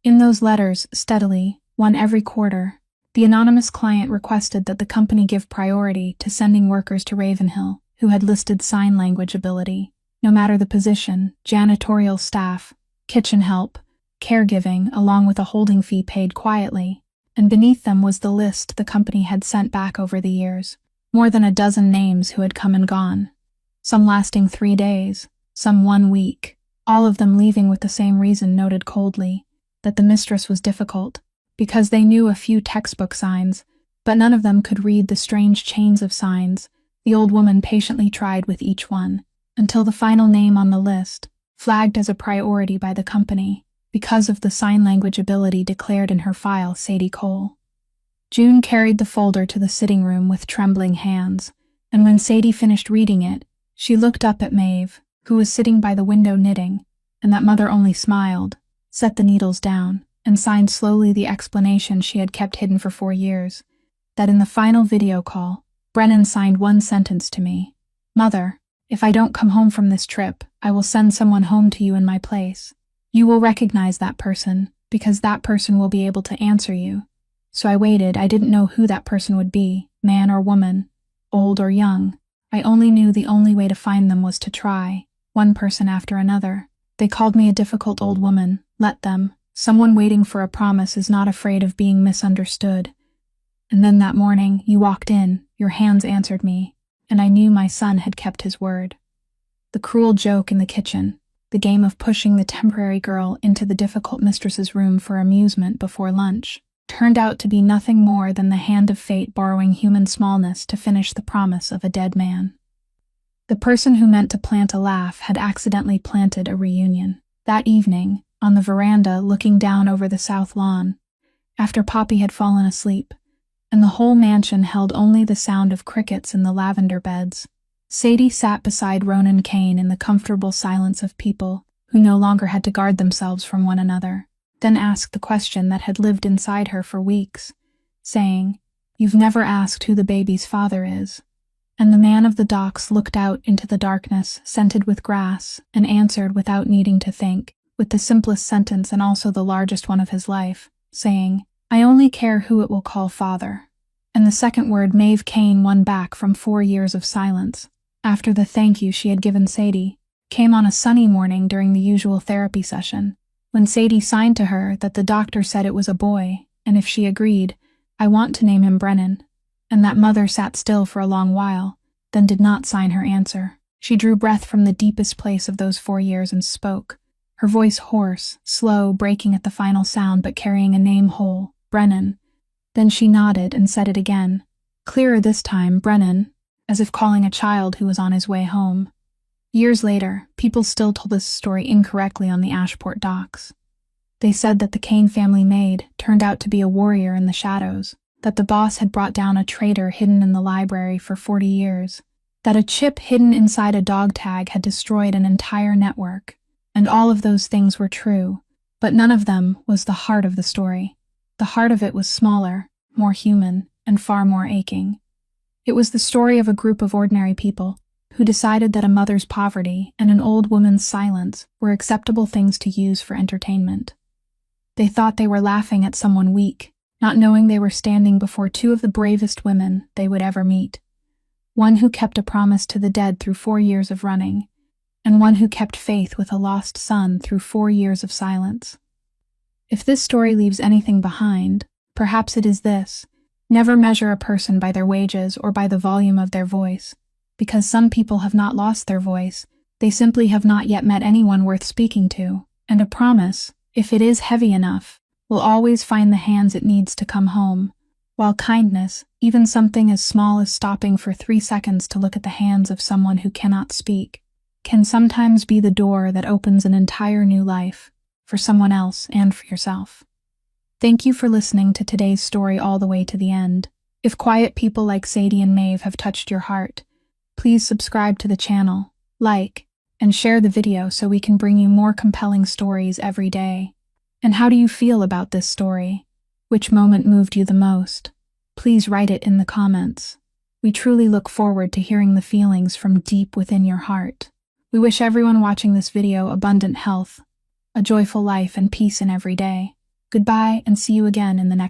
In those letters, steadily, one every quarter, the anonymous client requested that the company give priority to sending workers to Ravenhill who had listed sign language ability, no matter the position, janitorial staff, kitchen help, caregiving, along with a holding fee paid quietly, and beneath them was the list the company had sent back over the years, more than a dozen names who had come and gone. some lasting 3 days, some 1 week, all of them leaving with the same reason noted coldly, that the mistress was difficult, because they knew a few textbook signs, but none of them could read the strange chains of signs the old woman patiently tried with each one, until the final name on the list, flagged as a priority by the company, because of the sign language ability declared in her file, Sadie Cole. June carried the folder to the sitting room with trembling hands, and when Sadie finished reading it, she looked up at Maeve, who was sitting by the window knitting, and that mother only smiled, set the needles down, and signed slowly the explanation she had kept hidden for 4 years, that in the final video call, Brennan signed one sentence to me: "Mother, if I don't come home from this trip, I will send someone home to you in my place. You will recognize that person, because that person will be able to answer you." So I waited. I didn't know who that person would be, man or woman, old or young. I only knew the only way to find them was to try, one person after another. They called me a difficult old woman. Let them. Someone waiting for a promise is not afraid of being misunderstood. And then that morning, you walked in, your hands answered me, and I knew my son had kept his word. The cruel joke in the kitchen, the game of pushing the temporary girl into the difficult mistress's room for amusement before lunch, turned out to be nothing more than the hand of fate borrowing human smallness to finish the promise of a dead man. The person who meant to plant a laugh had accidentally planted a reunion. That evening, on the veranda looking down over the south lawn, after Poppy had fallen asleep, and the whole mansion held only the sound of crickets in the lavender beds, Sadie sat beside Ronan Kane in the comfortable silence of people who no longer had to guard themselves from one another, then asked the question that had lived inside her for weeks, saying, "You've never asked who the baby's father is." And the man of the docks looked out into the darkness, scented with grass, and answered without needing to think, with the simplest sentence and also the largest one of his life, saying, "I only care who it will call father." And the second word Maeve Kane won back from 4 years of silence, after the thank you she had given Sadie, came on a sunny morning during the usual therapy session, when Sadie signed to her that the doctor said it was a boy, and if she agreed, "I want to name him Brennan," and that mother sat still for a long while, then did not sign her answer. She drew breath from the deepest place of those 4 years and spoke, her voice hoarse, slow, breaking at the final sound but carrying a name whole, "Brennan." Then she nodded and said it again, clearer this time, "Brennan," as if calling a child who was on his way home. Years later, people still told this story incorrectly on the Ashport docks. They said that the Kane family maid turned out to be a warrior in the shadows, that the boss had brought down a traitor hidden in the library for 40 years, that a chip hidden inside a dog tag had destroyed an entire network, and all of those things were true, but none of them was the heart of the story. The heart of it was smaller, more human, and far more aching. It was the story of a group of ordinary people who decided that a mother's poverty and an old woman's silence were acceptable things to use for entertainment. They thought they were laughing at someone weak, not knowing they were standing before 2 of the bravest women they would ever meet. One who kept a promise to the dead through 4 years of running, and one who kept faith with a lost son through 4 years of silence. If this story leaves anything behind, perhaps it is this: never measure a person by their wages or by the volume of their voice, because some people have not lost their voice, they simply have not yet met anyone worth speaking to, and a promise, if it is heavy enough, will always find the hands it needs to come home, while kindness, even something as small as stopping for 3 seconds to look at the hands of someone who cannot speak, can sometimes be the door that opens an entire new life, for someone else and for yourself. Thank you for listening to today's story all the way to the end. If quiet people like Sadie and Maeve have touched your heart, please subscribe to the channel, like, and share the video so we can bring you more compelling stories every day. And how do you feel about this story? Which moment moved you the most? Please write it in the comments. We truly look forward to hearing the feelings from deep within your heart. We wish everyone watching this video abundant health, a joyful life, and peace in every day. Goodbye, and see you again in the next